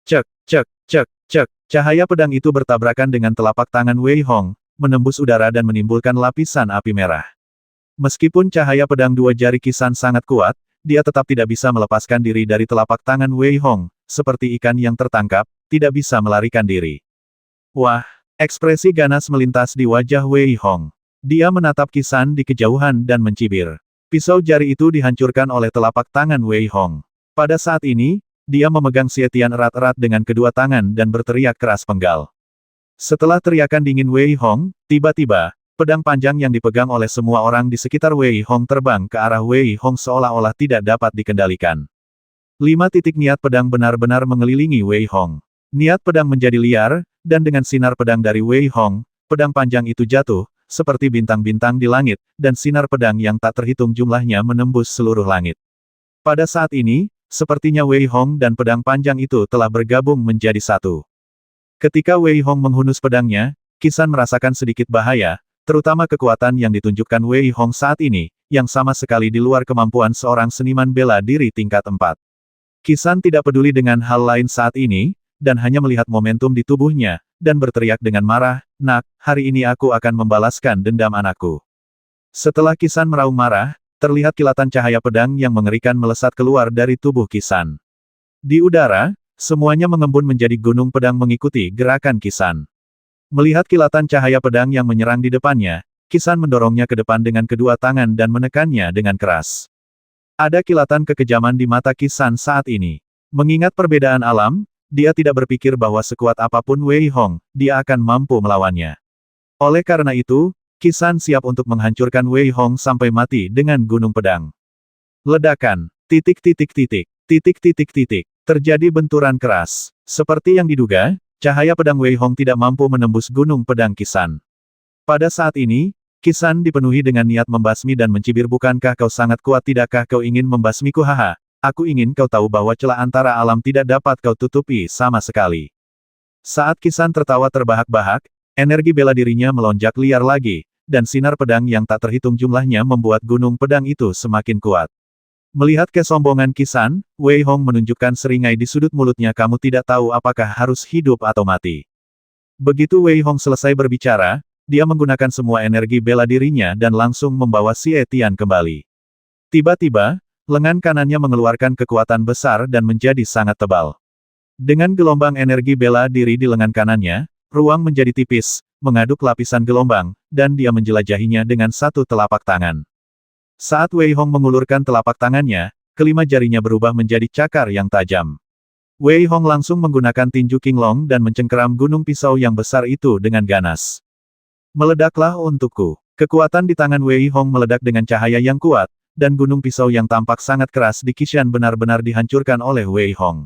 Cek, cek, cek, cek. Cahaya pedang itu bertabrakan dengan telapak tangan Wei Hong, menembus udara dan menimbulkan lapisan api merah. Meskipun cahaya pedang dua jari Kisan sangat kuat, dia tetap tidak bisa melepaskan diri dari telapak tangan Wei Hong, seperti ikan yang tertangkap, tidak bisa melarikan diri. Wah, ekspresi ganas melintas di wajah Wei Hong. Dia menatap Kisan di kejauhan dan mencibir. Pisau jari itu dihancurkan oleh telapak tangan Wei Hong. Pada saat ini, dia memegang Xie Tian erat-erat dengan kedua tangan dan berteriak keras penggal. Setelah teriakan dingin Wei Hong, tiba-tiba, pedang panjang yang dipegang oleh semua orang di sekitar Wei Hong terbang ke arah Wei Hong seolah-olah tidak dapat dikendalikan. 5 titik niat pedang benar-benar mengelilingi Wei Hong. Niat pedang menjadi liar, dan dengan sinar pedang dari Wei Hong, pedang panjang itu jatuh, seperti bintang-bintang di langit, dan sinar pedang yang tak terhitung jumlahnya menembus seluruh langit. Pada saat ini, sepertinya Wei Hong dan pedang panjang itu telah bergabung menjadi satu. Ketika Wei Hong menghunus pedangnya, Kisan merasakan sedikit bahaya, terutama kekuatan yang ditunjukkan Wei Hong saat ini, yang sama sekali di luar kemampuan seorang seniman bela diri tingkat 4. Kisan tidak peduli dengan hal lain saat ini, dan hanya melihat momentum di tubuhnya, dan berteriak dengan marah, "Nak, hari ini aku akan membalaskan dendam anakku." Setelah Kisan meraung marah, terlihat kilatan cahaya pedang yang mengerikan melesat keluar dari tubuh Kisan. Di udara, semuanya mengembun menjadi gunung pedang mengikuti gerakan Kisan. Melihat kilatan cahaya pedang yang menyerang di depannya, Kisan mendorongnya ke depan dengan kedua tangan dan menekannya dengan keras. Ada kilatan kekejaman di mata Kisan saat ini. Mengingat perbedaan alam, dia tidak berpikir bahwa sekuat apapun Wei Hong, dia akan mampu melawannya. Oleh karena itu, Kisan siap untuk menghancurkan Wei Hong sampai mati dengan gunung pedang. Ledakan, titik titik titik, titik titik titik, terjadi benturan keras. Seperti yang diduga, cahaya pedang Wei Hong tidak mampu menembus gunung pedang Kisan. Pada saat ini, Kisan dipenuhi dengan niat membasmi dan mencibir, "Bukankah kau sangat kuat? Tidakkah kau ingin membasmiku? Haha, aku ingin kau tahu bahwa celah antara alam tidak dapat kau tutupi sama sekali." Saat Kisan tertawa terbahak-bahak, energi bela dirinya melonjak liar lagi, dan sinar pedang yang tak terhitung jumlahnya membuat gunung pedang itu semakin kuat. Melihat kesombongan Kisan, Wei Hong menunjukkan seringai di sudut mulutnya. "Kamu tidak tahu apakah harus hidup atau mati." Begitu Wei Hong selesai berbicara, dia menggunakan semua energi bela dirinya dan langsung membawa Xie Tian kembali. Tiba-tiba, lengan kanannya mengeluarkan kekuatan besar dan menjadi sangat tebal. Dengan gelombang energi bela diri di lengan kanannya, ruang menjadi tipis, mengaduk lapisan gelombang, dan dia menjelajahinya dengan satu telapak tangan. Saat Wei Hong mengulurkan telapak tangannya, kelima jarinya berubah menjadi cakar yang tajam. Wei Hong langsung menggunakan tinju King Long dan mencengkeram gunung pisau yang besar itu dengan ganas. "Meledaklah untukku." Kekuatan di tangan Wei Hong meledak dengan cahaya yang kuat, dan gunung pisau yang tampak sangat keras di Qishan benar-benar dihancurkan oleh Wei Hong.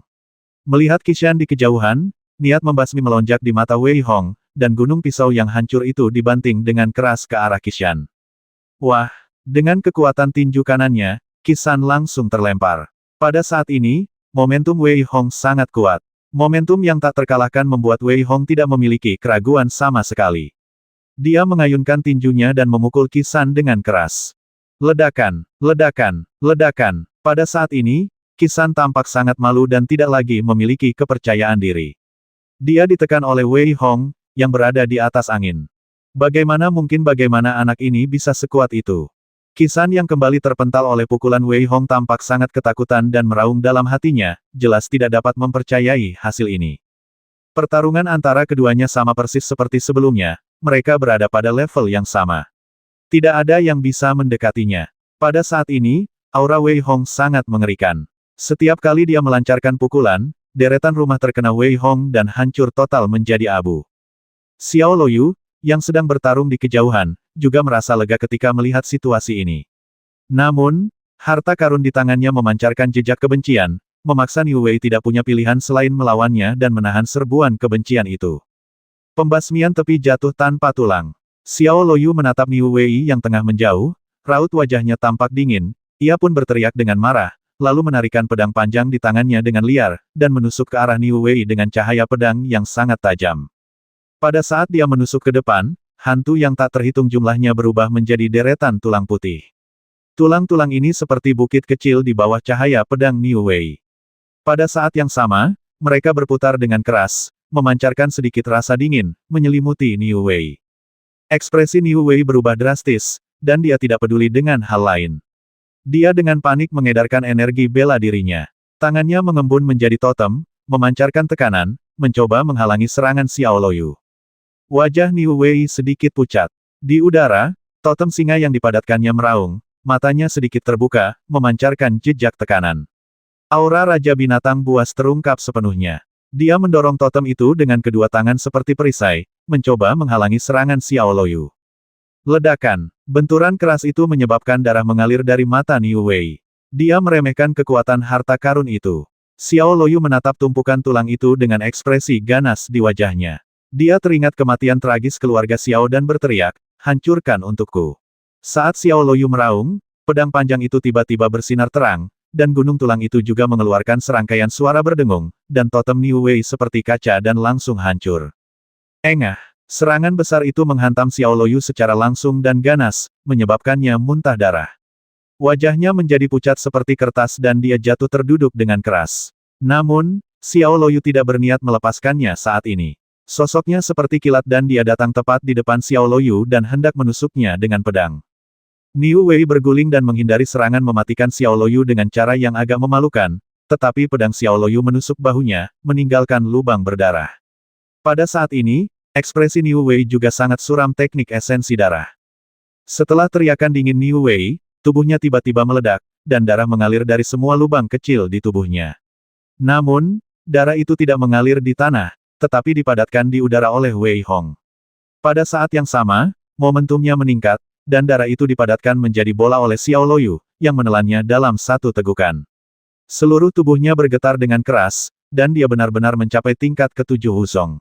Melihat Qishan di kejauhan, niat membasmi melonjak di mata Wei Hong, dan gunung pisau yang hancur itu dibanting dengan keras ke arah Qishan. Wah! Dengan kekuatan tinju kanannya, Kisan langsung terlempar. Pada saat ini, momentum Wei Hong sangat kuat. Momentum yang tak terkalahkan membuat Wei Hong tidak memiliki keraguan sama sekali. Dia mengayunkan tinjunya dan memukul Kisan dengan keras. Ledakan, ledakan, ledakan. Pada saat ini, Kisan tampak sangat malu dan tidak lagi memiliki kepercayaan diri. Dia ditekan oleh Wei Hong, yang berada di atas angin. Bagaimana mungkin anak ini bisa sekuat itu? Kisan yang kembali terpental oleh pukulan Wei Hong tampak sangat ketakutan dan meraung dalam hatinya, jelas tidak dapat mempercayai hasil ini. Pertarungan antara keduanya sama persis seperti sebelumnya, mereka berada pada level yang sama. Tidak ada yang bisa mendekatinya. Pada saat ini, aura Wei Hong sangat mengerikan. Setiap kali dia melancarkan pukulan, deretan rumah terkena Wei Hong dan hancur total menjadi abu. Xiao Luoyu, yang sedang bertarung di kejauhan, juga merasa lega ketika melihat situasi ini. Namun, harta karun di tangannya memancarkan jejak kebencian, memaksa Niu Wei tidak punya pilihan selain melawannya dan menahan serbuan kebencian itu. Pembasmian tepi jatuh tanpa tulang. Xiao Luoyu menatap Niu Wei yang tengah menjauh, raut wajahnya tampak dingin, ia pun berteriak dengan marah, lalu menarikan pedang panjang di tangannya dengan liar, dan menusuk ke arah Niu Wei dengan cahaya pedang yang sangat tajam. Pada saat dia menusuk ke depan, hantu yang tak terhitung jumlahnya berubah menjadi deretan tulang putih. Tulang-tulang ini seperti bukit kecil di bawah cahaya pedang Niu Wei. Pada saat yang sama, mereka berputar dengan keras, memancarkan sedikit rasa dingin, menyelimuti Niu Wei. Ekspresi Niu Wei berubah drastis, dan dia tidak peduli dengan hal lain. Dia dengan panik mengedarkan energi bela dirinya. Tangannya mengembun menjadi totem, memancarkan tekanan, mencoba menghalangi serangan Xiao Luoyu. Wajah Niu Wei sedikit pucat. Di udara, totem singa yang dipadatkannya meraung, matanya sedikit terbuka, memancarkan jejak tekanan. Aura Raja Binatang Buas terungkap sepenuhnya. Dia mendorong totem itu dengan kedua tangan seperti perisai, mencoba menghalangi serangan Xiao Luoyu. Ledakan, benturan keras itu menyebabkan darah mengalir dari mata Niu Wei. Dia meremehkan kekuatan harta karun itu. Xiao Luoyu menatap tumpukan tulang itu dengan ekspresi ganas di wajahnya. Dia teringat kematian tragis keluarga Xiao dan berteriak, hancurkan untukku. Saat Xiao Luoyu meraung, pedang panjang itu tiba-tiba bersinar terang, dan gunung tulang itu juga mengeluarkan serangkaian suara berdengung, dan totem Niu Wei seperti kaca dan langsung hancur. Engah, serangan besar itu menghantam Xiao Luoyu secara langsung dan ganas, menyebabkannya muntah darah. Wajahnya menjadi pucat seperti kertas dan dia jatuh terduduk dengan keras. Namun, Xiao Luoyu tidak berniat melepaskannya saat ini. Sosoknya seperti kilat dan dia datang tepat di depan Xiao Luoyu dan hendak menusuknya dengan pedang. Niu Wei berguling dan menghindari serangan mematikan Xiao Luoyu dengan cara yang agak memalukan, tetapi pedang Xiao Luoyu menusuk bahunya, meninggalkan lubang berdarah. Pada saat ini, ekspresi Niu Wei juga sangat suram teknik esensi darah. Setelah teriakan dingin Niu Wei, tubuhnya tiba-tiba meledak, dan darah mengalir dari semua lubang kecil di tubuhnya. Namun, darah itu tidak mengalir di tanah, tetapi dipadatkan di udara oleh Wei Hong. Pada saat yang sama, momentumnya meningkat, dan darah itu dipadatkan menjadi bola oleh Xiao Luoyu, yang menelannya dalam satu tegukan. Seluruh tubuhnya bergetar dengan keras, dan dia benar-benar mencapai tingkat ke-7 Huzong.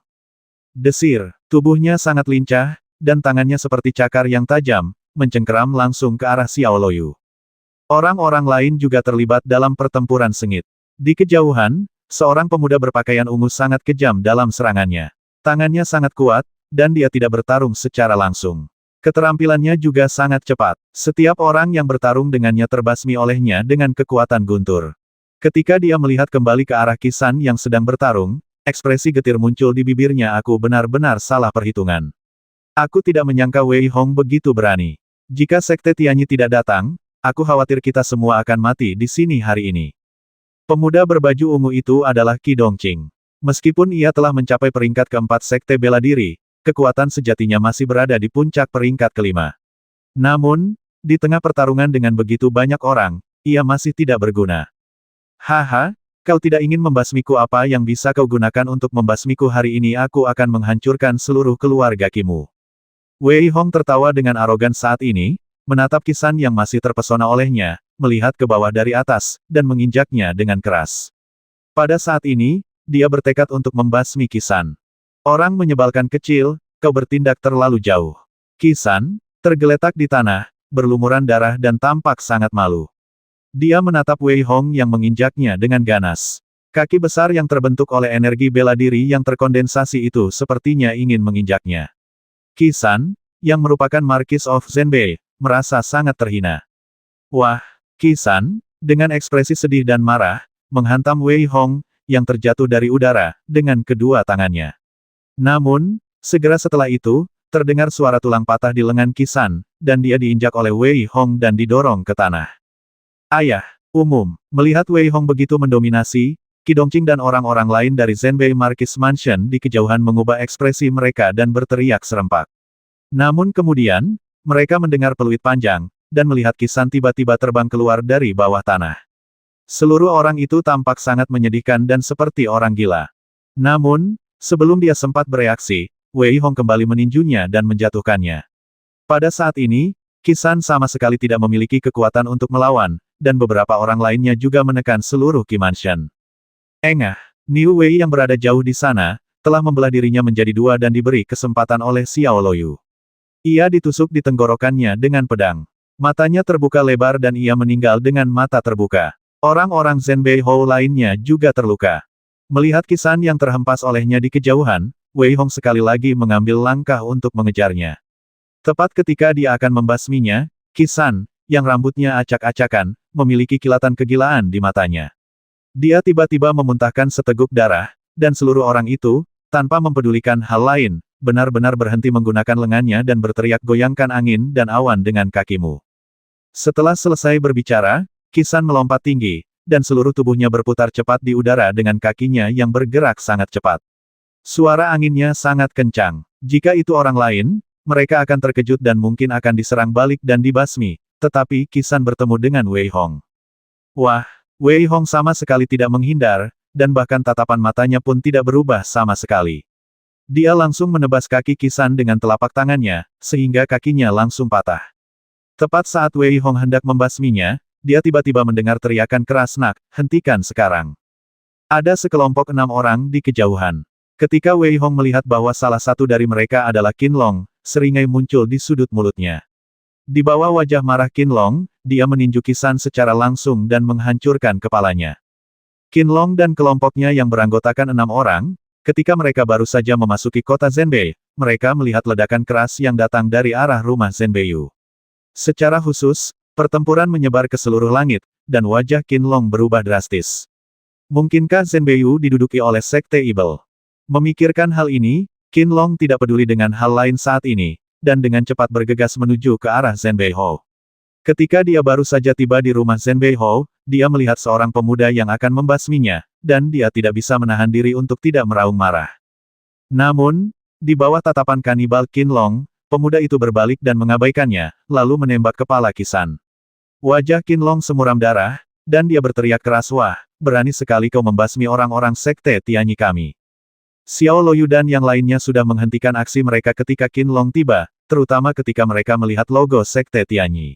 Desir, tubuhnya sangat lincah, dan tangannya seperti cakar yang tajam, mencengkeram langsung ke arah Xiao Luoyu. Orang-orang lain juga terlibat dalam pertempuran sengit. Di kejauhan, seorang pemuda berpakaian ungu sangat kejam dalam serangannya. Tangannya sangat kuat, dan dia tidak bertarung secara langsung. Keterampilannya juga sangat cepat. Setiap orang yang bertarung dengannya terbasmi olehnya dengan kekuatan guntur. Ketika dia melihat kembali ke arah Qi San yang sedang bertarung, ekspresi getir muncul di bibirnya. Aku benar-benar salah perhitungan. Aku tidak menyangka Wei Hong begitu berani. Jika Sekte Tianyi tidak datang, aku khawatir kita semua akan mati di sini hari ini. Pemuda berbaju ungu itu adalah Qi Dongqing. Meskipun ia telah mencapai peringkat keempat Sekte Bela Diri, kekuatan sejatinya masih berada di puncak peringkat kelima. Namun, di tengah pertarungan dengan begitu banyak orang, ia masih tidak berguna. Haha, kau tidak ingin membasmiku. Apa yang bisa kau gunakan untuk membasmiku hari ini? Aku akan menghancurkan seluruh keluarga Kimu. Wei Hong tertawa dengan arogan saat ini, menatap Qi San yang masih terpesona olehnya, melihat ke bawah dari atas, dan menginjaknya dengan keras. Pada saat ini, dia bertekad untuk membasmi Qi San. Orang menyebalkan kecil, kau bertindak terlalu jauh. Qi San tergeletak di tanah, berlumuran darah dan tampak sangat malu. Dia menatap Wei Hong yang menginjaknya dengan ganas. Kaki besar yang terbentuk oleh energi bela diri yang terkondensasi itu sepertinya ingin menginjaknya. Qi San, yang merupakan Marquis of Zhenbei, merasa sangat terhina. Wah, Qi San, dengan ekspresi sedih dan marah, menghantam Wei Hong, yang terjatuh dari udara, dengan kedua tangannya. Namun, segera setelah itu, terdengar suara tulang patah di lengan Qi San, dan dia diinjak oleh Wei Hong dan didorong ke tanah. Ayah, umum, melihat Wei Hong begitu mendominasi, Qi Dongqing dan orang-orang lain dari Zhenbei Marquis Mansion di kejauhan mengubah ekspresi mereka dan berteriak serempak. Namun kemudian, mereka mendengar peluit panjang, dan melihat Qi San tiba-tiba terbang keluar dari bawah tanah. Seluruh orang itu tampak sangat menyedihkan dan seperti orang gila. Namun, sebelum dia sempat bereaksi, Wei Hong kembali meninjunya dan menjatuhkannya. Pada saat ini, Qi San sama sekali tidak memiliki kekuatan untuk melawan, dan beberapa orang lainnya juga menekan seluruh Qi Mansion. Engah, Niu Wei yang berada jauh di sana, telah membelah dirinya menjadi dua dan diberi kesempatan oleh Xiao Luoyu. Ia ditusuk di tenggorokannya dengan pedang. Matanya terbuka lebar dan ia meninggal dengan mata terbuka. Orang-orang Zhenbei Hou lainnya juga terluka. Melihat Qi San yang terhempas olehnya di kejauhan, Wei Hong sekali lagi mengambil langkah untuk mengejarnya. Tepat ketika dia akan membasminya, Qi San, yang rambutnya acak-acakan, memiliki kilatan kegilaan di matanya. Dia tiba-tiba memuntahkan seteguk darah, dan seluruh orang itu, tanpa mempedulikan hal lain, benar-benar berhenti menggunakan lengannya dan berteriak goyangkan angin dan awan dengan kakimu. Setelah selesai berbicara, Kisan melompat tinggi, dan seluruh tubuhnya berputar cepat di udara dengan kakinya yang bergerak sangat cepat. Suara anginnya sangat kencang. Jika itu orang lain, mereka akan terkejut dan mungkin akan diserang balik dan dibasmi, tetapi Kisan bertemu dengan Wei Hong. Wah, Wei Hong sama sekali tidak menghindar, dan bahkan tatapan matanya pun tidak berubah sama sekali. Dia langsung menebas kaki Kisan dengan telapak tangannya, sehingga kakinya langsung patah. Tepat saat Wei Hong hendak membasminya, dia tiba-tiba mendengar teriakan keras nak, hentikan sekarang. Ada sekelompok 6 orang di kejauhan. Ketika Wei Hong melihat bahwa salah satu dari mereka adalah Qin Long, seringai muncul di sudut mulutnya. Di bawah wajah marah Qin Long, dia meninju Kisan secara langsung dan menghancurkan kepalanya. Qin Long dan kelompoknya yang beranggotakan 6 orang, ketika mereka baru saja memasuki kota Zhenbei, mereka melihat ledakan keras yang datang dari arah rumah Zhenbeiyu. Secara khusus, pertempuran menyebar ke seluruh langit, dan wajah Qin Long berubah drastis. Mungkinkah Zhenbeiyu diduduki oleh Sekte Ibel? Memikirkan hal ini, Qin Long tidak peduli dengan hal lain saat ini, dan dengan cepat bergegas menuju ke arah Zhenbeihu. Ketika dia baru saja tiba di rumah Zhenbeihu, dia melihat seorang pemuda yang akan membasminya, dan dia tidak bisa menahan diri untuk tidak meraung marah. Namun, di bawah tatapan kanibal Qin Long, pemuda itu berbalik dan mengabaikannya, lalu menembak kepala Kisan. Wajah Qin Long semuram darah, dan dia berteriak keras, wah, berani sekali kau membasmi orang-orang Sekte Tianyi kami. Xiao Luoyu dan yang lainnya sudah menghentikan aksi mereka ketika Qin Long tiba, terutama ketika mereka melihat logo Sekte Tianyi.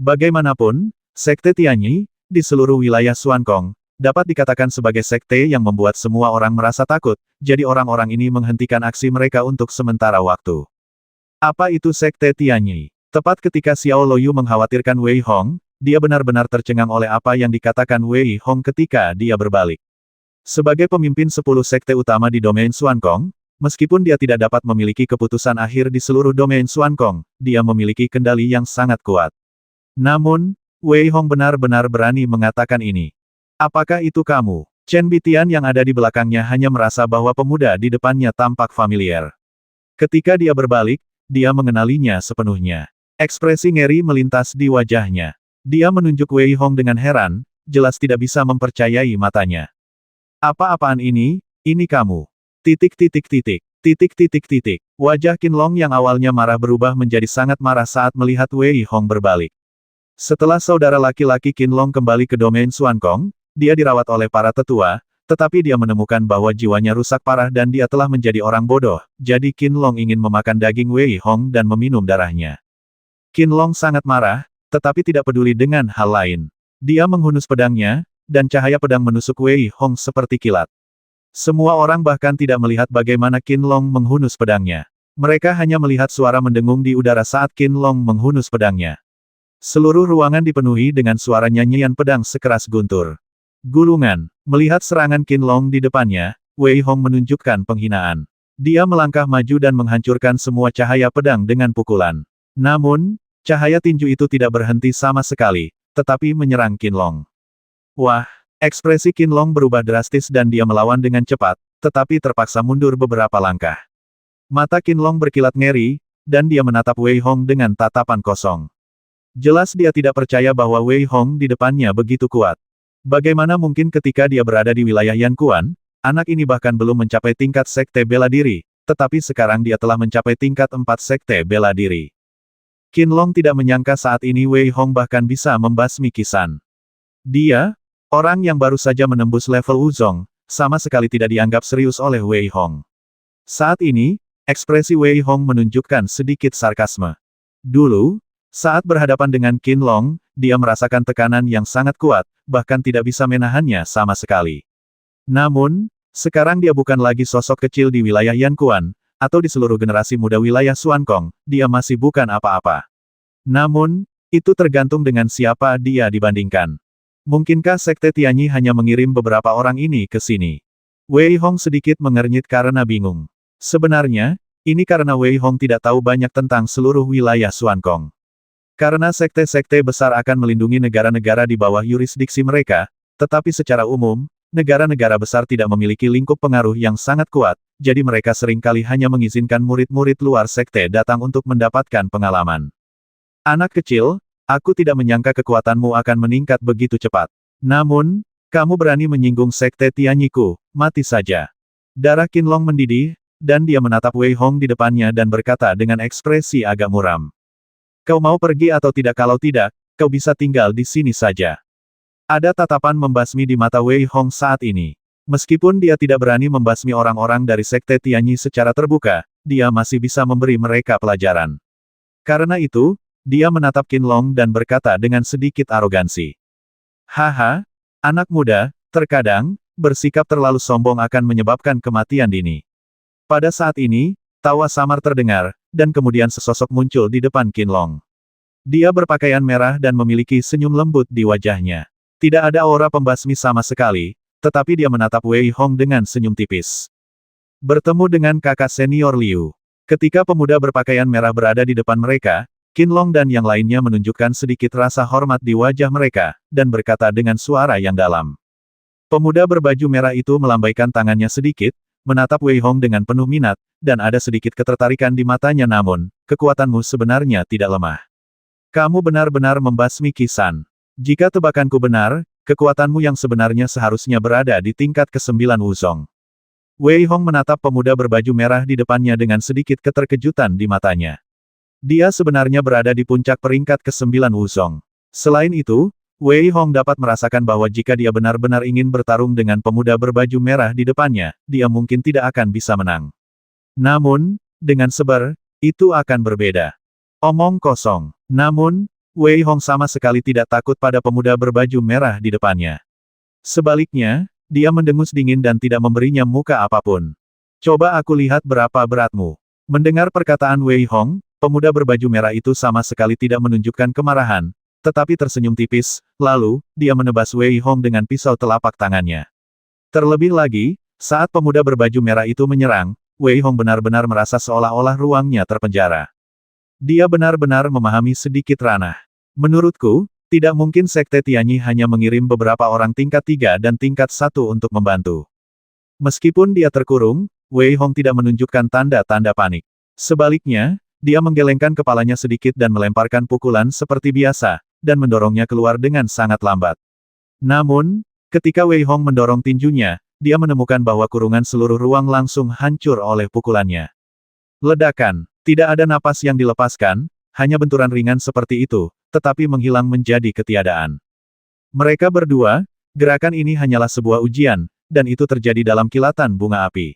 Bagaimanapun, Sekte Tianyi, di seluruh wilayah Xuankong, dapat dikatakan sebagai sekte yang membuat semua orang merasa takut, jadi orang-orang ini menghentikan aksi mereka untuk sementara waktu. Apa itu Sekte Tianyi? Tepat ketika Xiao Luoyu mengkhawatirkan Wei Hong, dia benar-benar tercengang oleh apa yang dikatakan Wei Hong ketika dia berbalik. Sebagai pemimpin 10 sekte utama di domain Xuankong, meskipun dia tidak dapat memiliki keputusan akhir di seluruh domain Xuankong, dia memiliki kendali yang sangat kuat. Namun, Wei Hong benar-benar berani mengatakan ini. Apakah itu kamu? Chen Bitian yang ada di belakangnya hanya merasa bahwa pemuda di depannya tampak familiar. Ketika dia berbalik, dia mengenalinya sepenuhnya. Ekspresi ngeri melintas di wajahnya. Dia menunjuk Wei Hong dengan heran, jelas tidak bisa mempercayai matanya. Apa-apaan ini? Ini kamu. Titik. Wajah Qin Long yang awalnya marah berubah menjadi sangat marah saat melihat Wei Hong berbalik. Setelah saudara laki-laki Qin Long kembali ke domain Xuankong, dia dirawat oleh para tetua, tetapi dia menemukan bahwa jiwanya rusak parah dan dia telah menjadi orang bodoh, jadi Qin Long ingin memakan daging Wei Hong dan meminum darahnya. Qin Long sangat marah, tetapi tidak peduli dengan hal lain. Dia menghunus pedangnya, dan cahaya pedang menusuk Wei Hong seperti kilat. Semua orang bahkan tidak melihat bagaimana Qin Long menghunus pedangnya. Mereka hanya melihat suara mendengung di udara saat Qin Long menghunus pedangnya. Seluruh ruangan dipenuhi dengan suara nyanyian pedang sekeras guntur. Gulungan. Melihat serangan Qin Long di depannya, Wei Hong menunjukkan penghinaan. Dia melangkah maju dan menghancurkan semua cahaya pedang dengan pukulan. Namun, cahaya tinju itu tidak berhenti sama sekali, tetapi menyerang Qin Long. Wah, ekspresi Qin Long berubah drastis dan dia melawan dengan cepat, tetapi terpaksa mundur beberapa langkah. Mata Qin Long berkilat ngeri, dan dia menatap Wei Hong dengan tatapan kosong. Jelas dia tidak percaya bahwa Wei Hong di depannya begitu kuat. Bagaimana mungkin ketika dia berada di wilayah Yankuan, anak ini bahkan belum mencapai tingkat sekte bela diri, tetapi sekarang dia telah mencapai tingkat 4 sekte bela diri. Qin Long tidak menyangka saat ini Wei Hong bahkan bisa membasmi Kisan. Dia, orang yang baru saja menembus level Wuzong, sama sekali tidak dianggap serius oleh Wei Hong. Saat ini, ekspresi Wei Hong menunjukkan sedikit sarkasme. Dulu, saat berhadapan dengan Qin Long, dia merasakan tekanan yang sangat kuat, bahkan tidak bisa menahannya sama sekali. Namun, sekarang dia bukan lagi sosok kecil di wilayah Yankuan, atau di seluruh generasi muda wilayah Xuankong, dia masih bukan apa-apa. Namun, itu tergantung dengan siapa dia dibandingkan. Mungkinkah Sekte Tianyi hanya mengirim beberapa orang ini ke sini? Wei Hong sedikit mengernyit karena bingung. Sebenarnya, ini karena Wei Hong tidak tahu banyak tentang seluruh wilayah Xuankong. Karena sekte-sekte besar akan melindungi negara-negara di bawah yurisdiksi mereka, Tetapi secara umum, negara-negara besar tidak memiliki lingkup pengaruh yang sangat kuat, jadi mereka seringkali hanya mengizinkan murid-murid luar sekte datang untuk mendapatkan pengalaman. Anak kecil, aku tidak menyangka kekuatanmu akan meningkat begitu cepat. Namun, kamu berani menyinggung sekte Tianyiku, mati saja. Darah Qinlong mendidih, dan dia menatap Wei Hong di depannya dan berkata dengan ekspresi agak muram. Kau mau pergi atau tidak? Kalau tidak, kau bisa tinggal di sini saja. Ada tatapan membasmi di mata Wei Hong saat ini. Meskipun dia tidak berani membasmi orang-orang dari sekte Tianyi secara terbuka, dia masih bisa memberi mereka pelajaran. Karena itu, dia menatap Qinlong dan berkata dengan sedikit arogansi. Haha, anak muda, terkadang, bersikap terlalu sombong akan menyebabkan kematian dini. Pada saat ini, tawa samar terdengar, dan kemudian sesosok muncul di depan Qinlong. Dia berpakaian merah dan memiliki senyum lembut di wajahnya. Tidak ada aura pembasmi sama sekali, tetapi dia menatap Wei Hong dengan senyum tipis. Bertemu dengan kakak senior Liu. Ketika pemuda berpakaian merah berada di depan mereka, Qinlong dan yang lainnya menunjukkan sedikit rasa hormat di wajah mereka, dan berkata dengan suara yang dalam. Pemuda berbaju merah itu melambaikan tangannya sedikit, menatap Wei Hong dengan penuh minat, dan ada sedikit ketertarikan di matanya. Namun, kekuatanmu sebenarnya tidak lemah. Kamu benar-benar membasmi Qisan. Jika tebakanku benar, kekuatanmu yang sebenarnya seharusnya berada di tingkat ke-9 Wuzong. Wei Hong menatap pemuda berbaju merah di depannya dengan sedikit keterkejutan di matanya. Dia sebenarnya berada di puncak peringkat ke-9 Wuzong. Selain itu, Wei Hong dapat merasakan bahwa jika dia benar-benar ingin bertarung dengan pemuda berbaju merah di depannya, dia mungkin tidak akan bisa menang. Namun, dengan sabar, itu akan berbeda. Omong kosong. Namun, Wei Hong sama sekali tidak takut pada pemuda berbaju merah di depannya. Sebaliknya, dia mendengus dingin dan tidak memberinya muka apapun. Coba aku lihat berapa beratmu. Mendengar perkataan Wei Hong, pemuda berbaju merah itu sama sekali tidak menunjukkan kemarahan, tetapi tersenyum tipis, lalu, dia menebas Wei Hong dengan pisau telapak tangannya. Terlebih lagi, saat pemuda berbaju merah itu menyerang, Wei Hong benar-benar merasa seolah-olah ruangnya terpenjara. Dia benar-benar memahami sedikit ranah. Menurutku, tidak mungkin sekte Tianyi hanya mengirim beberapa orang tingkat 3 dan tingkat 1 untuk membantu. Meskipun dia terkurung, Wei Hong tidak menunjukkan tanda-tanda panik. Sebaliknya, dia menggelengkan kepalanya sedikit dan melemparkan pukulan seperti biasa, dan mendorongnya keluar dengan sangat lambat. Namun, ketika Wei Hong mendorong tinjunya, dia menemukan bahwa kurungan seluruh ruang langsung hancur oleh pukulannya. Ledakan. Tidak ada napas yang dilepaskan, hanya benturan ringan seperti itu, tetapi menghilang menjadi ketiadaan. Mereka berdua, gerakan ini hanyalah sebuah ujian, dan itu terjadi dalam kilatan bunga api.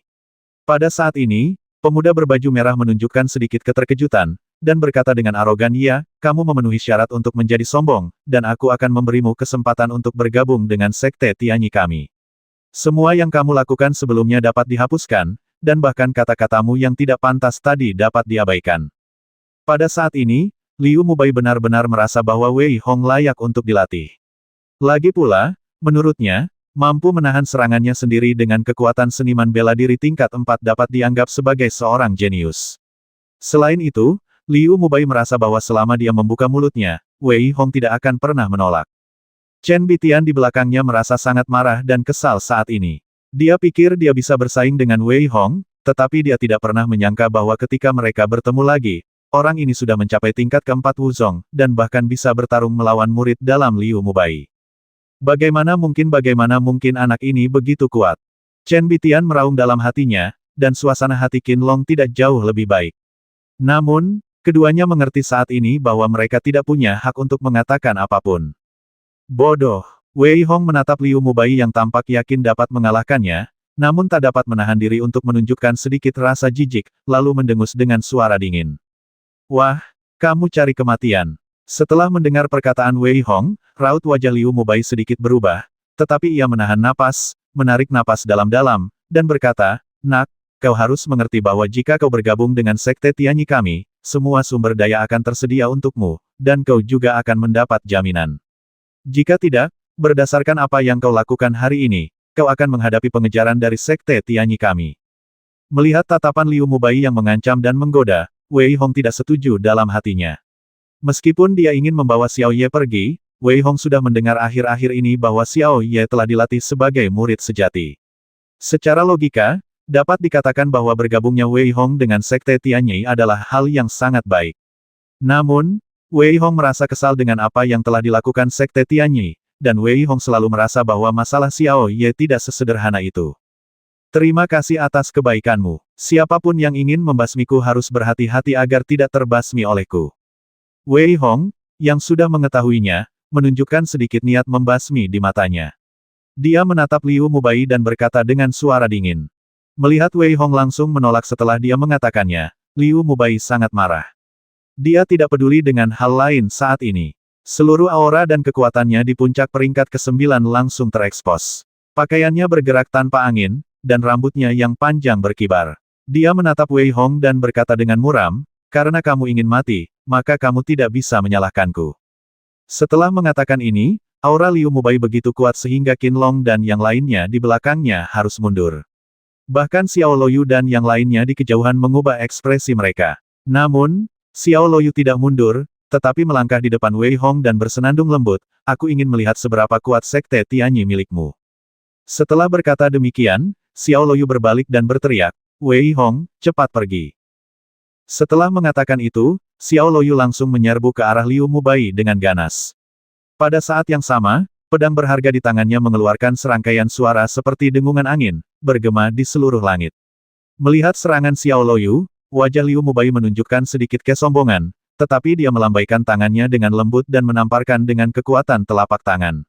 Pada saat ini, pemuda berbaju merah menunjukkan sedikit keterkejutan, dan berkata dengan arogan, "Ya, kamu memenuhi syarat untuk menjadi sombong, dan aku akan memberimu kesempatan untuk bergabung dengan sekte Tianyi kami. Semua yang kamu lakukan sebelumnya dapat dihapuskan, dan bahkan kata-katamu yang tidak pantas tadi dapat diabaikan." Pada saat ini, Liu Mubai benar-benar merasa bahwa Wei Hong layak untuk dilatih. Lagi pula, menurutnya, mampu menahan serangannya sendiri dengan kekuatan seniman bela diri tingkat 4 dapat dianggap sebagai seorang jenius. Selain itu, Liu Mubai merasa bahwa selama dia membuka mulutnya, Wei Hong tidak akan pernah menolak. Chen Bitian di belakangnya merasa sangat marah dan kesal saat ini. Dia pikir dia bisa bersaing dengan Wei Hong, tetapi dia tidak pernah menyangka bahwa ketika mereka bertemu lagi, orang ini sudah mencapai tingkat ke-4 Wuzong, dan bahkan bisa bertarung melawan murid dalam Liu Mubai. Bagaimana mungkin anak ini begitu kuat? Chen Bitian meraung dalam hatinya, dan suasana hati Qinlong tidak jauh lebih baik. Namun, keduanya mengerti saat ini bahwa mereka tidak punya hak untuk mengatakan apapun. Bodoh. Wei Hong menatap Liu Mubai yang tampak yakin dapat mengalahkannya, namun tak dapat menahan diri untuk menunjukkan sedikit rasa jijik, lalu mendengus dengan suara dingin. Wah, kamu cari kematian. Setelah mendengar perkataan Wei Hong, raut wajah Liu Mubai sedikit berubah, tetapi ia menahan napas, menarik napas dalam-dalam, dan berkata, "Nak, kau harus mengerti bahwa jika kau bergabung dengan sekte Tianyi kami, semua sumber daya akan tersedia untukmu, dan kau juga akan mendapat jaminan. Jika tidak, berdasarkan apa yang kau lakukan hari ini, kau akan menghadapi pengejaran dari sekte Tianyi kami." Melihat tatapan Liu Mubai yang mengancam dan menggoda, Wei Hong tidak setuju dalam hatinya. Meskipun dia ingin membawa Xiao Ye pergi, Wei Hong sudah mendengar akhir-akhir ini bahwa Xiao Ye telah dilatih sebagai murid sejati. Secara logika, dapat dikatakan bahwa bergabungnya Wei Hong dengan Sekte Tianyi adalah hal yang sangat baik. Namun, Wei Hong merasa kesal dengan apa yang telah dilakukan Sekte Tianyi, dan Wei Hong selalu merasa bahwa masalah Xiao Ye tidak sesederhana itu. Terima kasih atas kebaikanmu. Siapapun yang ingin membasmiku harus berhati-hati agar tidak terbasmi olehku. Wei Hong, yang sudah mengetahuinya, menunjukkan sedikit niat membasmi di matanya. Dia menatap Liu Mubai dan berkata dengan suara dingin. Melihat Wei Hong langsung menolak setelah dia mengatakannya, Liu Mubai sangat marah. Dia tidak peduli dengan hal lain saat ini. Seluruh aura dan kekuatannya di puncak peringkat ke-9 langsung terekspos. Pakaiannya bergerak tanpa angin, dan rambutnya yang panjang berkibar. Dia menatap Wei Hong dan berkata dengan muram, karena kamu ingin mati, maka kamu tidak bisa menyalahkanku. Setelah mengatakan ini, aura Liu Mubai begitu kuat sehingga Qin Long dan yang lainnya di belakangnya harus mundur. Bahkan Xiao Luoyu dan yang lainnya di kejauhan mengubah ekspresi mereka. Namun, Xiao Luoyu tidak mundur, tetapi melangkah di depan Wei Hong dan bersenandung lembut, aku ingin melihat seberapa kuat Sekte Tianyi milikmu. Setelah berkata demikian, Xiao Luoyu berbalik dan berteriak, Wei Hong, cepat pergi. Setelah mengatakan itu, Xiao Luoyu langsung menyerbu ke arah Liu Mubai dengan ganas. Pada saat yang sama, pedang berharga di tangannya mengeluarkan serangkaian suara seperti dengungan angin, bergema di seluruh langit. Melihat serangan Xiao Luoyu, wajah Liu Mubai menunjukkan sedikit kesombongan, tetapi dia melambaikan tangannya dengan lembut dan menamparkan dengan kekuatan telapak tangan.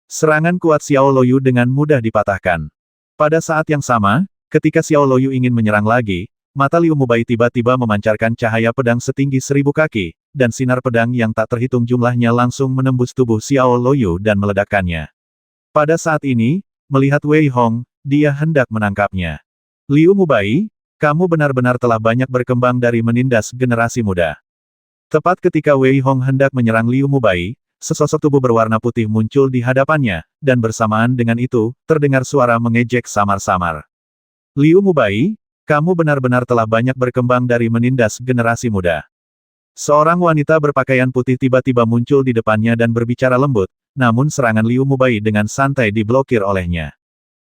Serangan kuat Xiao Luoyu dengan mudah dipatahkan. Pada saat yang sama, ketika Xiao Luoyu ingin menyerang lagi, mata Liu Mubai tiba-tiba memancarkan cahaya pedang setinggi 1000 kaki, dan sinar pedang yang tak terhitung jumlahnya langsung menembus tubuh Xiao Luoyu dan meledakkannya. Pada saat ini, melihat Wei Hong, dia hendak menangkapnya. Liu Mubai, kamu benar-benar telah banyak berkembang dari menindas generasi muda. Tepat ketika Wei Hong hendak menyerang Liu Mubai, sesosok tubuh berwarna putih muncul di hadapannya, dan bersamaan dengan itu, terdengar suara mengejek samar-samar. Liu Mubai, kamu benar-benar telah banyak berkembang dari menindas generasi muda. Seorang wanita berpakaian putih tiba-tiba muncul di depannya dan berbicara lembut, namun serangan Liu Mubai dengan santai diblokir olehnya.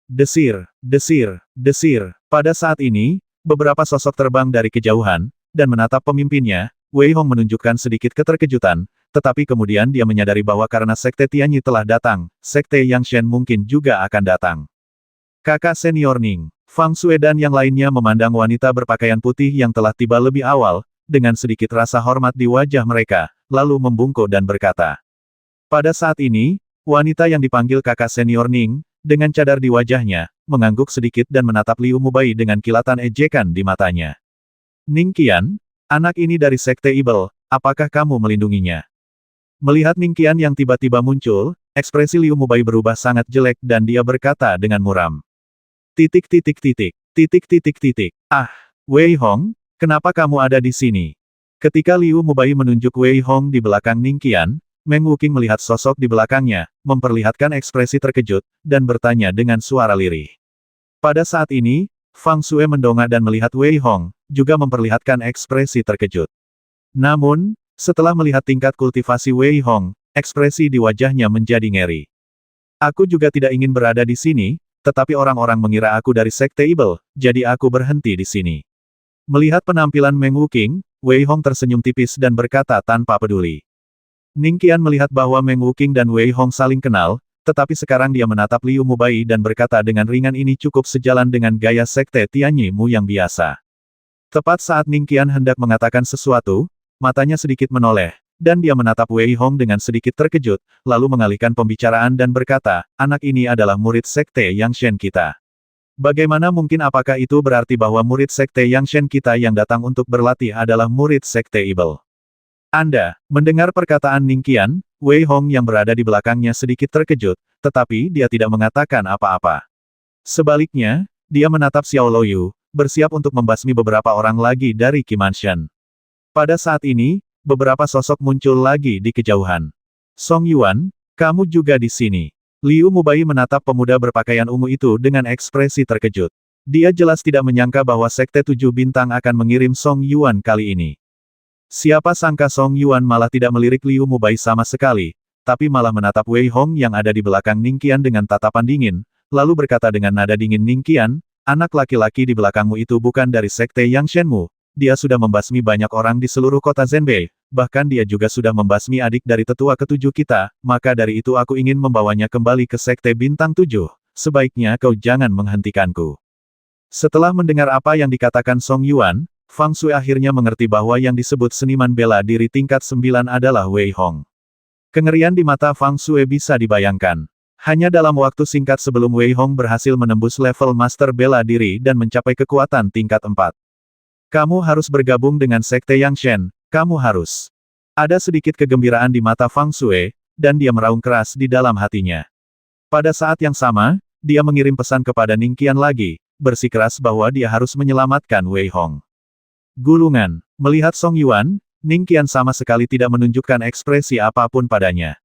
Desir, desir, desir. Pada saat ini, beberapa sosok terbang dari kejauhan, dan menatap pemimpinnya. Wei Hong menunjukkan sedikit keterkejutan, tetapi kemudian dia menyadari bahwa karena Sekte Tianyi telah datang, Sekte Yang Shen mungkin juga akan datang. Kakak senior Ning, Fang Sue dan yang lainnya memandang wanita berpakaian putih yang telah tiba lebih awal, dengan sedikit rasa hormat di wajah mereka, lalu membungkuk dan berkata. Pada saat ini, wanita yang dipanggil kakak senior Ning, dengan cadar di wajahnya, mengangguk sedikit dan menatap Liu Mubai dengan kilatan ejekan di matanya. Ning Qian, anak ini dari Sekte Ibel, apakah kamu melindunginya? Melihat Ning Qian yang tiba-tiba muncul, ekspresi Liu Mubai berubah sangat jelek dan dia berkata dengan muram. Titik titik titik, titik titik titik. Ah, Wei Hong, kenapa kamu ada di sini? Ketika Liu Mubai menunjuk Wei Hong di belakang Ning Qian, Meng Wuqing melihat sosok di belakangnya, memperlihatkan ekspresi terkejut, dan bertanya dengan suara lirih. Pada saat ini, Fang Sue mendongak dan melihat Wei Hong, juga memperlihatkan ekspresi terkejut. Namun, setelah melihat tingkat kultivasi Wei Hong, ekspresi di wajahnya menjadi ngeri. Aku juga tidak ingin berada di sini, tetapi orang-orang mengira aku dari Sekte Ibel, jadi aku berhenti di sini. Melihat penampilan Meng Wuqing, Wei Hong tersenyum tipis dan berkata tanpa peduli. Ning Qian melihat bahwa Meng Wuqing dan Wei Hong saling kenal, tetapi sekarang dia menatap Liu Mubai dan berkata dengan ringan ini cukup sejalan dengan gaya Sekte Tianyi Mu yang biasa. Tepat saat Ning Qian hendak mengatakan sesuatu, matanya sedikit menoleh, dan dia menatap Wei Hong dengan sedikit terkejut, lalu mengalihkan pembicaraan dan berkata, anak ini adalah murid Sekte Yang Shen kita. Bagaimana mungkin apakah itu berarti bahwa murid Sekte Yang Shen kita yang datang untuk berlatih adalah murid Sekte Ibel? Anda, mendengar perkataan Ning Qian, Wei Hong yang berada di belakangnya sedikit terkejut, tetapi dia tidak mengatakan apa-apa. Sebaliknya, dia menatap Xiao Luoyu, bersiap untuk membasmi beberapa orang lagi dari Qi Mansion. Pada saat ini, beberapa sosok muncul lagi di kejauhan. Song Yuan, kamu juga di sini. Liu Mubai menatap pemuda berpakaian ungu itu dengan ekspresi terkejut. Dia jelas tidak menyangka bahwa Sekte 7 Bintang akan mengirim Song Yuan kali ini. Siapa sangka Song Yuan malah tidak melirik Liu Mubai sama sekali, tapi malah menatap Wei Hong yang ada di belakang Ning Qian dengan tatapan dingin, lalu berkata dengan nada dingin, "Ning Qian, anak laki-laki di belakangmu itu bukan dari sekte Yang Shenmu. Dia sudah membasmi banyak orang di seluruh kota Zhenbei, bahkan dia juga sudah membasmi adik dari tetua ketujuh kita, maka dari itu aku ingin membawanya kembali ke sekte Bintang 7. Sebaiknya kau jangan menghentikanku." Setelah mendengar apa yang dikatakan Song Yuan, Fang Shui akhirnya mengerti bahwa yang disebut seniman bela diri tingkat 9 adalah Wei Hong. Kengerian di mata Fang Shui bisa dibayangkan. Hanya dalam waktu singkat sebelum Wei Hong berhasil menembus level master bela diri dan mencapai kekuatan tingkat 4. "Kamu harus bergabung dengan sekte Yang Shen, kamu harus." Ada sedikit kegembiraan di mata Fang Shui, dan dia meraung keras di dalam hatinya. Pada saat yang sama, dia mengirim pesan kepada Ning Qian lagi, bersikeras bahwa dia harus menyelamatkan Wei Hong. Gulungan. Melihat Song Yuan, Ning Qian sama sekali tidak menunjukkan ekspresi apapun padanya.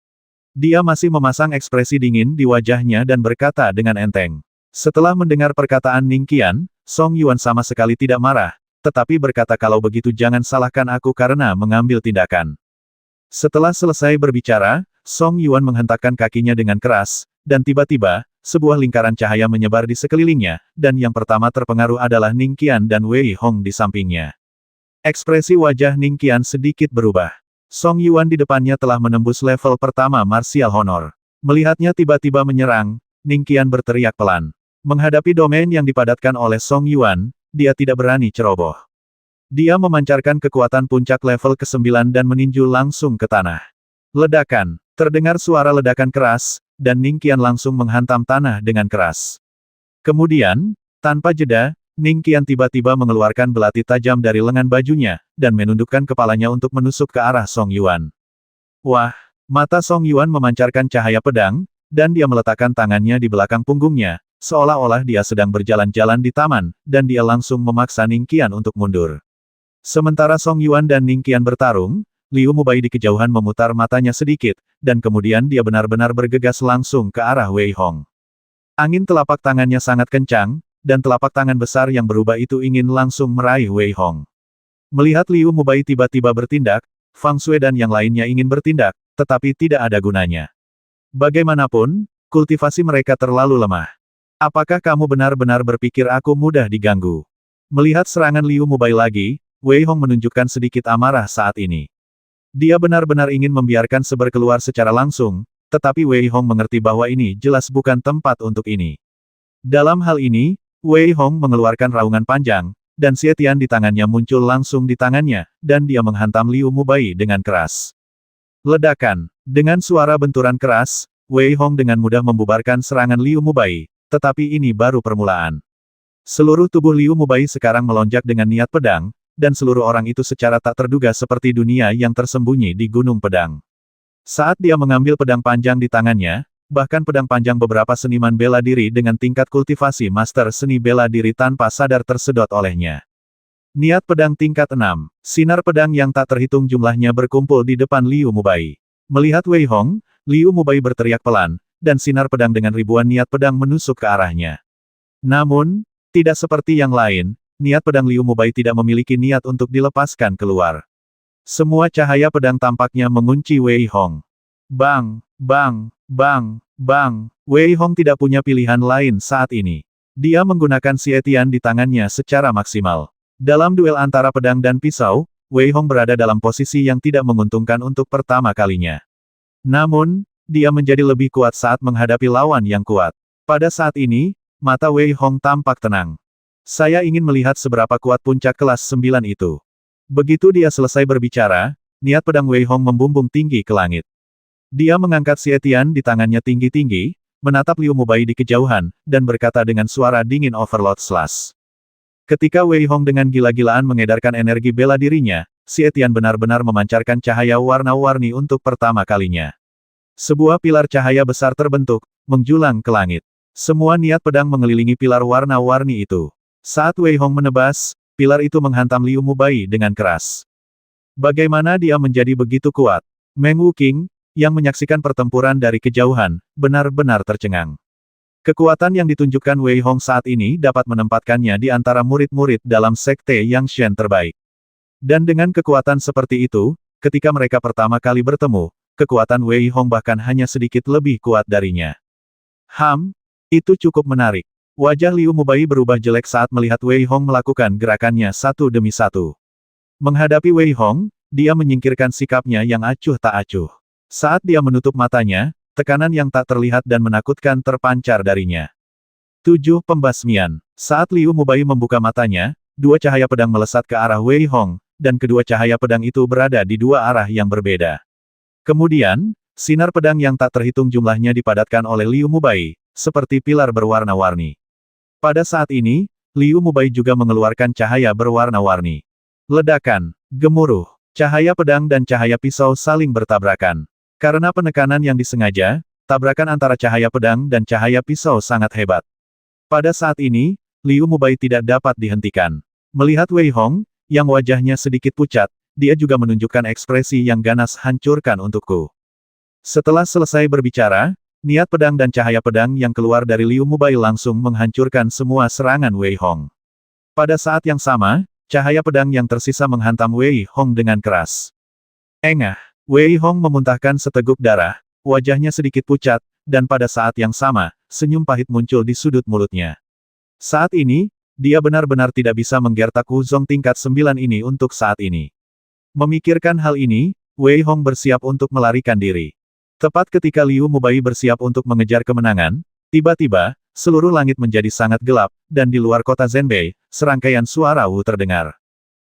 Dia masih memasang ekspresi dingin di wajahnya dan berkata dengan enteng. Setelah mendengar perkataan Ning Qian, Song Yuan sama sekali tidak marah, tetapi berkata, "Kalau begitu jangan salahkan aku karena mengambil tindakan." Setelah selesai berbicara, Song Yuan menghentakkan kakinya dengan keras, dan tiba-tiba, sebuah lingkaran cahaya menyebar di sekelilingnya, dan yang pertama terpengaruh adalah Ning Qian dan Wei Hong di sampingnya. Ekspresi wajah Ning Qian sedikit berubah. Song Yuan di depannya telah menembus level pertama Martial Honor. Melihatnya tiba-tiba menyerang, Ning Qian berteriak pelan. Menghadapi domain yang dipadatkan oleh Song Yuan, dia tidak berani ceroboh. Dia memancarkan kekuatan puncak level ke-9 dan meninju langsung ke tanah. Ledakan. Terdengar suara ledakan keras, dan Ning Qian langsung menghantam tanah dengan keras. Kemudian, tanpa jeda, Ning Qian tiba-tiba mengeluarkan belati tajam dari lengan bajunya, dan menundukkan kepalanya untuk menusuk ke arah Song Yuan. Wah! Mata Song Yuan memancarkan cahaya pedang, dan dia meletakkan tangannya di belakang punggungnya, seolah-olah dia sedang berjalan-jalan di taman, dan dia langsung memaksa Ning Qian untuk mundur. Sementara Song Yuan dan Ning Qian bertarung, Liu Mubai di kejauhan memutar matanya sedikit, dan kemudian dia benar-benar bergegas langsung ke arah Wei Hong. Angin telapak tangannya sangat kencang, dan telapak tangan besar yang berubah itu ingin langsung meraih Wei Hong. Melihat Liu Mubai tiba-tiba bertindak, Fang Shui dan yang lainnya ingin bertindak, tetapi tidak ada gunanya. Bagaimanapun, kultivasi mereka terlalu lemah. Apakah kamu benar-benar berpikir aku mudah diganggu? Melihat serangan Liu Mubai lagi, Wei Hong menunjukkan sedikit amarah saat ini. Dia benar-benar ingin membiarkan Seber keluar secara langsung, tetapi Wei Hong mengerti bahwa ini jelas bukan tempat untuk ini. Dalam hal ini, Wei Hong mengeluarkan raungan panjang, dan Xie Tian di tangannya muncul langsung di tangannya, dan dia menghantam Liu Mubai dengan keras. Ledakan. Dengan suara benturan keras, Wei Hong dengan mudah membubarkan serangan Liu Mubai, tetapi ini baru permulaan. Seluruh tubuh Liu Mubai sekarang melonjak dengan niat pedang, dan seluruh orang itu secara tak terduga seperti dunia yang tersembunyi di Gunung Pedang. Saat dia mengambil pedang panjang di tangannya, bahkan pedang panjang beberapa seniman bela diri dengan tingkat kultivasi master seni bela diri tanpa sadar tersedot olehnya. Niat pedang tingkat 6. Sinar pedang yang tak terhitung jumlahnya berkumpul di depan Liu Mubai. Melihat Wei Hong, Liu Mubai berteriak pelan, dan sinar pedang dengan ribuan niat pedang menusuk ke arahnya. Namun, tidak seperti yang lain, niat pedang Liu Mubai tidak memiliki niat untuk dilepaskan keluar. Semua cahaya pedang tampaknya mengunci Wei Hong. Bang! Bang! Bang! Bang! Wei Hong tidak punya pilihan lain saat ini. Dia menggunakan Xie Tian di tangannya secara maksimal. Dalam duel antara pedang dan pisau, Wei Hong berada dalam posisi yang tidak menguntungkan untuk pertama kalinya. Namun, dia menjadi lebih kuat saat menghadapi lawan yang kuat. Pada saat ini, mata Wei Hong tampak tenang. Saya ingin melihat seberapa kuat puncak kelas 9 itu. Begitu dia selesai berbicara, niat pedang Wei Hong membumbung tinggi ke langit. Dia mengangkat Xie Tian di tangannya tinggi-tinggi, menatap Liu Mubai di kejauhan, dan berkata dengan suara dingin, "Overlord Slash." Ketika Wei Hong dengan gila-gilaan mengedarkan energi bela dirinya, Xie Tian benar-benar memancarkan cahaya warna-warni untuk pertama kalinya. Sebuah pilar cahaya besar terbentuk, menjulang ke langit. Semua niat pedang mengelilingi pilar warna-warni itu. Saat Wei Hong menebas, pilar itu menghantam Liu Mubai dengan keras. Bagaimana dia menjadi begitu kuat? Meng Wuqing, yang menyaksikan pertempuran dari kejauhan, benar-benar tercengang. Kekuatan yang ditunjukkan Wei Hong saat ini dapat menempatkannya di antara murid-murid dalam sekte Yang Shen terbaik. Dan dengan kekuatan seperti itu, ketika mereka pertama kali bertemu, kekuatan Wei Hong bahkan hanya sedikit lebih kuat darinya. Itu cukup menarik. Wajah Liu Mubai berubah jelek saat melihat Wei Hong melakukan gerakannya satu demi satu. Menghadapi Wei Hong, dia menyingkirkan sikapnya yang acuh tak acuh. Saat dia menutup matanya, tekanan yang tak terlihat dan menakutkan terpancar darinya. 7 pembasmian. Saat Liu Mubai membuka matanya, dua cahaya pedang melesat ke arah Wei Hong, dan kedua cahaya pedang itu berada di dua arah yang berbeda. Kemudian, sinar pedang yang tak terhitung jumlahnya dipadatkan oleh Liu Mubai, seperti pilar berwarna-warni. Pada saat ini, Liu Mubai juga mengeluarkan cahaya berwarna-warni. Ledakan, gemuruh, cahaya pedang dan cahaya pisau saling bertabrakan. Karena penekanan yang disengaja, tabrakan antara cahaya pedang dan cahaya pisau sangat hebat. Pada saat ini, Liu Mubai tidak dapat dihentikan. Melihat Wei Hong, yang wajahnya sedikit pucat, dia juga menunjukkan ekspresi yang ganas hancurkan untukku. Setelah selesai berbicara, niat pedang dan cahaya pedang yang keluar dari Liu Mubai langsung menghancurkan semua serangan Wei Hong. Pada saat yang sama, cahaya pedang yang tersisa menghantam Wei Hong dengan keras. Engah, Wei Hong memuntahkan seteguk darah, wajahnya sedikit pucat, dan pada saat yang sama, senyum pahit muncul di sudut mulutnya. Saat ini, dia benar-benar tidak bisa menggertak Wu Zong tingkat 9 ini untuk saat ini. Memikirkan hal ini, Wei Hong bersiap untuk melarikan diri. Tepat ketika Liu Mubai bersiap untuk mengejar kemenangan, tiba-tiba, seluruh langit menjadi sangat gelap, dan di luar kota Zhenbei, serangkaian suara Wu terdengar.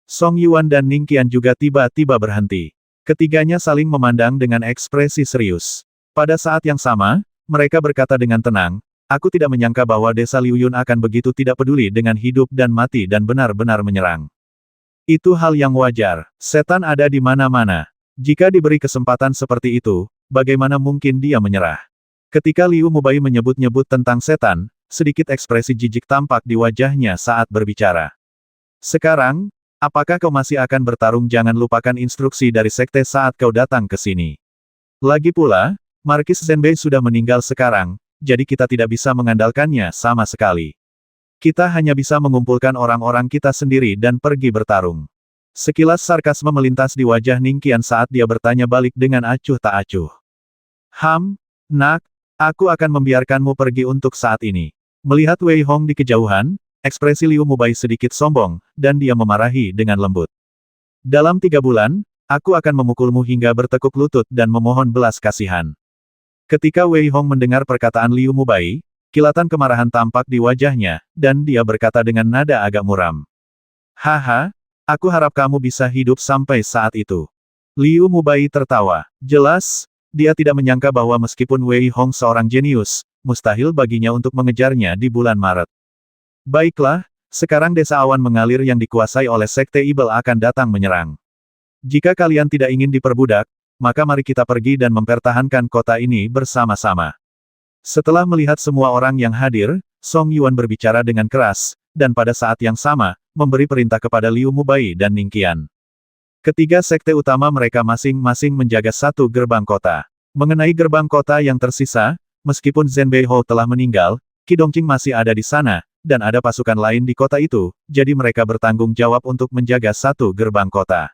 Song Yuan dan Ning Qian juga tiba-tiba berhenti. Ketiganya saling memandang dengan ekspresi serius. Pada saat yang sama, mereka berkata dengan tenang, "Aku tidak menyangka bahwa desa Liu Yun akan begitu tidak peduli dengan hidup dan mati dan benar-benar menyerang. Itu hal yang wajar, setan ada di mana-mana. Jika diberi kesempatan seperti itu, bagaimana mungkin dia menyerah?" Ketika Liu Mubai menyebut-nyebut tentang setan, sedikit ekspresi jijik tampak di wajahnya saat berbicara. "Sekarang, apakah kau masih akan bertarung? Jangan lupakan instruksi dari sekte saat kau datang ke sini. Lagi pula, Markis Zhenbei sudah meninggal sekarang, jadi kita tidak bisa mengandalkannya sama sekali. Kita hanya bisa mengumpulkan orang-orang kita sendiri dan pergi bertarung." Sekilas sarkasme melintas di wajah Ning Qian saat dia bertanya balik dengan acuh tak acuh. Nak, aku akan membiarkanmu pergi untuk saat ini." Melihat Wei Hong di kejauhan, ekspresi Liu Mubai sedikit sombong, dan dia memarahi dengan lembut. "Dalam 3 bulan, aku akan memukulmu hingga bertekuk lutut dan memohon belas kasihan." Ketika Wei Hong mendengar perkataan Liu Mubai, kilatan kemarahan tampak di wajahnya, dan dia berkata dengan nada agak muram. "Haha, aku harap kamu bisa hidup sampai saat itu." Liu Mubai tertawa. Jelas, dia tidak menyangka bahwa meskipun Wei Hong seorang jenius, mustahil baginya untuk mengejarnya di bulan Maret. "Baiklah, sekarang desa awan mengalir yang dikuasai oleh Sekte Ibel akan datang menyerang. Jika kalian tidak ingin diperbudak, maka mari kita pergi dan mempertahankan kota ini bersama-sama." Setelah melihat semua orang yang hadir, Song Yuan berbicara dengan keras, dan pada saat yang sama, memberi perintah kepada Liu Mubai dan Ning Qian. Ketiga sekte utama mereka masing-masing menjaga satu gerbang kota. Mengenai gerbang kota yang tersisa, meskipun Zhenbei Hou telah meninggal, Qi Dongqing masih ada di sana, dan ada pasukan lain di kota itu, jadi mereka bertanggung jawab untuk menjaga satu gerbang kota.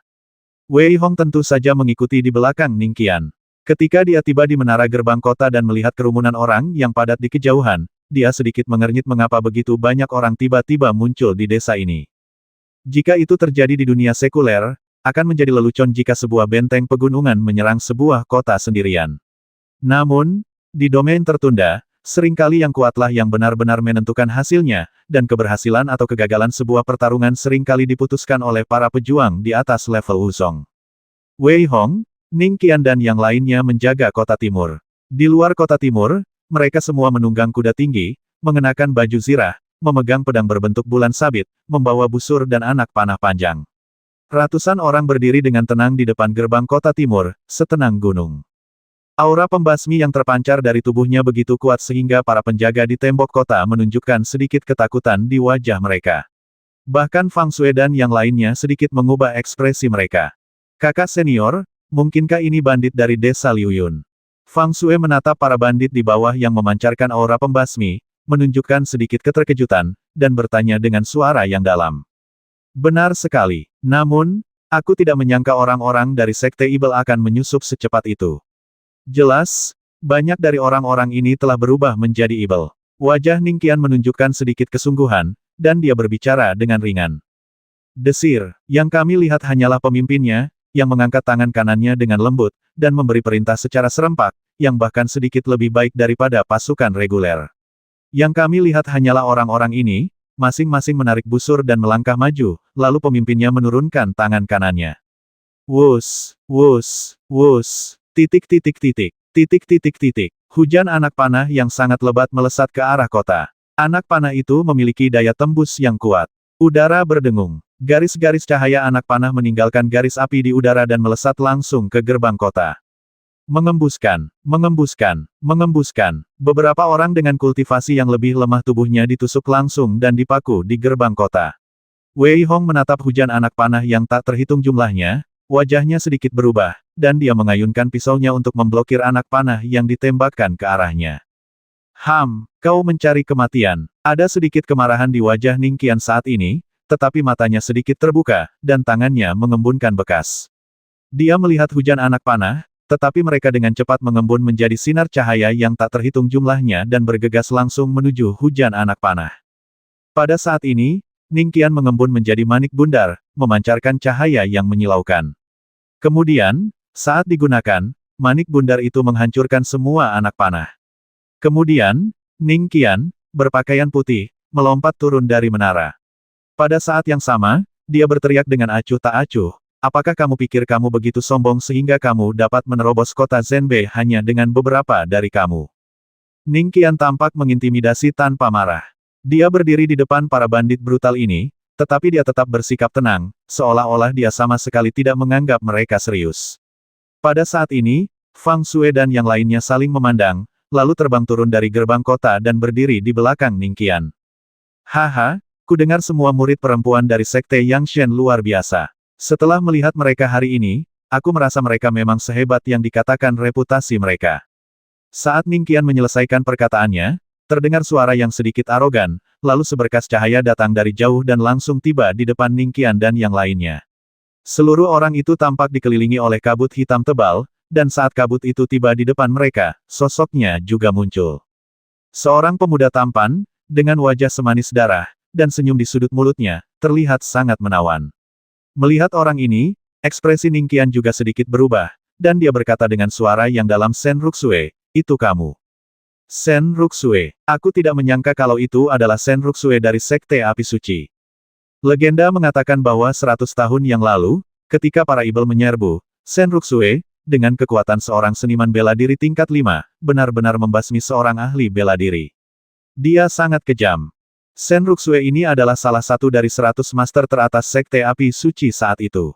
Wei Hong tentu saja mengikuti di belakang Ning Qian. Ketika dia tiba di menara gerbang kota dan melihat kerumunan orang yang padat di kejauhan, dia sedikit mengernyit mengapa begitu banyak orang tiba-tiba muncul di desa ini. Jika itu terjadi di dunia sekuler, akan menjadi lelucon jika sebuah benteng pegunungan menyerang sebuah kota sendirian. Namun, di domain tertunda, seringkali yang kuatlah yang benar-benar menentukan hasilnya, dan keberhasilan atau kegagalan sebuah pertarungan seringkali diputuskan oleh para pejuang di atas level Wuzong. Wei Hong, Ning Qian dan yang lainnya menjaga kota timur. Di luar kota timur, mereka semua menunggang kuda tinggi, mengenakan baju zirah, memegang pedang berbentuk bulan sabit, membawa busur dan anak panah panjang. Ratusan orang berdiri dengan tenang di depan gerbang kota timur, setenang gunung. Aura pembasmi yang terpancar dari tubuhnya begitu kuat sehingga para penjaga di tembok kota menunjukkan sedikit ketakutan di wajah mereka. Bahkan Fang Shui dan yang lainnya sedikit mengubah ekspresi mereka. "Kakak senior, mungkinkah ini bandit dari desa Liu Yun?" Fang Shui menatap para bandit di bawah yang memancarkan aura pembasmi, menunjukkan sedikit keterkejutan, dan bertanya dengan suara yang dalam. "Benar sekali. Namun, aku tidak menyangka orang-orang dari Sekte Ibel akan menyusup secepat itu. Jelas, banyak dari orang-orang ini telah berubah menjadi ibel. Wajah Ningqian menunjukkan sedikit kesungguhan, dan dia berbicara dengan ringan. Desir, yang kami lihat hanyalah pemimpinnya, yang mengangkat tangan kanannya dengan lembut, dan memberi perintah secara serempak, yang bahkan sedikit lebih baik daripada pasukan reguler. Yang kami lihat hanyalah orang-orang ini, masing-masing menarik busur dan melangkah maju, lalu pemimpinnya menurunkan tangan kanannya. Wus, wus, wus, titik titik titik, titik titik titik. Hujan anak panah yang sangat lebat melesat ke arah kota. Anak panah itu memiliki daya tembus yang kuat. Udara berdengung. Garis-garis cahaya anak panah meninggalkan garis api di udara dan melesat langsung ke gerbang kota. Mengembuskan, mengembuskan, mengembuskan. Beberapa orang dengan kultivasi yang lebih lemah tubuhnya ditusuk langsung dan dipaku di gerbang kota. Wei Hong menatap hujan anak panah yang tak terhitung jumlahnya, wajahnya sedikit berubah, dan dia mengayunkan pisaunya untuk memblokir anak panah yang ditembakkan ke arahnya. Kau mencari kematian. Ada sedikit kemarahan di wajah Ningqian saat ini, tetapi matanya sedikit terbuka, dan tangannya mengembunkan bekas. Dia melihat hujan anak panah, tetapi mereka dengan cepat mengembun menjadi sinar cahaya yang tak terhitung jumlahnya dan bergegas langsung menuju hujan anak panah. Pada saat ini, Ningqian mengembun menjadi manik bundar, memancarkan cahaya yang menyilaukan. Kemudian, saat digunakan, manik bundar itu menghancurkan semua anak panah. Kemudian, Ningqian, berpakaian putih, melompat turun dari menara. Pada saat yang sama, dia berteriak dengan acuh tak acuh, apakah kamu pikir kamu begitu sombong sehingga kamu dapat menerobos kota Zhenbei hanya dengan beberapa dari kamu? Ningqian tampak mengintimidasi tanpa marah. Dia berdiri di depan para bandit brutal ini, tetapi dia tetap bersikap tenang, seolah-olah dia sama sekali tidak menganggap mereka serius. Pada saat ini, Fang Sue dan yang lainnya saling memandang, lalu terbang turun dari gerbang kota dan berdiri di belakang Ningqian. Haha, ku dengar semua murid perempuan dari Sekte Yangshen luar biasa. Setelah melihat mereka hari ini, aku merasa mereka memang sehebat yang dikatakan reputasi mereka. Saat Ningqian menyelesaikan perkataannya, terdengar suara yang sedikit arogan, lalu seberkas cahaya datang dari jauh dan langsung tiba di depan Ningqian dan yang lainnya. Seluruh orang itu tampak dikelilingi oleh kabut hitam tebal, dan saat kabut itu tiba di depan mereka, sosoknya juga muncul. Seorang pemuda tampan, dengan wajah semanis darah, dan senyum di sudut mulutnya, terlihat sangat menawan. Melihat orang ini, ekspresi Ningqian juga sedikit berubah, dan dia berkata dengan suara yang dalam, Sen Ruxue, itu kamu. Sen Ruxue, aku tidak menyangka kalau itu adalah Sen Ruxue dari Sekte Api Suci. Legenda mengatakan bahwa 100 tahun yang lalu, ketika para ibel menyerbu, Sen Ruxue, dengan kekuatan seorang seniman bela diri tingkat 5, benar-benar membasmi seorang ahli bela diri. Dia sangat kejam. Sen Ruxue ini adalah salah satu dari 100 master teratas Sekte Api Suci saat itu.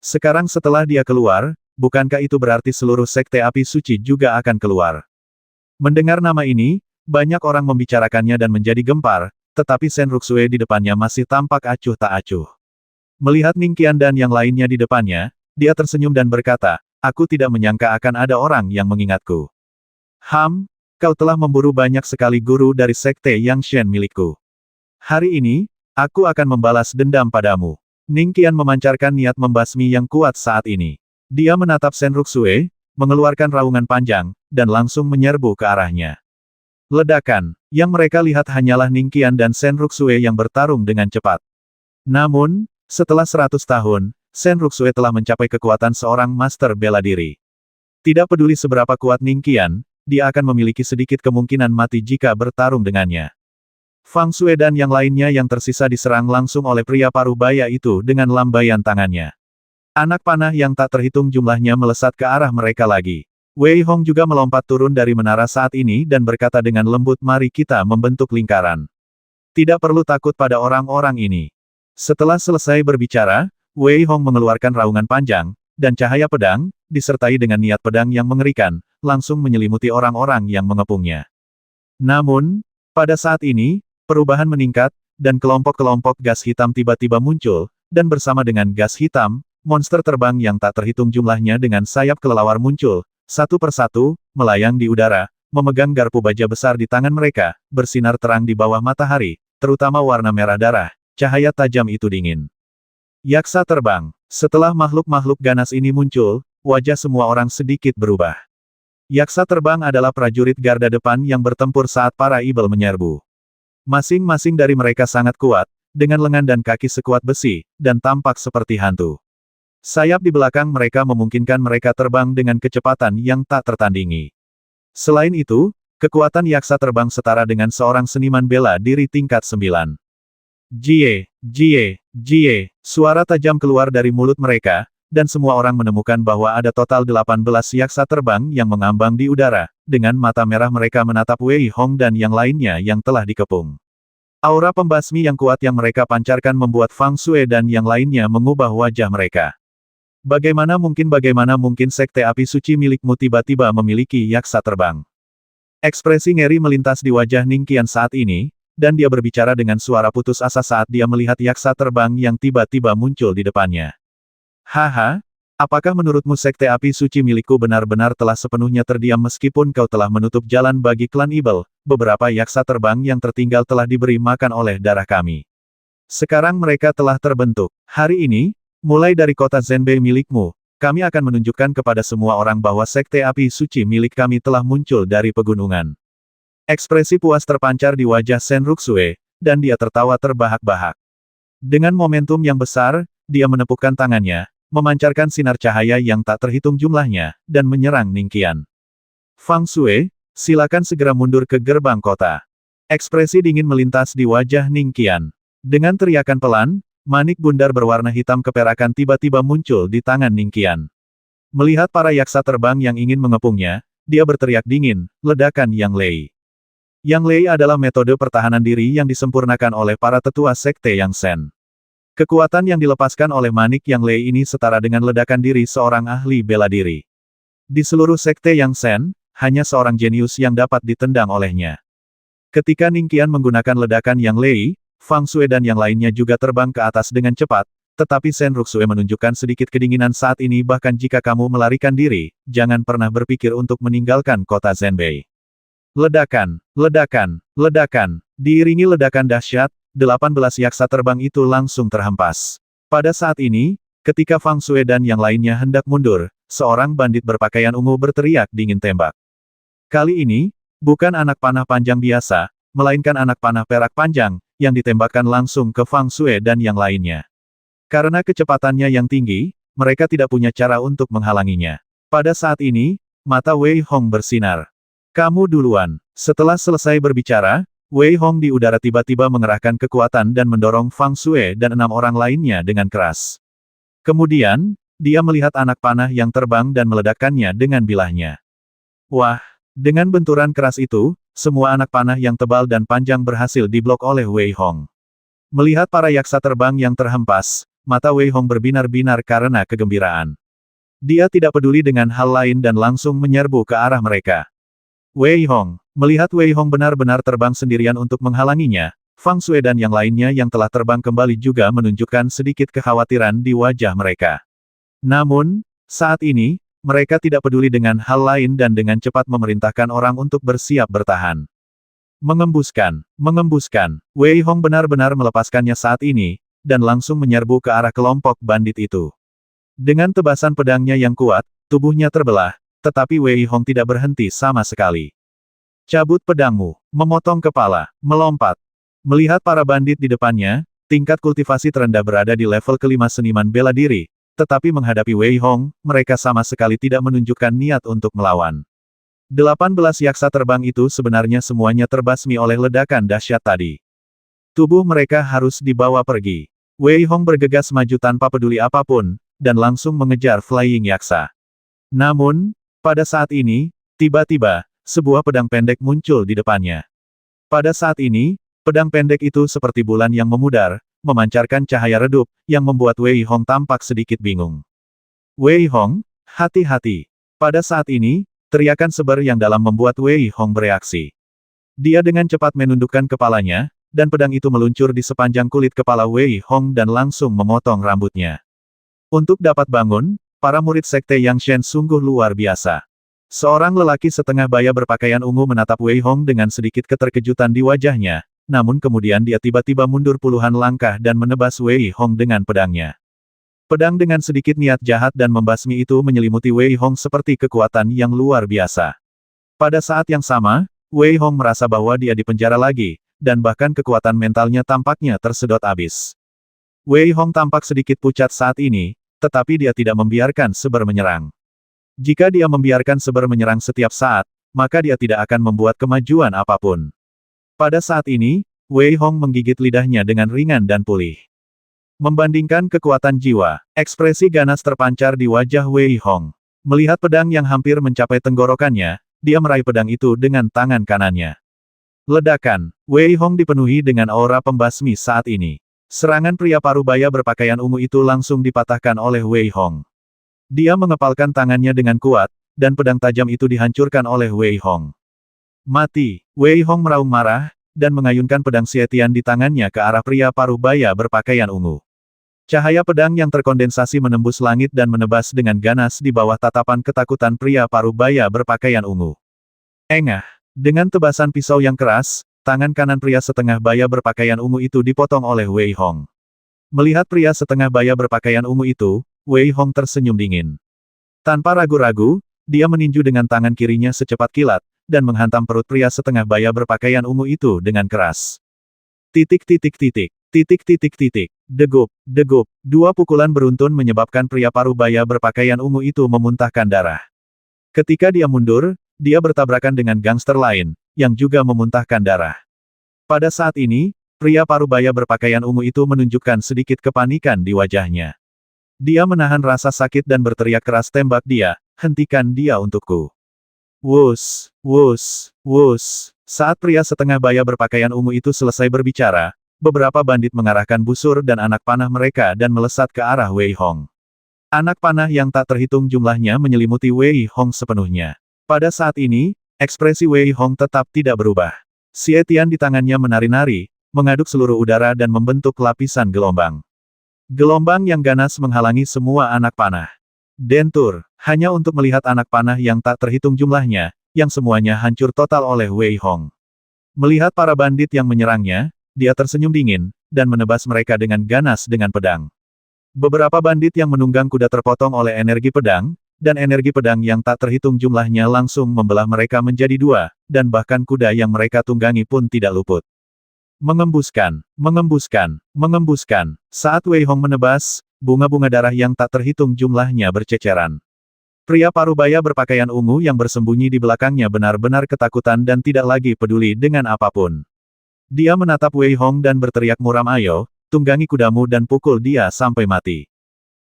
Sekarang setelah dia keluar, bukankah itu berarti seluruh Sekte Api Suci juga akan keluar? Mendengar nama ini, banyak orang membicarakannya dan menjadi gempar, tetapi Sen Ruxue di depannya masih tampak acuh tak acuh. Melihat Ningqian dan yang lainnya di depannya, dia tersenyum dan berkata, aku tidak menyangka akan ada orang yang mengingatku. Kau telah memburu banyak sekali guru dari Sekte Yangshen milikku. Hari ini, aku akan membalas dendam padamu. Ningqian memancarkan niat membasmi yang kuat saat ini. Dia menatap Sen Ruxue, mengeluarkan raungan panjang, dan langsung menyerbu ke arahnya. Ledakan, yang mereka lihat hanyalah Ningqian dan Sen Ruxue yang bertarung dengan cepat. Namun, setelah 100 tahun, Sen Ruxue telah mencapai kekuatan seorang master bela diri. Tidak peduli seberapa kuat Ningqian, dia akan memiliki sedikit kemungkinan mati jika bertarung dengannya. Fang Sue dan yang lainnya yang tersisa diserang langsung oleh pria paruh baya itu dengan lambaian tangannya. Anak panah yang tak terhitung jumlahnya melesat ke arah mereka lagi. Wei Hong juga melompat turun dari menara saat ini dan berkata dengan lembut, mari kita membentuk lingkaran. Tidak perlu takut pada orang-orang ini. Setelah selesai berbicara, Wei Hong mengeluarkan raungan panjang, dan cahaya pedang, disertai dengan niat pedang yang mengerikan, langsung menyelimuti orang-orang yang mengepungnya. Namun, pada saat ini, perubahan meningkat, dan kelompok-kelompok gas hitam tiba-tiba muncul, dan bersama dengan gas hitam, monster terbang yang tak terhitung jumlahnya dengan sayap kelelawar muncul, satu persatu, melayang di udara, memegang garpu baja besar di tangan mereka, bersinar terang di bawah matahari, terutama warna merah darah, cahaya tajam itu dingin. Yaksa terbang. Setelah makhluk-makhluk ganas ini muncul, wajah semua orang sedikit berubah. Yaksa terbang adalah prajurit garda depan yang bertempur saat para ibel menyerbu. Masing-masing dari mereka sangat kuat, dengan lengan dan kaki sekuat besi, dan tampak seperti hantu. Sayap di belakang mereka memungkinkan mereka terbang dengan kecepatan yang tak tertandingi. Selain itu, kekuatan yaksa terbang setara dengan seorang seniman bela diri tingkat 9. Jie, jie, jie, suara tajam keluar dari mulut mereka, dan semua orang menemukan bahwa ada total 18 yaksa terbang yang mengambang di udara, dengan mata merah mereka menatap Wei Hong dan yang lainnya yang telah dikepung. Aura pembasmi yang kuat yang mereka pancarkan membuat Fang Xue dan yang lainnya mengubah wajah mereka. Bagaimana mungkin sekte api suci milikmu tiba-tiba memiliki yaksa terbang? Ekspresi ngeri melintas di wajah Ning Qian saat ini, dan dia berbicara dengan suara putus asa saat dia melihat yaksa terbang yang tiba-tiba muncul di depannya. Haha, apakah menurutmu sekte api suci milikku benar-benar telah sepenuhnya terdiam meskipun kau telah menutup jalan bagi klan Ibel? Beberapa yaksa terbang yang tertinggal telah diberi makan oleh darah kami. Sekarang mereka telah terbentuk. Hari ini, mulai dari kota Zhenbei milikmu, kami akan menunjukkan kepada semua orang bahwa sekte api suci milik kami telah muncul dari pegunungan. Ekspresi puas terpancar di wajah Shen Ruxue, dan dia tertawa terbahak-bahak. Dengan momentum yang besar, dia menepukkan tangannya, memancarkan sinar cahaya yang tak terhitung jumlahnya, dan menyerang Ning Qian. Fang Xue, silakan segera mundur ke gerbang kota. Ekspresi dingin melintas di wajah Ning Qian. Dengan teriakan pelan, manik bundar berwarna hitam keperakan tiba-tiba muncul di tangan Ning Qian. Melihat para yaksa terbang yang ingin mengepungnya, dia berteriak dingin, ledakan Yang Lei. Yang Lei adalah metode pertahanan diri yang disempurnakan oleh para tetua sekte Yang Shen. Kekuatan yang dilepaskan oleh manik Yang Lei ini setara dengan ledakan diri seorang ahli bela diri. Di seluruh sekte Yang Shen, hanya seorang jenius yang dapat ditendang olehnya. Ketika Ning Qian menggunakan ledakan Yang Lei, Fang Xue dan yang lainnya juga terbang ke atas dengan cepat, tetapi Shen Ruxue menunjukkan sedikit kedinginan saat ini bahkan jika kamu melarikan diri, jangan pernah berpikir untuk meninggalkan kota Zhenbei. Ledakan, ledakan, ledakan, diiringi ledakan dahsyat, 18 yaksa terbang itu langsung terhempas. Pada saat ini, ketika Fang Xue dan yang lainnya hendak mundur, seorang bandit berpakaian ungu berteriak dingin tembak. Kali ini, bukan anak panah panjang biasa, melainkan anak panah perak panjang, yang ditembakkan langsung ke Fang Xue dan yang lainnya. Karena kecepatannya yang tinggi, mereka tidak punya cara untuk menghalanginya. Pada saat ini, mata Wei Hong bersinar. Kamu duluan. Setelah selesai berbicara, Wei Hong di udara tiba-tiba mengerahkan kekuatan dan mendorong Fang Xue dan 6 orang lainnya dengan keras. Kemudian, dia melihat anak panah yang terbang dan meledakkannya dengan bilahnya. Wah! Dengan benturan keras itu, semua anak panah yang tebal dan panjang berhasil diblok oleh Wei Hong. Melihat para yaksa terbang yang terhempas, mata Wei Hong berbinar-binar karena kegembiraan. Dia tidak peduli dengan hal lain dan langsung menyerbu ke arah mereka. Wei Hong, melihat Wei Hong benar-benar terbang sendirian untuk menghalanginya, Fang Xue dan yang lainnya yang telah terbang kembali juga menunjukkan sedikit kekhawatiran di wajah mereka. Namun, saat ini, mereka tidak peduli dengan hal lain dan dengan cepat memerintahkan orang untuk bersiap bertahan. Mengembuskan, mengembuskan, Wei Hong benar-benar melepaskannya saat ini, dan langsung menyerbu ke arah kelompok bandit itu. Dengan tebasan pedangnya yang kuat, tubuhnya terbelah, tetapi Wei Hong tidak berhenti sama sekali. Cabut pedangmu, memotong kepala, melompat. Melihat para bandit di depannya, tingkat kultivasi terendah berada di level kelima seniman bela diri, tetapi menghadapi Wei Hong, mereka sama sekali tidak menunjukkan niat untuk melawan. 18 yaksa terbang itu sebenarnya semuanya terbasmi oleh ledakan dahsyat tadi. Tubuh mereka harus dibawa pergi. Wei Hong bergegas maju tanpa peduli apapun, dan langsung mengejar Flying Yaksa. Namun, pada saat ini, tiba-tiba, sebuah pedang pendek muncul di depannya. Pada saat ini, pedang pendek itu seperti bulan yang memudar, memancarkan cahaya redup, yang membuat Wei Hong tampak sedikit bingung. Wei Hong, hati-hati. Pada saat ini, teriakan seber yang dalam membuat Wei Hong bereaksi. Dia dengan cepat menundukkan kepalanya, dan pedang itu meluncur di sepanjang kulit kepala Wei Hong dan langsung memotong rambutnya. Untuk dapat bangun, para murid sekte Yang Shen sungguh luar biasa. Seorang lelaki setengah baya berpakaian ungu menatap Wei Hong dengan sedikit keterkejutan di wajahnya, namun kemudian dia tiba-tiba mundur puluhan langkah dan menebas Wei Hong dengan pedangnya. Pedang dengan sedikit niat jahat dan membasmi itu menyelimuti Wei Hong seperti kekuatan yang luar biasa. Pada saat yang sama, Wei Hong merasa bahwa dia dipenjara lagi, dan bahkan kekuatan mentalnya tampaknya tersedot abis. Wei Hong tampak sedikit pucat saat ini, tetapi dia tidak membiarkan Seber menyerang. Jika dia membiarkan Seber menyerang setiap saat, maka dia tidak akan membuat kemajuan apapun. Pada saat ini, Wei Hong menggigit lidahnya dengan ringan dan pulih. Membandingkan kekuatan jiwa, ekspresi ganas terpancar di wajah Wei Hong. Melihat pedang yang hampir mencapai tenggorokannya, dia meraih pedang itu dengan tangan kanannya. Ledakan, Wei Hong dipenuhi dengan aura pembasmi saat ini. Serangan pria parubaya berpakaian ungu itu langsung dipatahkan oleh Wei Hong. Dia mengepalkan tangannya dengan kuat, dan pedang tajam itu dihancurkan oleh Wei Hong. Mati, Wei Hong meraung marah, dan mengayunkan pedang Xietian di tangannya ke arah pria parubaya berpakaian ungu. Cahaya pedang yang terkondensasi menembus langit dan menebas dengan ganas di bawah tatapan ketakutan pria parubaya berpakaian ungu. Engah, dengan tebasan pisau yang keras, tangan kanan pria setengah baya berpakaian ungu itu dipotong oleh Wei Hong. Melihat pria setengah baya berpakaian ungu itu, Wei Hong tersenyum dingin. Tanpa ragu-ragu, dia meninju dengan tangan kirinya secepat kilat, dan menghantam perut pria setengah baya berpakaian ungu itu dengan keras. Degup, degup, dua pukulan beruntun menyebabkan pria parubaya berpakaian ungu itu memuntahkan darah. Ketika dia mundur, dia bertabrakan dengan gangster lain, yang juga memuntahkan darah. Pada saat ini, pria parubaya berpakaian ungu itu menunjukkan sedikit kepanikan di wajahnya. Dia menahan rasa sakit dan berteriak keras, "Tembak dia, hentikan dia untukku." Wus, wus, wus. Saat pria setengah baya berpakaian ungu itu selesai berbicara, beberapa bandit mengarahkan busur dan anak panah mereka dan melesat ke arah Wei Hong. Anak panah yang tak terhitung jumlahnya menyelimuti Wei Hong sepenuhnya. Pada saat ini, ekspresi Wei Hong tetap tidak berubah. Xietian di tangannya menari-nari, mengaduk seluruh udara dan membentuk lapisan gelombang. Gelombang yang ganas menghalangi semua anak panah. Dentur, hanya untuk melihat anak panah yang tak terhitung jumlahnya, yang semuanya hancur total oleh Wei Hong. Melihat para bandit yang menyerangnya, dia tersenyum dingin, dan menebas mereka dengan ganas dengan pedang. Beberapa bandit yang menunggang kuda terpotong oleh energi pedang, dan energi pedang yang tak terhitung jumlahnya langsung membelah mereka menjadi dua, dan bahkan kuda yang mereka tunggangi pun tidak luput. Mengembuskan, mengembuskan, mengembuskan. Saat Wei Hong menebas, bunga-bunga darah yang tak terhitung jumlahnya berceceran. Pria parubaya berpakaian ungu yang bersembunyi di belakangnya benar-benar ketakutan dan tidak lagi peduli dengan apapun. Dia menatap Wei Hong dan berteriak muram, "Ayo, tunggangi kudamu dan pukul dia sampai mati."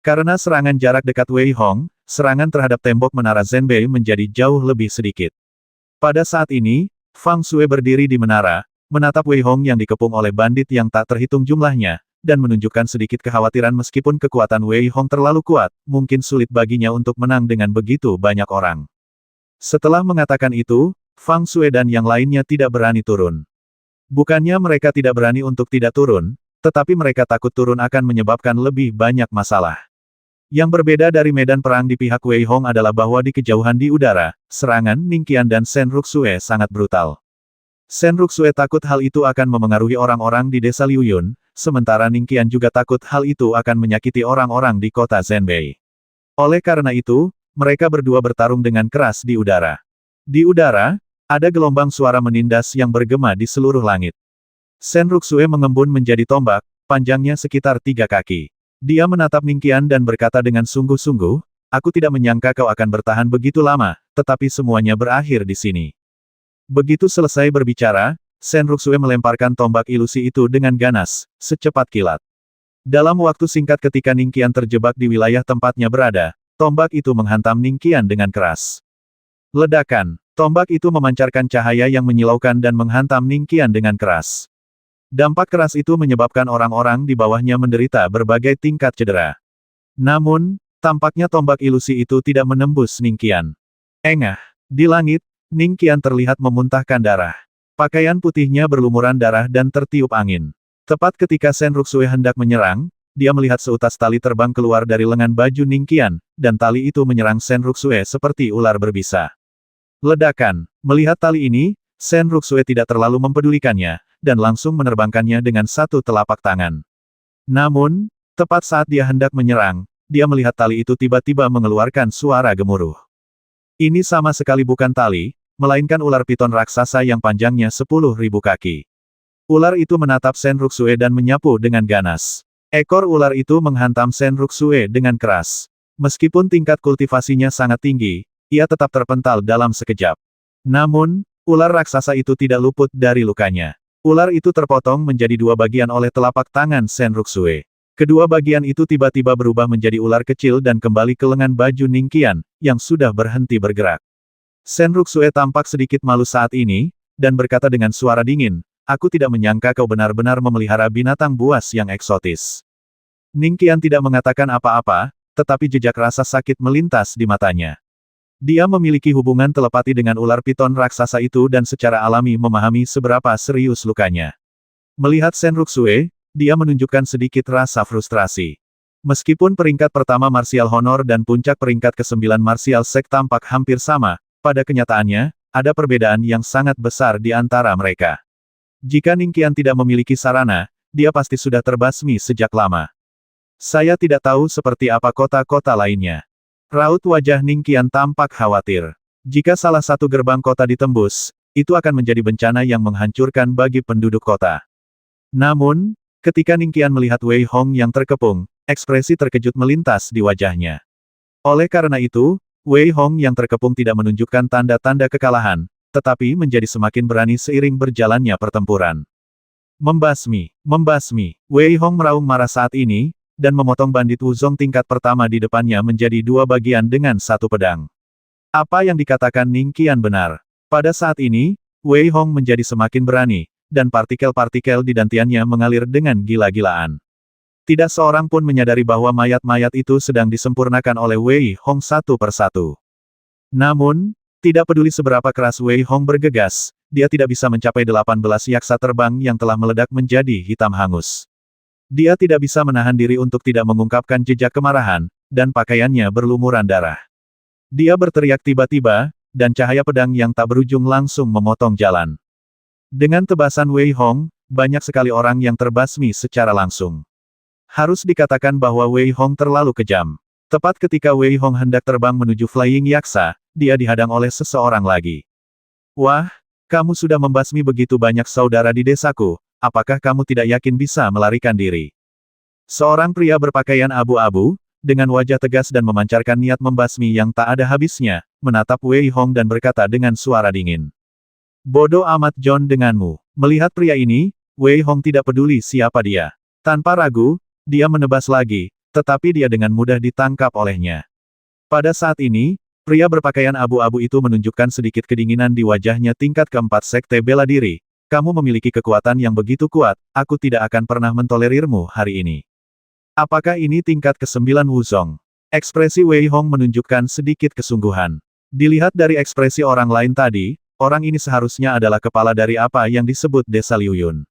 Karena serangan jarak dekat Wei Hong, serangan terhadap tembok menara Zhenbei menjadi jauh lebih sedikit. Pada saat ini, Fang Sue berdiri di menara, menatap Wei Hong yang dikepung oleh bandit yang tak terhitung jumlahnya, dan menunjukkan sedikit kekhawatiran meskipun kekuatan Wei Hong terlalu kuat, mungkin sulit baginya untuk menang dengan begitu banyak orang. Setelah mengatakan itu, Fang Sue dan yang lainnya tidak berani turun. Bukannya mereka tidak berani untuk tidak turun, tetapi mereka takut turun akan menyebabkan lebih banyak masalah. Yang berbeda dari medan perang di pihak Wei Hong adalah bahwa di kejauhan di udara, serangan Ningqian dan Shen Ruxue sangat brutal. Shen Ruxue takut hal itu akan memengaruhi orang-orang di desa Liuyun, sementara Ningqian juga takut hal itu akan menyakiti orang-orang di kota Zhenbei. Oleh karena itu, mereka berdua bertarung dengan keras di udara. Di udara, ada gelombang suara menindas yang bergema di seluruh langit. Shen Ruxue mengembun menjadi tombak, panjangnya sekitar 3 kaki. Dia menatap Ningqian dan berkata dengan sungguh-sungguh, "Aku tidak menyangka kau akan bertahan begitu lama, tetapi semuanya berakhir di sini." Begitu selesai berbicara, Shen Ruxue melemparkan tombak ilusi itu dengan ganas, secepat kilat. Dalam waktu singkat ketika Ningqian terjebak di wilayah tempatnya berada, tombak itu menghantam Ningqian dengan keras. Ledakan, tombak itu memancarkan cahaya yang menyilaukan dan menghantam Ningqian dengan keras. Dampak keras itu menyebabkan orang-orang di bawahnya menderita berbagai tingkat cedera. Namun, tampaknya tombak ilusi itu tidak menembus Ningqian. Engah, di langit, Ningqian terlihat memuntahkan darah. Pakaian putihnya berlumuran darah dan tertiup angin. Tepat ketika Shen Ruxue hendak menyerang, dia melihat seutas tali terbang keluar dari lengan baju Ningqian, dan tali itu menyerang Shen Ruxue seperti ular berbisa. Ledakan, melihat tali ini, Shen Ruxue tidak terlalu mempedulikannya, dan langsung menerbangkannya dengan satu telapak tangan. Namun, tepat saat dia hendak menyerang, dia melihat tali itu tiba-tiba mengeluarkan suara gemuruh. Ini sama sekali bukan tali, melainkan ular piton raksasa yang panjangnya 10.000 kaki. Ular itu menatap Shen Ruxue dan menyapu dengan ganas. Ekor ular itu menghantam Shen Ruxue dengan keras. Meskipun tingkat kultivasinya sangat tinggi, ia tetap terpental dalam sekejap. Namun, ular raksasa itu tidak luput dari lukanya. Ular itu terpotong menjadi dua bagian oleh telapak tangan Shen Ruxue. Kedua bagian itu tiba-tiba berubah menjadi ular kecil dan kembali ke lengan baju Ningqian, yang sudah berhenti bergerak. Shen Ruxue tampak sedikit malu saat ini, dan berkata dengan suara dingin, "Aku tidak menyangka kau benar-benar memelihara binatang buas yang eksotis." Ningqian tidak mengatakan apa-apa, tetapi jejak rasa sakit melintas di matanya. Dia memiliki hubungan telepati dengan ular piton raksasa itu dan secara alami memahami seberapa serius lukanya. Melihat Shen Ruxue, dia menunjukkan sedikit rasa frustrasi. Meskipun peringkat pertama Martial Honor dan puncak peringkat ke-9 Martial Sect tampak hampir sama, pada kenyataannya, ada perbedaan yang sangat besar di antara mereka. Jika Ningqian tidak memiliki sarana, dia pasti sudah terbasmi sejak lama. Saya tidak tahu seperti apa kota-kota lainnya. Raut wajah Ningqian tampak khawatir. Jika salah satu gerbang kota ditembus, itu akan menjadi bencana yang menghancurkan bagi penduduk kota. Namun, ketika Ningqian melihat Wei Hong yang terkepung, ekspresi terkejut melintas di wajahnya. Oleh karena itu, Wei Hong yang terkepung tidak menunjukkan tanda-tanda kekalahan, tetapi menjadi semakin berani seiring berjalannya pertempuran. Membasmi, membasmi. Wei Hong meraung marah saat ini, dan memotong bandit Wuzong tingkat pertama di depannya menjadi dua bagian dengan satu pedang. Apa yang dikatakan Ningqian benar. Pada saat ini, Wei Hong menjadi semakin berani, dan partikel-partikel di dantiannya mengalir dengan gila-gilaan. Tidak seorang pun menyadari bahwa mayat-mayat itu sedang disempurnakan oleh Wei Hong satu persatu. Namun, tidak peduli seberapa keras Wei Hong bergegas, dia tidak bisa mencapai 18 yaksa terbang yang telah meledak menjadi hitam hangus. Dia tidak bisa menahan diri untuk tidak mengungkapkan jejak kemarahan, dan pakaiannya berlumuran darah. Dia berteriak tiba-tiba, dan cahaya pedang yang tak berujung langsung memotong jalan. Dengan tebasan Wei Hong, banyak sekali orang yang terbasmi secara langsung. Harus dikatakan bahwa Wei Hong terlalu kejam. Tepat ketika Wei Hong hendak terbang menuju Flying Yaksa, dia dihadang oleh seseorang lagi. "Wah, kamu sudah membasmi begitu banyak saudara di desaku. Apakah kamu tidak yakin bisa melarikan diri?" Seorang pria berpakaian abu-abu, dengan wajah tegas dan memancarkan niat membasmi yang tak ada habisnya, menatap Wei Hong dan berkata dengan suara dingin. "Bodoh amat John denganmu." Melihat pria ini, Wei Hong tidak peduli siapa dia. Tanpa ragu, dia menebas lagi, tetapi dia dengan mudah ditangkap olehnya. Pada saat ini, pria berpakaian abu-abu itu menunjukkan sedikit kedinginan di wajahnya. Tingkat keempat Sekte Bela Diri. Kamu memiliki kekuatan yang begitu kuat, aku tidak akan pernah mentolerirmu hari ini. Apakah ini tingkat ke-9 Wuzong? Ekspresi Wei Hong menunjukkan sedikit kesungguhan. Dilihat dari ekspresi orang lain tadi, orang ini seharusnya adalah kepala dari apa yang disebut Desa Liuyun.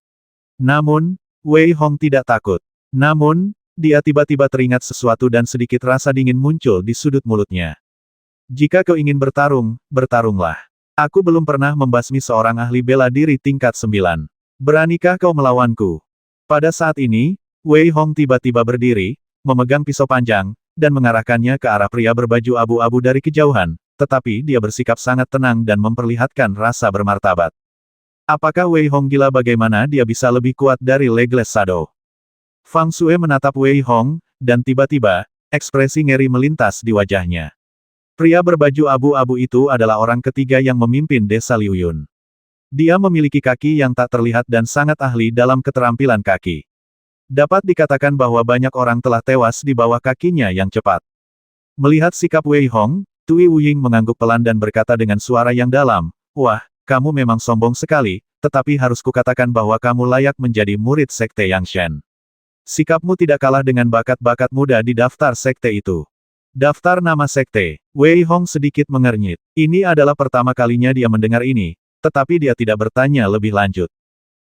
Namun, Wei Hong tidak takut. Namun, dia tiba-tiba teringat sesuatu dan sedikit rasa dingin muncul di sudut mulutnya. "Jika kau ingin bertarung, bertarunglah. Aku belum pernah membasmi seorang ahli bela diri tingkat 9. Beranikah kau melawanku?" Pada saat ini, Wei Hong tiba-tiba berdiri, memegang pisau panjang, dan mengarahkannya ke arah pria berbaju abu-abu dari kejauhan, tetapi dia bersikap sangat tenang dan memperlihatkan rasa bermartabat. Apakah Wei Hong gila? Bagaimana dia bisa lebih kuat dari Legless Shadow? Fang Sue menatap Wei Hong, dan tiba-tiba, ekspresi ngeri melintas di wajahnya. Pria berbaju abu-abu itu adalah orang ketiga yang memimpin Desa Liuyun. Dia memiliki kaki yang tak terlihat dan sangat ahli dalam keterampilan kaki. Dapat dikatakan bahwa banyak orang telah tewas di bawah kakinya yang cepat. Melihat sikap Wei Hong, Tui Wuying mengangguk pelan dan berkata dengan suara yang dalam, "Wah, kamu memang sombong sekali, tetapi harus kukatakan bahwa kamu layak menjadi murid Sekte Yangshan. Sikapmu tidak kalah dengan bakat-bakat muda di daftar sekte itu." Daftar nama sekte. Wei Hong sedikit mengernyit. Ini adalah pertama kalinya dia mendengar ini, tetapi dia tidak bertanya lebih lanjut.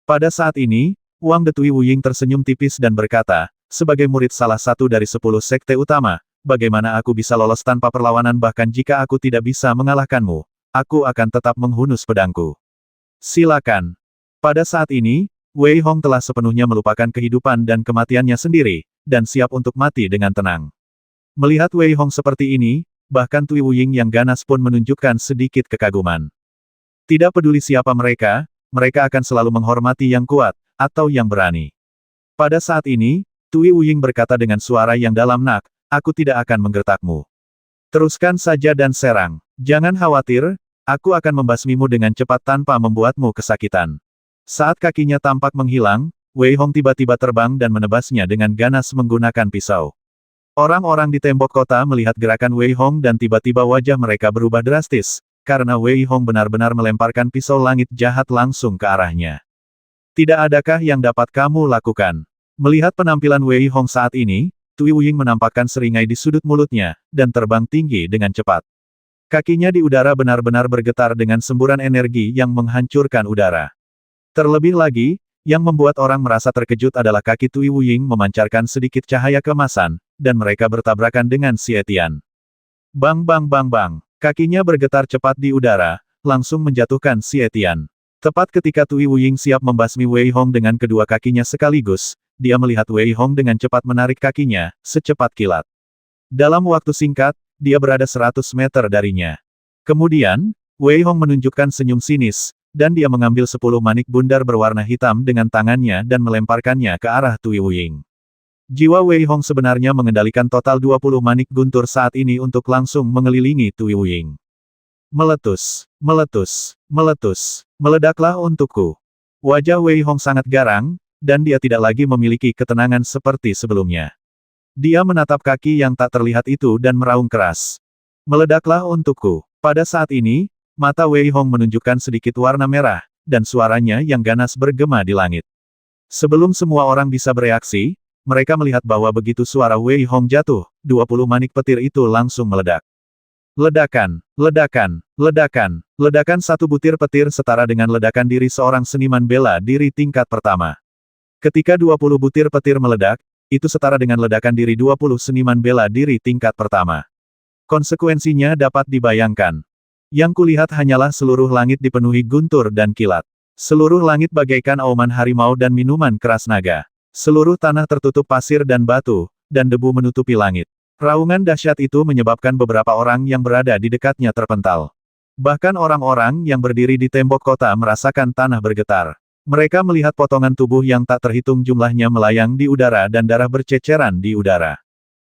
Pada saat ini, Wang Detui Wuying tersenyum tipis dan berkata, "Sebagai murid salah satu dari 10 sekte utama, bagaimana aku bisa lolos tanpa perlawanan? Bahkan jika aku tidak bisa mengalahkanmu, aku akan tetap menghunus pedangku. Silakan." Pada saat ini, Wei Hong telah sepenuhnya melupakan kehidupan dan kematiannya sendiri, dan siap untuk mati dengan tenang. Melihat Wei Hong seperti ini, bahkan Tui Wuying yang ganas pun menunjukkan sedikit kekaguman. Tidak peduli siapa mereka, mereka akan selalu menghormati yang kuat, atau yang berani. Pada saat ini, Tui Wuying berkata dengan suara yang dalam, "Nak, aku tidak akan menggertakmu. Teruskan saja dan serang. Jangan khawatir, aku akan membasmimu dengan cepat tanpa membuatmu kesakitan." Saat kakinya tampak menghilang, Wei Hong tiba-tiba terbang dan menebasnya dengan ganas menggunakan pisau. Orang-orang di tembok kota melihat gerakan Wei Hong dan tiba-tiba wajah mereka berubah drastis, karena Wei Hong benar-benar melemparkan pisau langit jahat langsung ke arahnya. "Tidak adakah yang dapat kamu lakukan?" Melihat penampilan Wei Hong saat ini, Tui Wuying menampakkan seringai di sudut mulutnya, dan terbang tinggi dengan cepat. Kakinya di udara benar-benar bergetar dengan semburan energi yang menghancurkan udara. Terlebih lagi, yang membuat orang merasa terkejut adalah kaki Tui Wuying memancarkan sedikit cahaya keemasan, dan mereka bertabrakan dengan Xie Tian. Bang bang bang bang, kakinya bergetar cepat di udara, langsung menjatuhkan Xie Tian. Tepat ketika Tui Wuying siap membasmi Wei Hong dengan kedua kakinya sekaligus, dia melihat Wei Hong dengan cepat menarik kakinya, secepat kilat. Dalam waktu singkat, dia berada 100 meter darinya. Kemudian, Wei Hong menunjukkan senyum sinis, dan dia mengambil 10 manik bundar berwarna hitam dengan tangannya dan melemparkannya ke arah Tui Wuying. Jiwa Wei Hong sebenarnya mengendalikan total 20 manik guntur saat ini untuk langsung mengelilingi Tui Wuying. Meletus, meletus, meletus, meledaklah untukku. Wajah Wei Hong sangat garang, dan dia tidak lagi memiliki ketenangan seperti sebelumnya. Dia menatap kaki yang tak terlihat itu dan meraung keras. Meledaklah untukku. Pada saat ini, mata Wei Hong menunjukkan sedikit warna merah, dan suaranya yang ganas bergema di langit. Sebelum semua orang bisa bereaksi, mereka melihat bahwa begitu suara Wei Hong jatuh, 20 manik petir itu langsung meledak. Ledakan, ledakan, ledakan, ledakan satu butir petir setara dengan ledakan diri seorang seniman bela diri tingkat pertama. Ketika 20 butir petir meledak, itu setara dengan ledakan diri 20 seniman bela diri tingkat pertama. Konsekuensinya dapat dibayangkan. Yang kulihat hanyalah seluruh langit dipenuhi guntur dan kilat. Seluruh langit bagaikan auman harimau dan minuman keras naga. Seluruh tanah tertutup pasir dan batu, dan debu menutupi langit. Raungan dahsyat itu menyebabkan beberapa orang yang berada di dekatnya terpental. Bahkan orang-orang yang berdiri di tembok kota merasakan tanah bergetar. Mereka melihat potongan tubuh yang tak terhitung jumlahnya melayang di udara dan darah berceceran di udara.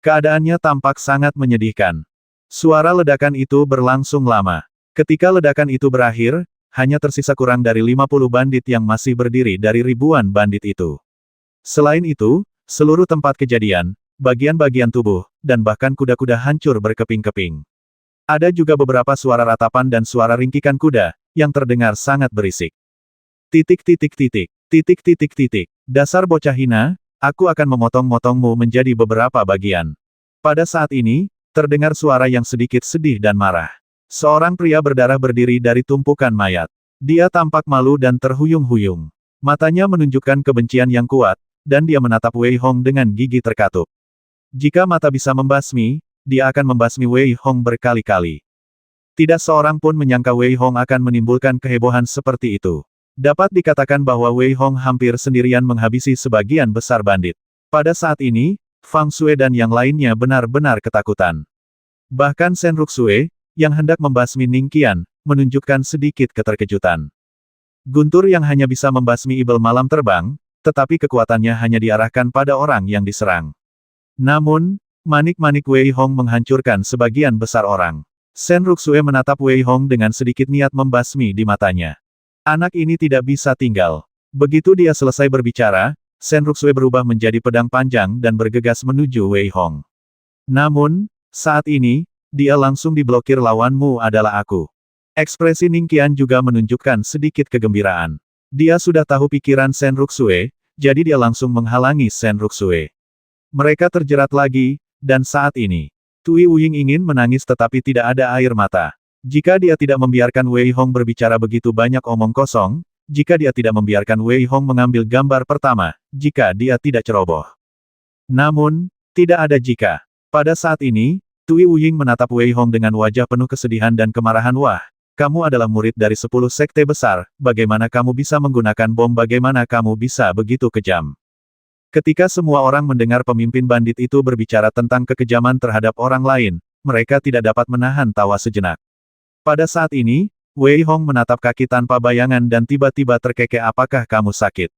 Keadaannya tampak sangat menyedihkan. Suara ledakan itu berlangsung lama. Ketika ledakan itu berakhir, hanya tersisa kurang dari 50 bandit yang masih berdiri dari ribuan bandit itu. Selain itu, seluruh tempat kejadian, bagian-bagian tubuh, dan bahkan kuda-kuda hancur berkeping-keping. Ada juga beberapa suara ratapan dan suara ringkikan kuda, yang terdengar sangat berisik. Titik titik titik, titik titik titik. Dasar bocah hina, aku akan memotong-motongmu menjadi beberapa bagian. Pada saat ini, terdengar suara yang sedikit sedih dan marah. Seorang pria berdarah berdiri dari tumpukan mayat. Dia tampak malu dan terhuyung-huyung. Matanya menunjukkan kebencian yang kuat, dan dia menatap Wei Hong dengan gigi terkatup. Jika mata bisa membasmi, dia akan membasmi Wei Hong berkali-kali. Tidak seorang pun menyangka Wei Hong akan menimbulkan kehebohan seperti itu. Dapat dikatakan bahwa Wei Hong hampir sendirian menghabisi sebagian besar bandit. Pada saat ini, Fang Sue dan yang lainnya benar-benar ketakutan. Bahkan Shen Ruxue, yang hendak membasmi Ning Qian, menunjukkan sedikit keterkejutan. Guntur yang hanya bisa membasmi ibel malam terbang, tetapi kekuatannya hanya diarahkan pada orang yang diserang. Namun, manik-manik Wei Hong menghancurkan sebagian besar orang. Shen Ruxue menatap Wei Hong dengan sedikit niat membasmi di matanya. Anak ini tidak bisa tinggal. Begitu dia selesai berbicara, Shen Ruxue berubah menjadi pedang panjang dan bergegas menuju Wei Hong. Namun, saat ini, dia langsung diblokir. Lawanmu adalah aku. Ekspresi Ning Qian juga menunjukkan sedikit kegembiraan. Dia sudah tahu pikiran Shen Ruxue, jadi dia langsung menghalangi Shen Ruxue. Mereka terjerat lagi, dan saat ini, Tui Wuying ingin menangis tetapi tidak ada air mata. Jika dia tidak membiarkan Wei Hong berbicara begitu banyak omong kosong, jika dia tidak membiarkan Wei Hong mengambil gambar pertama, jika dia tidak ceroboh. Namun, tidak ada jika. Pada saat ini, Tui Wuying menatap Wei Hong dengan wajah penuh kesedihan dan kemarahan. Wah, kamu adalah murid dari 10 sekte besar, bagaimana kamu bisa menggunakan bom? Bagaimana kamu bisa begitu kejam? Ketika semua orang mendengar pemimpin bandit itu berbicara tentang kekejaman terhadap orang lain, mereka tidak dapat menahan tawa sejenak. Pada saat ini, Wei Hong menatap kaki tanpa bayangan dan tiba-tiba terkekeh. Apakah kamu sakit?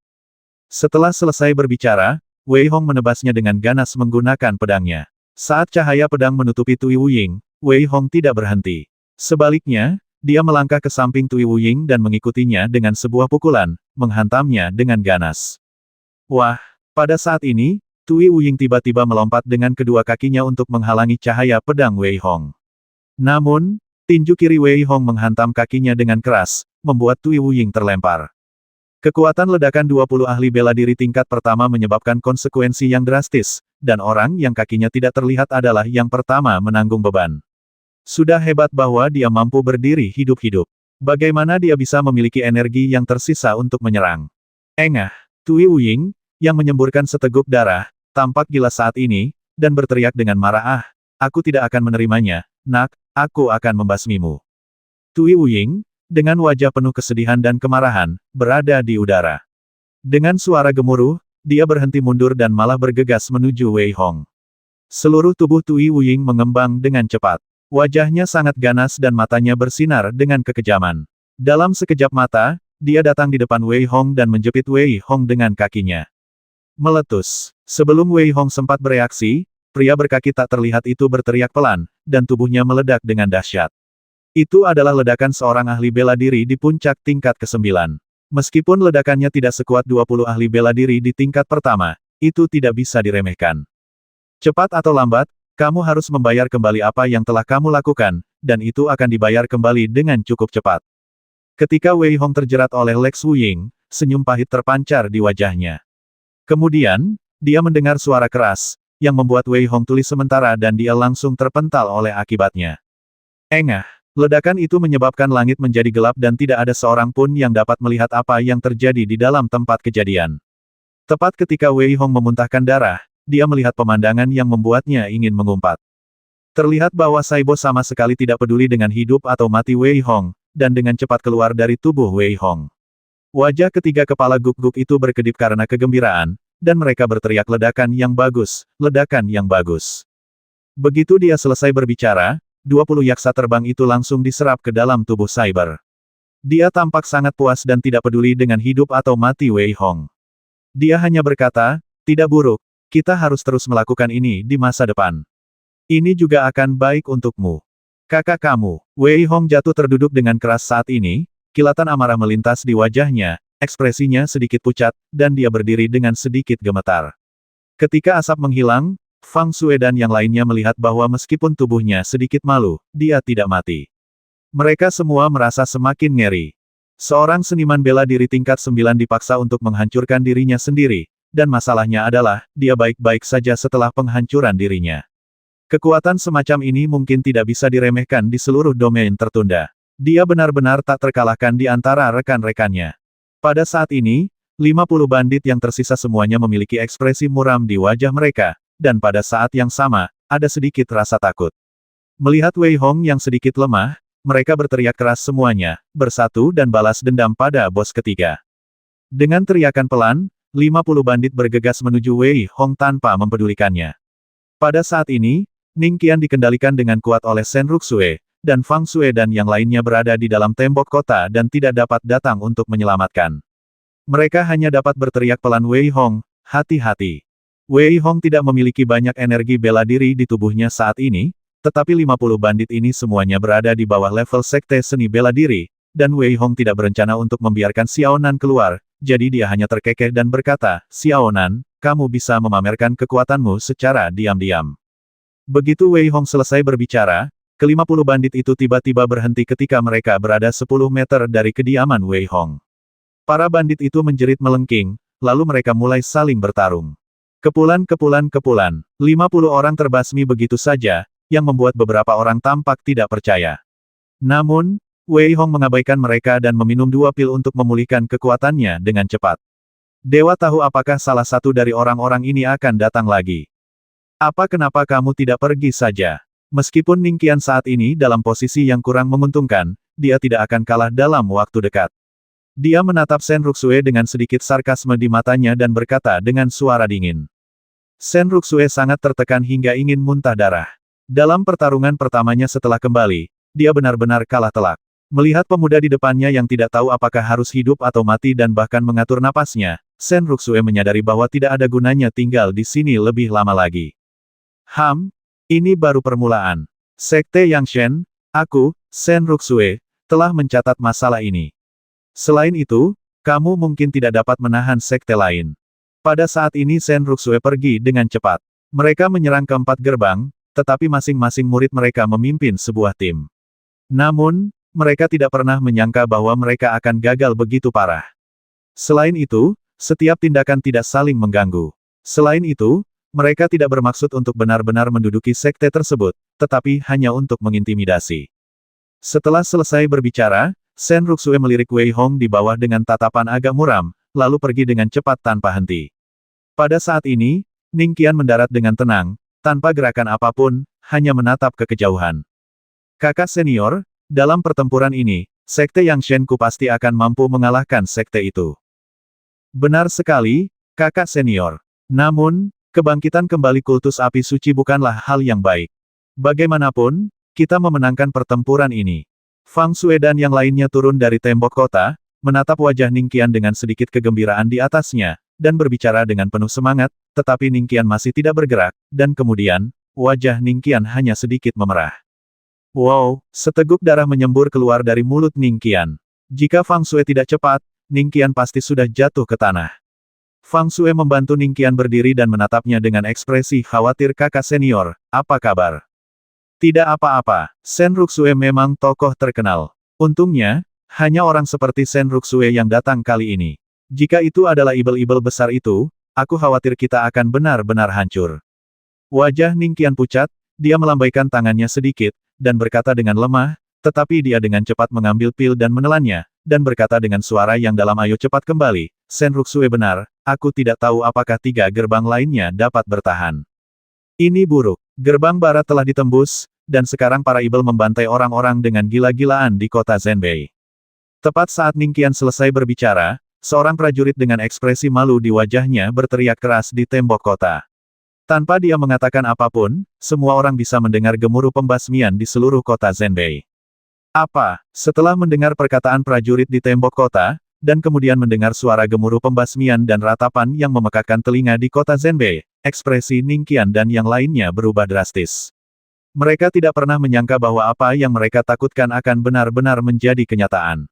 Setelah selesai berbicara, Wei Hong menebasnya dengan ganas menggunakan pedangnya. Saat cahaya pedang menutupi Tui Wuying, Wei Hong tidak berhenti. Sebaliknya, dia melangkah ke samping Tui Wuying dan mengikutinya dengan sebuah pukulan, menghantamnya dengan ganas. Wah! Pada saat ini, Tui Wuying tiba-tiba melompat dengan kedua kakinya untuk menghalangi cahaya pedang Wei Hong. Namun, tinju kiri Wei Hong menghantam kakinya dengan keras, membuat Tui Wuying terlempar. Kekuatan ledakan 20 ahli bela diri tingkat pertama menyebabkan konsekuensi yang drastis, dan orang yang kakinya tidak terlihat adalah yang pertama menanggung beban. Sudah hebat bahwa dia mampu berdiri hidup-hidup. Bagaimana dia bisa memiliki energi yang tersisa untuk menyerang? Engah! Tui Wuying, yang menyemburkan seteguk darah, tampak gila saat ini, dan berteriak dengan marah. Aku tidak akan menerimanya, nak, aku akan membasmimu. Tui Wuying, dengan wajah penuh kesedihan dan kemarahan, berada di udara. Dengan suara gemuruh, dia berhenti mundur dan malah bergegas menuju Wei Hong. Seluruh tubuh Tui Wuying mengembang dengan cepat. Wajahnya sangat ganas dan matanya bersinar dengan kekejaman. Dalam sekejap mata, dia datang di depan Wei Hong dan menjepit Wei Hong dengan kakinya. Meletus. Sebelum Wei Hong sempat bereaksi, pria berkaki tak terlihat itu berteriak pelan, dan tubuhnya meledak dengan dahsyat. Itu adalah ledakan seorang ahli bela diri di puncak tingkat ke-9. Meskipun ledakannya tidak sekuat 20 ahli bela diri di tingkat pertama, itu tidak bisa diremehkan. Cepat atau lambat, kamu harus membayar kembali apa yang telah kamu lakukan, dan itu akan dibayar kembali dengan cukup cepat. Ketika Wei Hong terjerat oleh Lex Wuying, senyum pahit terpancar di wajahnya. Kemudian, dia mendengar suara keras, yang membuat Wei Hong tuli sementara dan dia langsung terpental oleh akibatnya. Engah! Ledakan itu menyebabkan langit menjadi gelap dan tidak ada seorang pun yang dapat melihat apa yang terjadi di dalam tempat kejadian. Tepat ketika Wei Hong memuntahkan darah, dia melihat pemandangan yang membuatnya ingin mengumpat. Terlihat bahwa Saibo sama sekali tidak peduli dengan hidup atau mati Wei Hong, dan dengan cepat keluar dari tubuh Wei Hong. Wajah ketiga kepala guk-guk itu berkedip karena kegembiraan, dan mereka berteriak ledakan yang bagus, ledakan yang bagus. Begitu dia selesai berbicara, 20 yaksa terbang itu langsung diserap ke dalam tubuh Cyber. Dia tampak sangat puas dan tidak peduli dengan hidup atau mati Wei Hong. Dia hanya berkata, tidak buruk, kita harus terus melakukan ini di masa depan. Ini juga akan baik untukmu. Kakak kamu, Wei Hong jatuh terduduk dengan keras saat ini, kilatan amarah melintas di wajahnya, ekspresinya sedikit pucat, dan dia berdiri dengan sedikit gemetar. Ketika asap menghilang, Fang Sue dan yang lainnya melihat bahwa meskipun tubuhnya sedikit malu, dia tidak mati. Mereka semua merasa semakin ngeri. Seorang seniman bela diri tingkat 9 dipaksa untuk menghancurkan dirinya sendiri, dan masalahnya adalah, dia baik-baik saja setelah penghancuran dirinya. Kekuatan semacam ini mungkin tidak bisa diremehkan di seluruh domain tertunda. Dia benar-benar tak terkalahkan di antara rekan-rekannya. Pada saat ini, 50 bandit yang tersisa semuanya memiliki ekspresi muram di wajah mereka, dan pada saat yang sama, ada sedikit rasa takut. Melihat Wei Hong yang sedikit lemah, mereka berteriak keras semuanya, bersatu dan balas dendam pada bos ketiga. Dengan teriakan pelan, 50 bandit bergegas menuju Wei Hong tanpa mempedulikannya. Pada saat ini, Ning Qian dikendalikan dengan kuat oleh Shen Ruxue, dan Fang Sue dan yang lainnya berada di dalam tembok kota dan tidak dapat datang untuk menyelamatkan. Mereka hanya dapat berteriak pelan Wei Hong, hati-hati. Wei Hong tidak memiliki banyak energi bela diri di tubuhnya saat ini, tetapi 50 bandit ini semuanya berada di bawah level sekte seni bela diri, dan Wei Hong tidak berencana untuk membiarkan Xiao Nan keluar, jadi dia hanya terkekeh dan berkata, Xiao Nan, kamu bisa memamerkan kekuatanmu secara diam-diam. Begitu Wei Hong selesai berbicara, ke-50 bandit itu tiba-tiba berhenti ketika mereka berada 10 meter dari kediaman Wei Hong. Para bandit itu menjerit melengking, lalu mereka mulai saling bertarung. Kepulan, 50 orang terbasmi begitu saja, yang membuat beberapa orang tampak tidak percaya. Namun, Wei Hong mengabaikan mereka dan meminum 2 pil untuk memulihkan kekuatannya dengan cepat. Dewa tahu apakah salah satu dari orang-orang ini akan datang lagi. Kenapa kamu tidak pergi saja? Meskipun Ning Qian saat ini dalam posisi yang kurang menguntungkan, dia tidak akan kalah dalam waktu dekat. Dia menatap Shen Ruxue dengan sedikit sarkasme di matanya dan berkata dengan suara dingin. Shen Ruxue sangat tertekan hingga ingin muntah darah. Dalam pertarungan pertamanya setelah kembali, dia benar-benar kalah telak. Melihat pemuda di depannya yang tidak tahu apakah harus hidup atau mati dan bahkan mengatur napasnya, Shen Ruxue menyadari bahwa tidak ada gunanya tinggal di sini lebih lama lagi. Ini baru permulaan. Sekte Yang Shen, aku, Shen Ruxue, telah mencatat masalah ini. Selain itu, kamu mungkin tidak dapat menahan sekte lain. Pada saat ini Shen Ruxue pergi dengan cepat. Mereka menyerang keempat gerbang, tetapi masing-masing murid mereka memimpin sebuah tim. Namun, mereka tidak pernah menyangka bahwa mereka akan gagal begitu parah. Selain itu, setiap tindakan tidak saling mengganggu. Selain itu, mereka tidak bermaksud untuk benar-benar menduduki sekte tersebut, tetapi hanya untuk mengintimidasi. Setelah selesai berbicara, Shen Ruxue melirik Wei Hong di bawah dengan tatapan agak muram, lalu pergi dengan cepat tanpa henti. Pada saat ini, Ning Qian mendarat dengan tenang, tanpa gerakan apapun, hanya menatap ke kejauhan. Kakak senior, dalam pertempuran ini, sekte Yang Shen-ku pasti akan mampu mengalahkan sekte itu. Benar sekali, kakak senior. Namun, kebangkitan kembali kultus api suci bukanlah hal yang baik. Bagaimanapun, kita memenangkan pertempuran ini. Fang Sue dan yang lainnya turun dari tembok kota, menatap wajah Ning Qian dengan sedikit kegembiraan di atasnya, dan berbicara dengan penuh semangat, tetapi Ning Qian masih tidak bergerak, dan kemudian, wajah Ning Qian hanya sedikit memerah. Wow, seteguk darah menyembur keluar dari mulut Ning Qian. Jika Fang Sue tidak cepat, Ning Qian pasti sudah jatuh ke tanah. Fang Sue membantu Ning Qian berdiri dan menatapnya dengan ekspresi khawatir. Kakak senior, apa kabar? Tidak apa-apa, Shen Ruxue memang tokoh terkenal. Untungnya, hanya orang seperti Shen Ruxue yang datang kali ini. Jika itu adalah ibel-ibel besar itu, aku khawatir kita akan benar-benar hancur. Wajah Ning Qian pucat, dia melambaikan tangannya sedikit, dan berkata dengan lemah, tetapi dia dengan cepat mengambil pil dan menelannya, dan berkata dengan suara yang dalam, ayo cepat kembali, Shen Ruxue benar, aku tidak tahu apakah 3 gerbang lainnya dapat bertahan. Ini buruk, gerbang barat telah ditembus, dan sekarang para ibel membantai orang-orang dengan gila-gilaan di kota Zhenbei. Tepat saat Ning Qian selesai berbicara, seorang prajurit dengan ekspresi malu di wajahnya berteriak keras di tembok kota. Tanpa dia mengatakan apapun, semua orang bisa mendengar gemuruh pembasmian di seluruh kota Zhenbei. Apa? Setelah mendengar perkataan prajurit di tembok kota, dan kemudian mendengar suara gemuruh pembasmian dan ratapan yang memekakkan telinga di kota Zhenbei, ekspresi Ning Qian dan yang lainnya berubah drastis. Mereka tidak pernah menyangka bahwa apa yang mereka takutkan akan benar-benar menjadi kenyataan.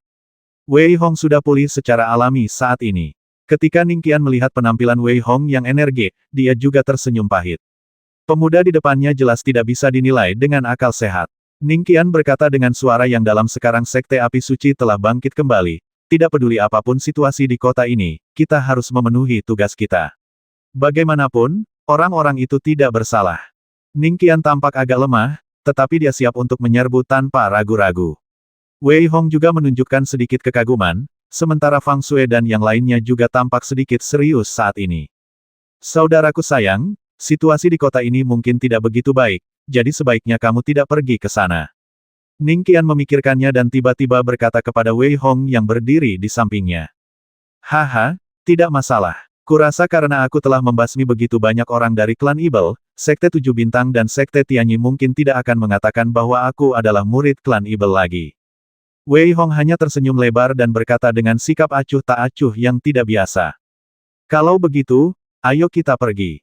Wei Hong sudah pulih secara alami saat ini. Ketika Ning Qian melihat penampilan Wei Hong yang energik, dia juga tersenyum pahit. Pemuda di depannya jelas tidak bisa dinilai dengan akal sehat. Ning Qian berkata dengan suara yang dalam, sekarang sekte api suci telah bangkit kembali. Tidak peduli apapun situasi di kota ini, kita harus memenuhi tugas kita. Bagaimanapun, orang-orang itu tidak bersalah. Ning Qian tampak agak lemah, tetapi dia siap untuk menyerbu tanpa ragu-ragu. Wei Hong juga menunjukkan sedikit kekaguman, sementara Fang Sue dan yang lainnya juga tampak sedikit serius saat ini. Saudaraku sayang, situasi di kota ini mungkin tidak begitu baik, jadi sebaiknya kamu tidak pergi ke sana. Ning Qian memikirkannya dan tiba-tiba berkata kepada Wei Hong yang berdiri di sampingnya. Haha, tidak masalah. Kurasa karena aku telah membasmi begitu banyak orang dari klan Ibel, Sekte 7 Bintang dan Sekte Tianyi mungkin tidak akan mengatakan bahwa aku adalah murid klan Ibel lagi. Wei Hong hanya tersenyum lebar dan berkata dengan sikap acuh tak acuh yang tidak biasa. Kalau begitu, ayo kita pergi.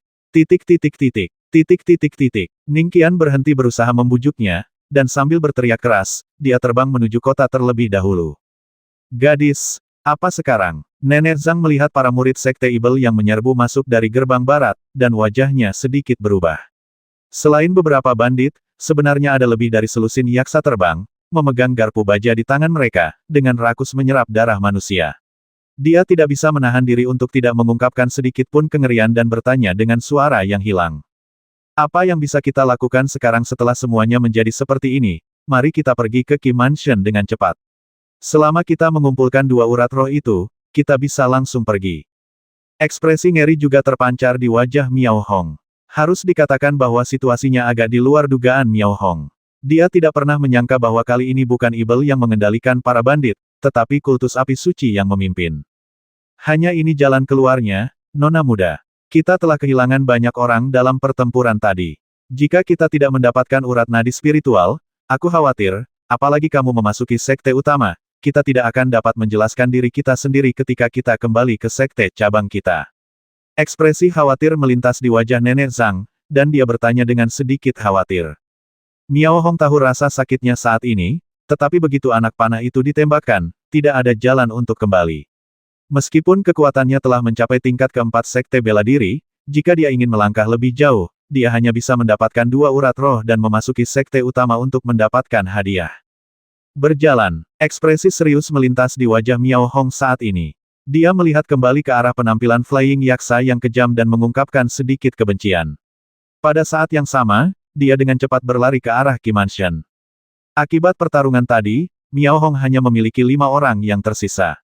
Ning Qian berhenti berusaha membujuknya, dan sambil berteriak keras, dia terbang menuju kota terlebih dahulu. Gadis, apa sekarang? Nenek Zhang melihat para murid Sekte Ibel yang menyerbu masuk dari gerbang barat, dan wajahnya sedikit berubah. Selain beberapa bandit, sebenarnya ada lebih dari selusin yaksa terbang, memegang garpu baja di tangan mereka, dengan rakus menyerap darah manusia. Dia tidak bisa menahan diri untuk tidak mengungkapkan sedikit pun kengerian dan bertanya dengan suara yang hilang. Apa yang bisa kita lakukan sekarang setelah semuanya menjadi seperti ini? Mari kita pergi ke Qi Mansion dengan cepat. Selama kita mengumpulkan 2 urat roh itu, kita bisa langsung pergi. Ekspresi ngeri juga terpancar di wajah Miao Hong. Harus dikatakan bahwa situasinya agak di luar dugaan Miao Hong. Dia tidak pernah menyangka bahwa kali ini bukan Ibel yang mengendalikan para bandit, tetapi kultus api suci yang memimpin. Hanya ini jalan keluarnya, Nona muda. Kita telah kehilangan banyak orang dalam pertempuran tadi. Jika kita tidak mendapatkan urat nadi spiritual, aku khawatir, apalagi kamu memasuki sekte utama, kita tidak akan dapat menjelaskan diri kita sendiri ketika kita kembali ke sekte cabang kita. Ekspresi khawatir melintas di wajah Nenek Zhang, dan dia bertanya dengan sedikit khawatir. Miao Hong tahu rasa sakitnya saat ini, tetapi begitu anak panah itu ditembakkan, tidak ada jalan untuk kembali. Meskipun kekuatannya telah mencapai tingkat keempat sekte bela diri, jika dia ingin melangkah lebih jauh, dia hanya bisa mendapatkan 2 urat roh dan memasuki sekte utama untuk mendapatkan hadiah. Berjalan, ekspresi serius melintas di wajah Miao Hong saat ini. Dia melihat kembali ke arah penampilan Flying Yaksa yang kejam dan mengungkapkan sedikit kebencian. Pada saat yang sama, dia dengan cepat berlari ke arah Qi Mansion. Akibat pertarungan tadi, Miao Hong hanya memiliki 5 orang yang tersisa.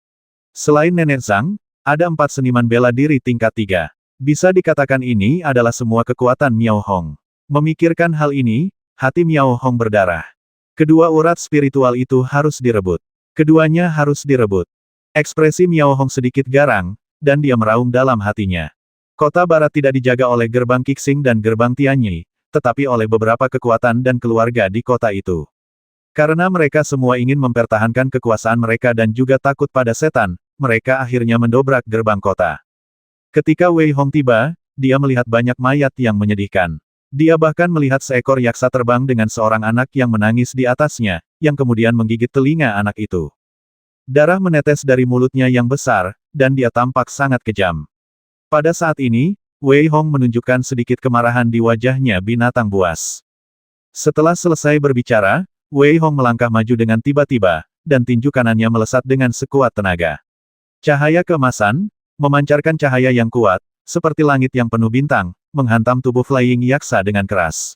Selain Nenek Zhang, ada 4 seniman bela diri tingkat 3. Bisa dikatakan ini adalah semua kekuatan Miao Hong. Memikirkan hal ini, hati Miao Hong berdarah. Kedua urat spiritual itu harus direbut. Keduanya harus direbut. Ekspresi Miao Hong sedikit garang, dan dia meraung dalam hatinya. Kota Barat tidak dijaga oleh gerbang Qixing dan gerbang Tianyi, tetapi oleh beberapa kekuatan dan keluarga di kota itu. Karena mereka semua ingin mempertahankan kekuasaan mereka dan juga takut pada setan, mereka akhirnya mendobrak gerbang kota. Ketika Wei Hong tiba, dia melihat banyak mayat yang menyedihkan. Dia bahkan melihat seekor yaksa terbang dengan seorang anak yang menangis di atasnya, yang kemudian menggigit telinga anak itu. Darah menetes dari mulutnya yang besar, dan dia tampak sangat kejam. Pada saat ini, Wei Hong menunjukkan sedikit kemarahan di wajahnya binatang buas. Setelah selesai berbicara, Wei Hong melangkah maju dengan tiba-tiba, dan tinju kanannya melesat dengan sekuat tenaga. Cahaya keemasan, memancarkan cahaya yang kuat, seperti langit yang penuh bintang, menghantam tubuh Flying Yaksa dengan keras.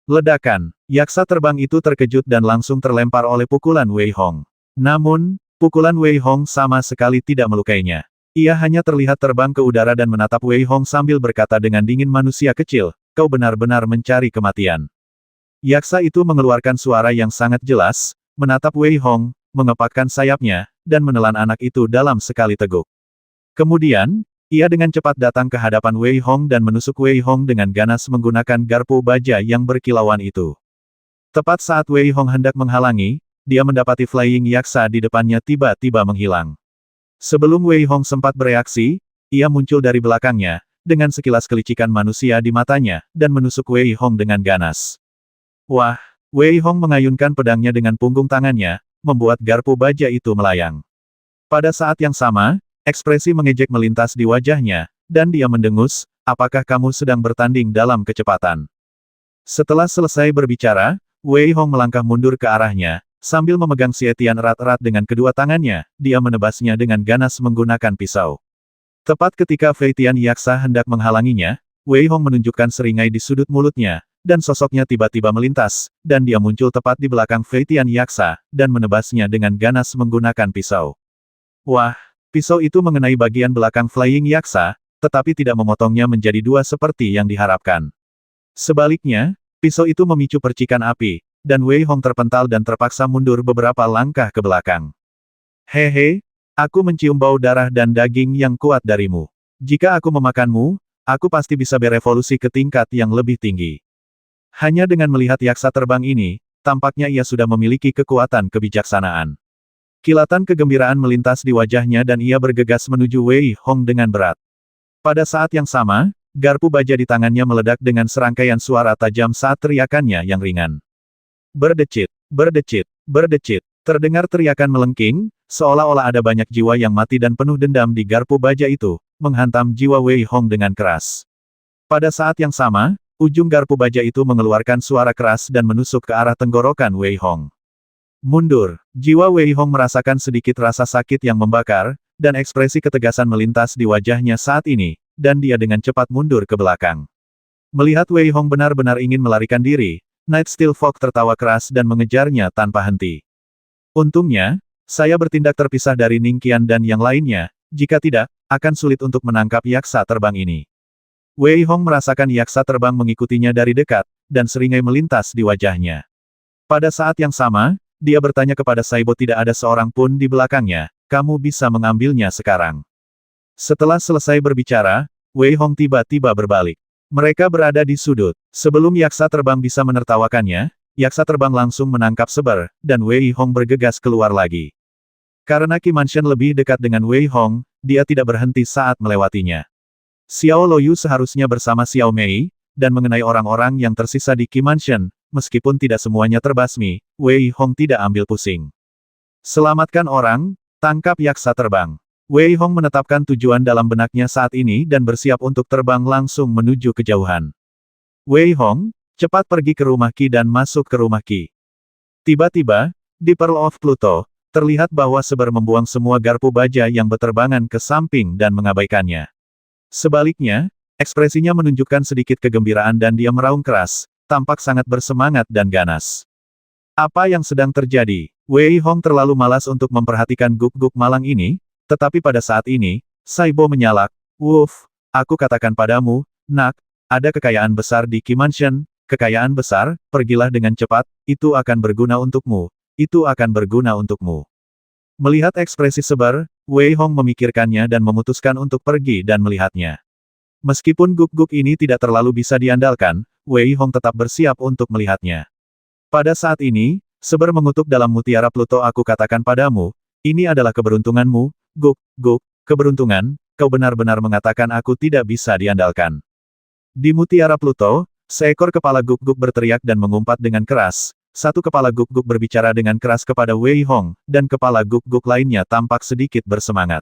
Ledakan, yaksa terbang itu terkejut dan langsung terlempar oleh pukulan Wei Hong. Namun, pukulan Wei Hong sama sekali tidak melukainya. Ia hanya terlihat terbang ke udara dan menatap Wei Hong sambil berkata dengan dingin, manusia kecil, kau benar-benar mencari kematian. Yaksa itu mengeluarkan suara yang sangat jelas, menatap Wei Hong, mengepakkan sayapnya, dan menelan anak itu dalam sekali teguk. Kemudian, ia dengan cepat datang ke hadapan Wei Hong dan menusuk Wei Hong dengan ganas menggunakan garpu baja yang berkilauan itu. Tepat saat Wei Hong hendak menghalangi, dia mendapati Flying Yaksa di depannya tiba-tiba menghilang. Sebelum Wei Hong sempat bereaksi, ia muncul dari belakangnya, dengan sekilas kelicikan manusia di matanya, dan menusuk Wei Hong dengan ganas. Wah! Wei Hong mengayunkan pedangnya dengan punggung tangannya, membuat garpu baja itu melayang. Pada saat yang sama, ekspresi mengejek melintas di wajahnya, dan dia mendengus, apakah kamu sedang bertanding dalam kecepatan? Setelah selesai berbicara, Wei Hong melangkah mundur ke arahnya, sambil memegang Xietian erat-erat dengan kedua tangannya, dia menebasnya dengan ganas menggunakan pisau. Tepat ketika Fei Tian Yaksa hendak menghalanginya, Wei Hong menunjukkan seringai di sudut mulutnya, dan sosoknya tiba-tiba melintas, dan dia muncul tepat di belakang Fei Tian Yaksa, dan menebasnya dengan ganas menggunakan pisau. Wah! Pisau itu mengenai bagian belakang Flying Yaksa, tetapi tidak memotongnya menjadi 2 seperti yang diharapkan. Sebaliknya, pisau itu memicu percikan api, dan Wei Hong terpental dan terpaksa mundur beberapa langkah ke belakang. Hehe, aku mencium bau darah dan daging yang kuat darimu. Jika aku memakanmu, aku pasti bisa berevolusi ke tingkat yang lebih tinggi. Hanya dengan melihat yaksa terbang ini, tampaknya ia sudah memiliki kekuatan kebijaksanaan. Kilatan kegembiraan melintas di wajahnya dan ia bergegas menuju Wei Hong dengan berat. Pada saat yang sama, garpu baja di tangannya meledak dengan serangkaian suara tajam saat teriakannya yang ringan. Berdecit, berdecit, berdecit. Terdengar teriakan melengking, seolah-olah ada banyak jiwa yang mati dan penuh dendam di garpu baja itu, menghantam jiwa Wei Hong dengan keras. Pada saat yang sama, ujung garpu baja itu mengeluarkan suara keras dan menusuk ke arah tenggorokan Wei Hong. Mundur. Jiwa Wei Hong merasakan sedikit rasa sakit yang membakar, dan ekspresi ketegasan melintas di wajahnya saat ini, dan dia dengan cepat mundur ke belakang. Melihat Wei Hong benar-benar ingin melarikan diri, Night Steel Fog tertawa keras dan mengejarnya tanpa henti. Untungnya, saya bertindak terpisah dari Ning Qian dan yang lainnya, jika tidak, akan sulit untuk menangkap yaksa terbang ini. Wei Hong merasakan yaksa terbang mengikutinya dari dekat, dan seringai melintas di wajahnya. Pada saat yang sama, dia bertanya kepada Saibo tidak ada seorang pun di belakangnya, kamu bisa mengambilnya sekarang. Setelah selesai berbicara, Wei Hong tiba-tiba berbalik. Mereka berada di sudut. Sebelum yaksa terbang bisa menertawakannya, yaksa terbang langsung menangkap Seber, dan Wei Hong bergegas keluar lagi. Karena Qi Mansion lebih dekat dengan Wei Hong, dia tidak berhenti saat melewatinya. Xiao Luoyu seharusnya bersama Xiao Mei, dan mengenai orang-orang yang tersisa di Qi Mansion, meskipun tidak semuanya terbasmi, Wei Hong tidak ambil pusing. Selamatkan orang, tangkap yaksa terbang. Wei Hong menetapkan tujuan dalam benaknya saat ini dan bersiap untuk terbang langsung menuju kejauhan. Wei Hong, cepat pergi ke rumah Qi dan masuk ke rumah Qi. Tiba-tiba, di Pearl of Pluto, terlihat bahwa Seber membuang semua garpu baja yang berterbangan ke samping dan mengabaikannya. Sebaliknya, ekspresinya menunjukkan sedikit kegembiraan dan dia meraung keras, tampak sangat bersemangat dan ganas. Apa yang sedang terjadi? Wei Hong terlalu malas untuk memperhatikan guk-guk malang ini, tetapi pada saat ini, Saibo menyalak, "Wuf, aku katakan padamu, nak, ada kekayaan besar di Qi Mansion, kekayaan besar, pergilah dengan cepat, itu akan berguna untukmu, itu akan berguna untukmu." Melihat ekspresi Seber, Wei Hong memikirkannya dan memutuskan untuk pergi dan melihatnya. Meskipun guk-guk ini tidak terlalu bisa diandalkan, Wei Hong tetap bersiap untuk melihatnya. Pada saat ini, Seber mengutuk dalam mutiara Pluto, "Aku katakan padamu, ini adalah keberuntunganmu, guk-guk, keberuntungan, kau benar-benar mengatakan aku tidak bisa diandalkan." Di mutiara Pluto, seekor kepala guk-guk berteriak dan mengumpat dengan keras, satu kepala guk-guk berbicara dengan keras kepada Wei Hong, dan kepala guk-guk lainnya tampak sedikit bersemangat.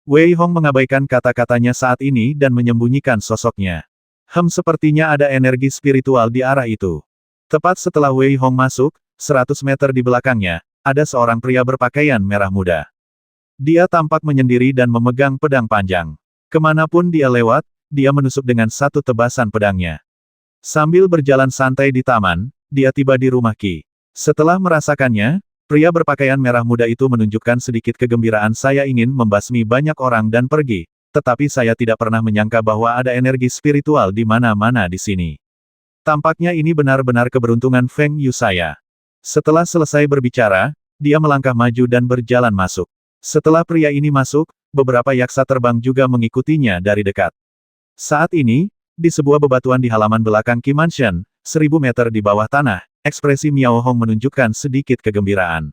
Wei Hong mengabaikan kata-katanya saat ini dan menyembunyikan sosoknya. Sepertinya ada energi spiritual di arah itu. Tepat setelah Wei Hong masuk, 100 meter di belakangnya, ada seorang pria berpakaian merah muda. Dia tampak menyendiri dan memegang pedang panjang. Kemanapun dia lewat, dia menusuk dengan satu tebasan pedangnya. Sambil berjalan santai di taman, dia tiba di rumah Qi. Setelah merasakannya, pria berpakaian merah muda itu menunjukkan sedikit kegembiraan. "Saya ingin membasmi banyak orang dan pergi, tetapi saya tidak pernah menyangka bahwa ada energi spiritual di mana-mana di sini. Tampaknya ini benar-benar keberuntungan Feng Yu saya." Setelah selesai berbicara, dia melangkah maju dan berjalan masuk. Setelah pria ini masuk, beberapa yaksa terbang juga mengikutinya dari dekat. Saat ini, di sebuah bebatuan di halaman belakang Qi Mansion, 1000 meter di bawah tanah, ekspresi Miao Hong menunjukkan sedikit kegembiraan.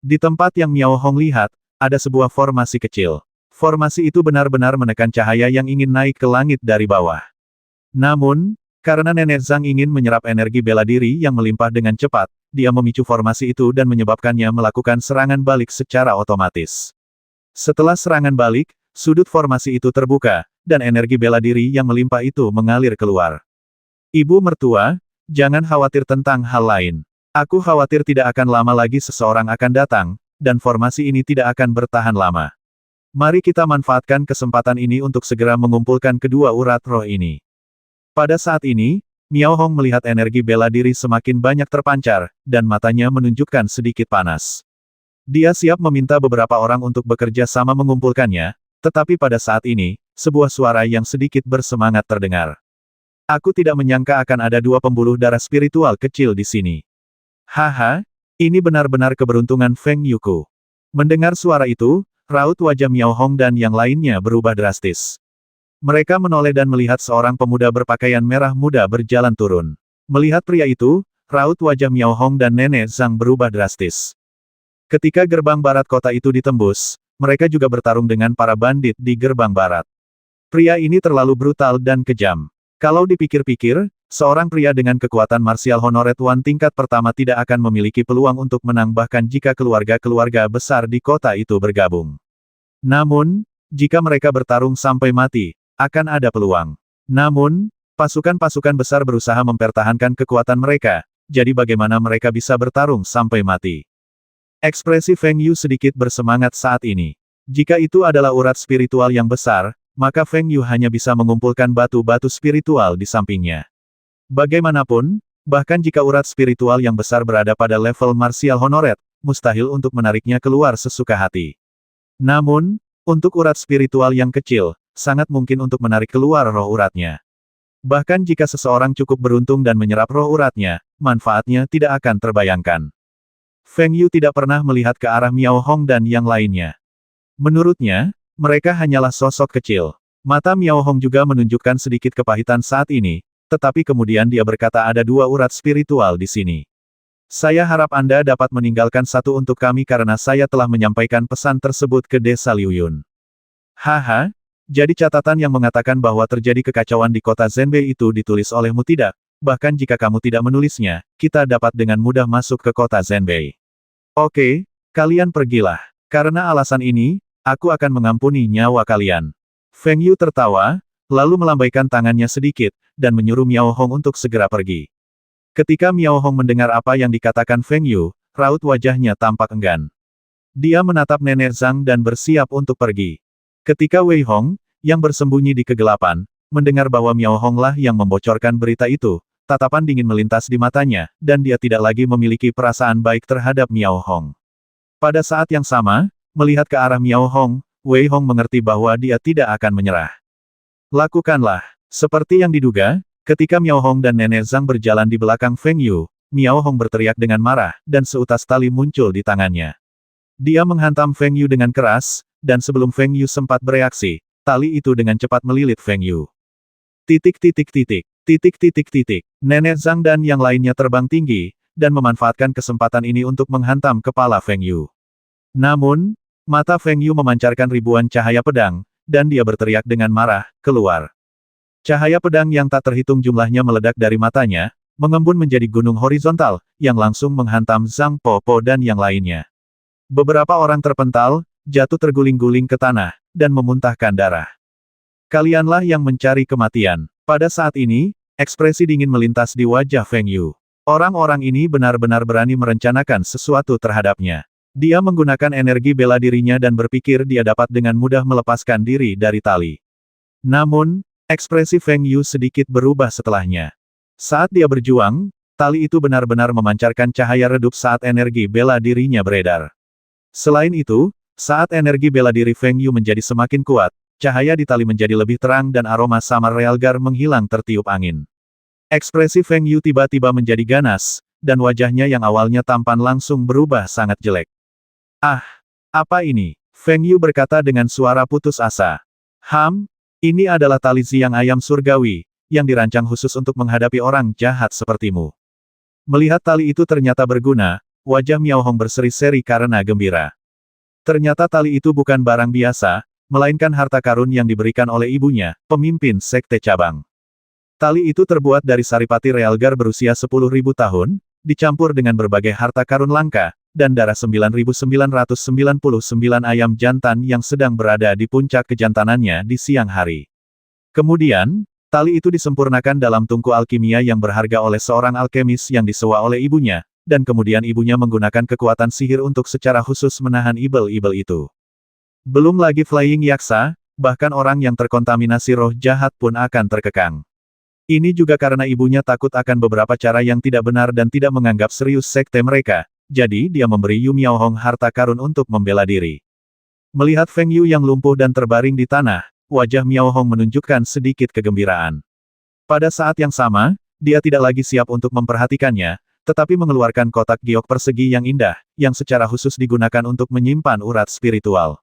Di tempat yang Miao Hong lihat, ada sebuah formasi kecil. Formasi itu benar-benar menekan cahaya yang ingin naik ke langit dari bawah. Namun, karena Nenek Zhang ingin menyerap energi bela diri yang melimpah dengan cepat, dia memicu formasi itu dan menyebabkannya melakukan serangan balik secara otomatis. Setelah serangan balik, sudut formasi itu terbuka, dan energi bela diri yang melimpah itu mengalir keluar. "Ibu mertua, jangan khawatir tentang hal lain. Aku khawatir tidak akan lama lagi seseorang akan datang, dan formasi ini tidak akan bertahan lama. Mari kita manfaatkan kesempatan ini untuk segera mengumpulkan kedua urat roh ini." Pada saat ini, Miao Hong melihat energi bela diri semakin banyak terpancar, dan matanya menunjukkan sedikit panas. Dia siap meminta beberapa orang untuk bekerja sama mengumpulkannya, tetapi pada saat ini, sebuah suara yang sedikit bersemangat terdengar. "Aku tidak menyangka akan ada 2 pembuluh darah spiritual kecil di sini. Haha, ini benar-benar keberuntungan Feng Yuku." Mendengar suara itu, raut wajah Miao Hong dan yang lainnya berubah drastis. Mereka menoleh dan melihat seorang pemuda berpakaian merah muda berjalan turun. Melihat pria itu, raut wajah Miao Hong dan Nenek Zhang berubah drastis. Ketika gerbang barat kota itu ditembus, mereka juga bertarung dengan para bandit di gerbang barat. Pria ini terlalu brutal dan kejam. Kalau dipikir-pikir, seorang pria dengan kekuatan martial Honoret One tingkat pertama tidak akan memiliki peluang untuk menang bahkan jika keluarga-keluarga besar di kota itu bergabung. Namun, jika mereka bertarung sampai mati, akan ada peluang. Namun, pasukan-pasukan besar berusaha mempertahankan kekuatan mereka, jadi bagaimana mereka bisa bertarung sampai mati? Ekspresi Feng Yu sedikit bersemangat saat ini. Jika itu adalah urat spiritual yang besar, maka Feng Yu hanya bisa mengumpulkan batu-batu spiritual di sampingnya. Bagaimanapun, bahkan jika urat spiritual yang besar berada pada level martial honoret, mustahil untuk menariknya keluar sesuka hati. Namun, untuk urat spiritual yang kecil, sangat mungkin untuk menarik keluar roh uratnya. Bahkan jika seseorang cukup beruntung dan menyerap roh uratnya, manfaatnya tidak akan terbayangkan. Feng Yu tidak pernah melihat ke arah Miao Hong dan yang lainnya. Menurutnya, mereka hanyalah sosok kecil. Mata Miao Hong juga menunjukkan sedikit kepahitan saat ini, tetapi kemudian dia berkata ada 2 urat spiritual di sini. Saya harap Anda dapat meninggalkan satu untuk kami karena saya telah menyampaikan pesan tersebut ke desa Liuyun. Haha, jadi catatan yang mengatakan bahwa terjadi kekacauan di kota Zenbei itu ditulis olehmu tidak? Bahkan jika kamu tidak menulisnya, kita dapat dengan mudah masuk ke kota Zenbei. Oke, kalian pergilah. Karena alasan ini, aku akan mengampuni nyawa kalian. Feng Yu tertawa, lalu melambaikan tangannya sedikit, dan menyuruh Miao Hong untuk segera pergi. Ketika Miao Hong mendengar apa yang dikatakan Feng Yu, raut wajahnya tampak enggan. Dia menatap Nenek Zhang dan bersiap untuk pergi. Ketika Wei Hong, yang bersembunyi di kegelapan, mendengar bahwa Miao Hong lah yang membocorkan berita itu, tatapan dingin melintas di matanya, dan dia tidak lagi memiliki perasaan baik terhadap Miao Hong. Pada saat yang sama, melihat ke arah Miao Hong, Wei Hong mengerti bahwa dia tidak akan menyerah. Lakukanlah. Seperti yang diduga, ketika Miao Hong dan Nenek Zhang berjalan di belakang Feng Yu, Miao Hong berteriak dengan marah, dan seutas tali muncul di tangannya. Dia menghantam Feng Yu dengan keras, dan sebelum Feng Yu sempat bereaksi, tali itu dengan cepat melilit Feng Yu. Titik. Nenek Zhang dan yang lainnya terbang tinggi, dan memanfaatkan kesempatan ini untuk menghantam kepala Feng Yu. Namun, mata Feng Yu memancarkan ribuan cahaya pedang, dan dia berteriak dengan marah, keluar. Cahaya pedang yang tak terhitung jumlahnya meledak dari matanya, mengembun menjadi gunung horizontal, yang langsung menghantam Zhang Po dan yang lainnya. Beberapa orang terpental, jatuh terguling-guling ke tanah, dan memuntahkan darah. Kalianlah yang mencari kematian. Pada saat ini, ekspresi dingin melintas di wajah Feng Yu. Orang-orang ini benar-benar berani merencanakan sesuatu terhadapnya. Dia menggunakan energi bela dirinya dan berpikir dia dapat dengan mudah melepaskan diri dari tali. Namun, ekspresi Feng Yu sedikit berubah setelahnya. Saat dia berjuang, tali itu benar-benar memancarkan cahaya redup saat energi bela dirinya beredar. Selain itu, saat energi bela diri Feng Yu menjadi semakin kuat, cahaya di tali menjadi lebih terang dan aroma samar realgar menghilang tertiup angin. Ekspresi Feng Yu tiba-tiba menjadi ganas, dan wajahnya yang awalnya tampan langsung berubah sangat jelek. Ah, apa ini? Feng Yu berkata dengan suara putus asa. Ini adalah tali Ziyang ayam surgawi, yang dirancang khusus untuk menghadapi orang jahat sepertimu. Melihat tali itu ternyata berguna, wajah Miao Hong berseri-seri karena gembira. Ternyata tali itu bukan barang biasa, melainkan harta karun yang diberikan oleh ibunya, pemimpin sekte cabang. Tali itu terbuat dari saripati realgar berusia 10.000 tahun, dicampur dengan berbagai harta karun langka, dan darah 9.999 ayam jantan yang sedang berada di puncak kejantanannya di siang hari. Kemudian, tali itu disempurnakan dalam tungku alkimia yang berharga oleh seorang alkemis yang disewa oleh ibunya, dan kemudian ibunya menggunakan kekuatan sihir untuk secara khusus menahan ibel-ibel itu. Belum lagi Flying Yaksa, bahkan orang yang terkontaminasi roh jahat pun akan terkekang. Ini juga karena ibunya takut akan beberapa cara yang tidak benar dan tidak menganggap serius sekte mereka, jadi dia memberi Yu Miao Hong harta karun untuk membela diri. Melihat Feng Yu yang lumpuh dan terbaring di tanah, wajah Miao Hong menunjukkan sedikit kegembiraan. Pada saat yang sama, dia tidak lagi siap untuk memperhatikannya, tetapi mengeluarkan kotak giok persegi yang indah, yang secara khusus digunakan untuk menyimpan urat spiritual.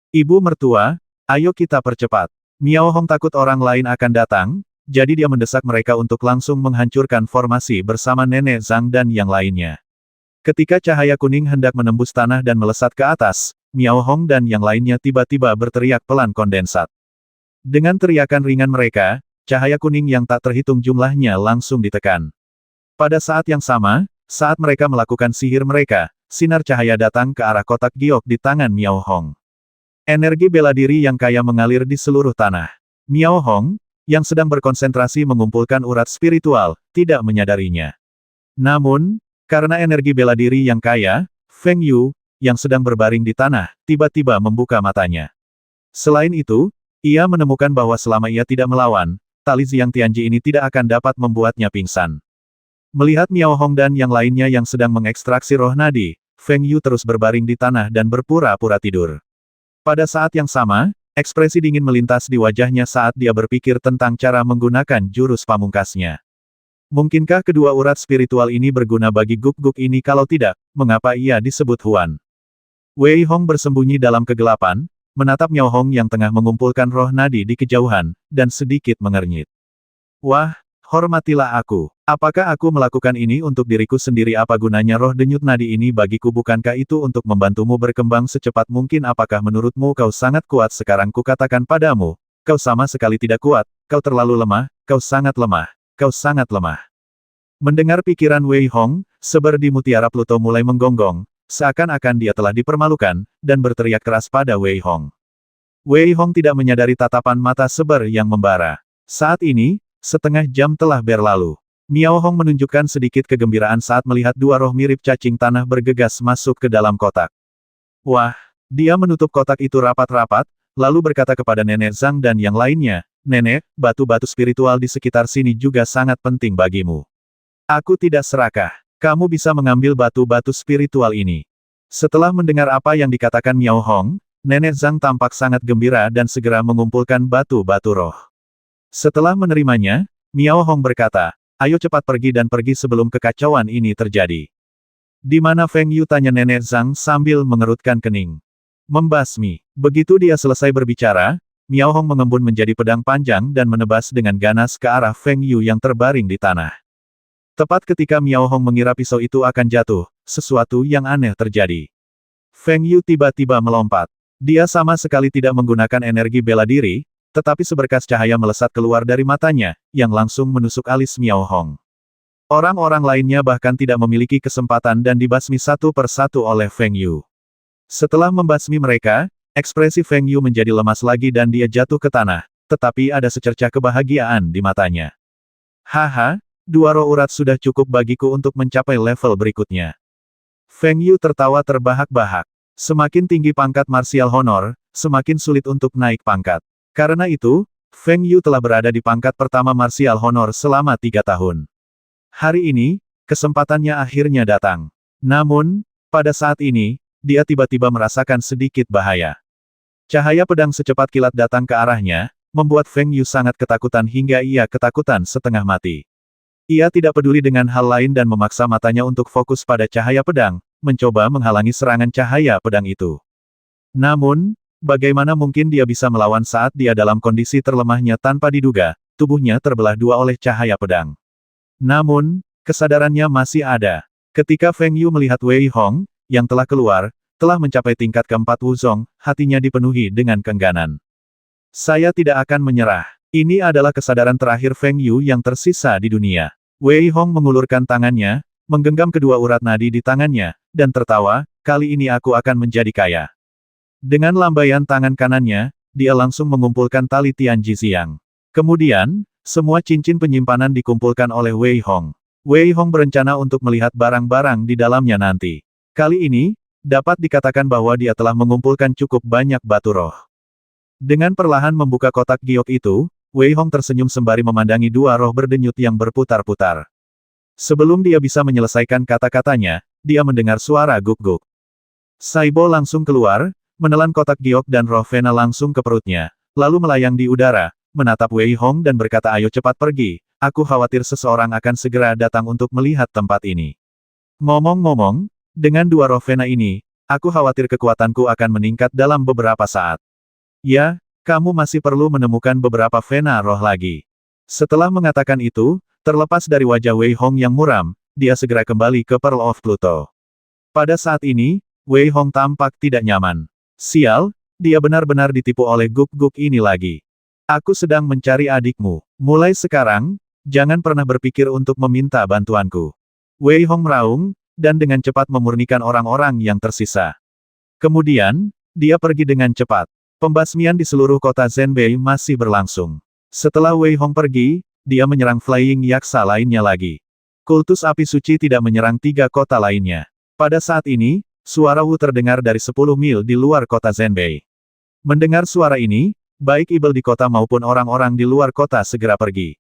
Ibu mertua, ayo kita percepat. Miao Hong takut orang lain akan datang, jadi dia mendesak mereka untuk langsung menghancurkan formasi bersama Nenek Zhang dan yang lainnya. Ketika cahaya kuning hendak menembus tanah dan melesat ke atas, Miao Hong dan yang lainnya tiba-tiba berteriak pelan kondensat. Dengan teriakan ringan mereka, cahaya kuning yang tak terhitung jumlahnya langsung ditekan. Pada saat yang sama, saat mereka melakukan sihir mereka, sinar cahaya datang ke arah kotak giok di tangan Miao Hong. Energi bela diri yang kaya mengalir di seluruh tanah. Miao Hong, yang sedang berkonsentrasi mengumpulkan urat spiritual, tidak menyadarinya. Namun, karena energi bela diri yang kaya, Feng Yu, yang sedang berbaring di tanah, tiba-tiba membuka matanya. Selain itu, ia menemukan bahwa selama ia tidak melawan, tali Ziyang Tianji ini tidak akan dapat membuatnya pingsan. Melihat Miao Hong dan yang lainnya yang sedang mengekstraksi roh nadi, Feng Yu terus berbaring di tanah dan berpura-pura tidur. Pada saat yang sama, ekspresi dingin melintas di wajahnya saat dia berpikir tentang cara menggunakan jurus pamungkasnya. Mungkinkah kedua urat spiritual ini berguna bagi guk-guk ini? Kalau tidak, mengapa ia disebut Huan? Wei Hong bersembunyi dalam kegelapan, menatap Miao Hong yang tengah mengumpulkan roh nadi di kejauhan, dan sedikit mengernyit. Wah, Hormatilah aku. Apakah aku melakukan ini untuk diriku sendiri? Apa gunanya roh denyut nadi ini bagiku? Bukankah itu untuk membantumu berkembang secepat mungkin? Apakah menurutmu kau sangat kuat? Sekarang kukatakan padamu, kau sama sekali tidak kuat, kau terlalu lemah, kau sangat lemah, kau sangat lemah. Mendengar pikiran Wei Hong, seperti mutiara Pluto mulai menggonggong, seakan-akan dia telah dipermalukan, dan berteriak keras pada Wei Hong. Wei Hong tidak menyadari tatapan mata Seber yang membara. Saat ini, setengah jam telah berlalu. Miao Hong menunjukkan sedikit kegembiraan saat melihat dua roh mirip cacing tanah bergegas masuk ke dalam kotak. Wah, dia menutup kotak itu rapat-rapat, lalu berkata kepada Nenek Zhang dan yang lainnya, Nenek, batu-batu spiritual di sekitar sini juga sangat penting bagimu. Aku tidak serakah. Kamu bisa mengambil batu-batu spiritual ini. Setelah mendengar apa yang dikatakan Miao Hong, Nenek Zhang tampak sangat gembira dan segera mengumpulkan batu-batu roh. Setelah menerimanya, Miao Hong berkata, ayo cepat pergi dan pergi sebelum kekacauan ini terjadi. Di mana Feng Yu? Tanya Nenek Zhang sambil mengerutkan kening. Membasmi. Begitu dia selesai berbicara, Miao Hong mengembun menjadi pedang panjang dan menebas dengan ganas ke arah Feng Yu yang terbaring di tanah. Tepat ketika Miao Hong mengira pisau itu akan jatuh, sesuatu yang aneh terjadi. Feng Yu tiba-tiba melompat. Dia sama sekali tidak menggunakan energi bela diri, tetapi seberkas cahaya melesat keluar dari matanya, yang langsung menusuk alis Miao Hong. Orang-orang lainnya bahkan tidak memiliki kesempatan dan dibasmi satu persatu oleh Feng Yu. Setelah membasmi mereka, ekspresi Feng Yu menjadi lemas lagi dan dia jatuh ke tanah, tetapi ada secercah kebahagiaan di matanya. Haha, dua roh urat sudah cukup bagiku untuk mencapai level berikutnya. Feng Yu tertawa terbahak-bahak. Semakin tinggi pangkat martial honor, semakin sulit untuk naik pangkat. Karena itu, Feng Yu telah berada di pangkat pertama martial honor selama 3 tahun. Hari ini, kesempatannya akhirnya datang. Namun, pada saat ini, dia tiba-tiba merasakan sedikit bahaya. Cahaya pedang secepat kilat datang ke arahnya, membuat Feng Yu sangat ketakutan hingga ia ketakutan setengah mati. Ia tidak peduli dengan hal lain dan memaksa matanya untuk fokus pada cahaya pedang, mencoba menghalangi serangan cahaya pedang itu. Namun, bagaimana mungkin dia bisa melawan saat dia dalam kondisi terlemahnya tanpa diduga, tubuhnya terbelah dua oleh cahaya pedang. Namun, kesadarannya masih ada. Ketika Feng Yu melihat Wei Hong, yang telah keluar, telah mencapai tingkat keempat Wuzong, hatinya dipenuhi dengan keengganan. Saya tidak akan menyerah. Ini adalah kesadaran terakhir Feng Yu yang tersisa di dunia. Wei Hong mengulurkan tangannya, menggenggam kedua urat nadi di tangannya, dan tertawa, kali ini aku akan menjadi kaya. Dengan lambaian tangan kanannya, dia langsung mengumpulkan tali Tian Jixiang. Kemudian, semua cincin penyimpanan dikumpulkan oleh Wei Hong. Wei Hong berencana untuk melihat barang-barang di dalamnya nanti. Kali ini, dapat dikatakan bahwa dia telah mengumpulkan cukup banyak batu roh. Dengan perlahan membuka kotak giok itu, Wei Hong tersenyum sembari memandangi dua roh berdenyut yang berputar-putar. Sebelum dia bisa menyelesaikan kata-katanya, dia mendengar suara guk-guk. Saibo langsung keluar, menelan kotak giok dan roh Vena langsung ke perutnya, lalu melayang di udara, menatap Wei Hong dan berkata ayo cepat pergi, aku khawatir seseorang akan segera datang untuk melihat tempat ini. Ngomong-ngomong, dengan dua roh Vena ini, aku khawatir kekuatanku akan meningkat dalam beberapa saat. Ya, kamu masih perlu menemukan beberapa Vena roh lagi. Setelah mengatakan itu, terlepas dari wajah Wei Hong yang muram, dia segera kembali ke Pearl of Pluto. Pada saat ini, Wei Hong tampak tidak nyaman. Sial, dia benar-benar ditipu oleh guk-guk ini lagi. Aku sedang mencari adikmu. Mulai sekarang, jangan pernah berpikir untuk meminta bantuanku. Wei Hong meraung, dan dengan cepat memurnikan orang-orang yang tersisa. Kemudian, dia pergi dengan cepat. Pembasmian di seluruh kota Zhenbei masih berlangsung. Setelah Wei Hong pergi, dia menyerang Flying Yaksa lainnya lagi. Kultus api suci tidak menyerang 3 kota lainnya. Pada saat ini, suara Wu terdengar dari 10 mil di luar kota Zhenbei. Mendengar suara ini, baik ibel di kota maupun orang-orang di luar kota segera pergi.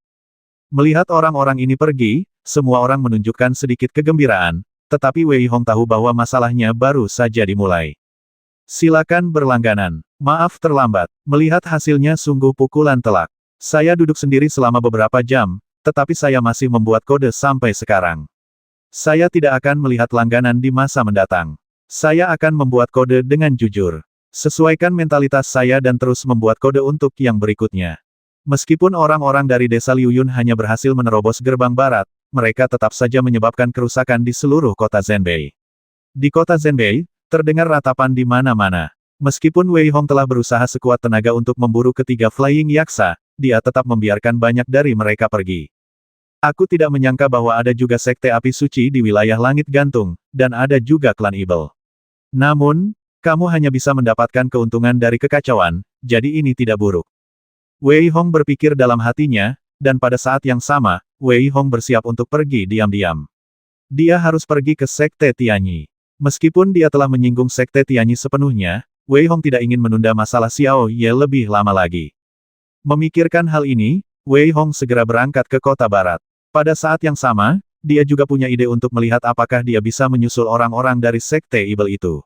Melihat orang-orang ini pergi, semua orang menunjukkan sedikit kegembiraan, tetapi Wei Hong tahu bahwa masalahnya baru saja dimulai. Silakan berlangganan. Maaf terlambat. Melihat hasilnya sungguh pukulan telak. Saya duduk sendiri selama beberapa jam, tetapi saya masih membuat kode sampai sekarang. Saya tidak akan melihat langganan di masa mendatang. Saya akan membuat kode dengan jujur. Sesuaikan mentalitas saya dan terus membuat kode untuk yang berikutnya. Meskipun orang-orang dari desa Liuyun hanya berhasil menerobos gerbang barat, mereka tetap saja menyebabkan kerusakan di seluruh kota Zhenbei. Di kota Zhenbei, terdengar ratapan di mana-mana. Meskipun Wei Hong telah berusaha sekuat tenaga untuk memburu ketiga Flying Yaksa, dia tetap membiarkan banyak dari mereka pergi. Aku tidak menyangka bahwa ada juga sekte api suci di wilayah langit gantung, dan ada juga klan Evil. Namun, kamu hanya bisa mendapatkan keuntungan dari kekacauan, jadi ini tidak buruk. Wei Hong berpikir dalam hatinya, dan pada saat yang sama, Wei Hong bersiap untuk pergi diam-diam. Dia harus pergi ke sekte Tianyi. Meskipun dia telah menyinggung sekte Tianyi sepenuhnya, Wei Hong tidak ingin menunda masalah Xiao Ye lebih lama lagi. Memikirkan hal ini, Wei Hong segera berangkat ke kota barat. Pada saat yang sama, dia juga punya ide untuk melihat apakah dia bisa menyusul orang-orang dari sekte Evil itu.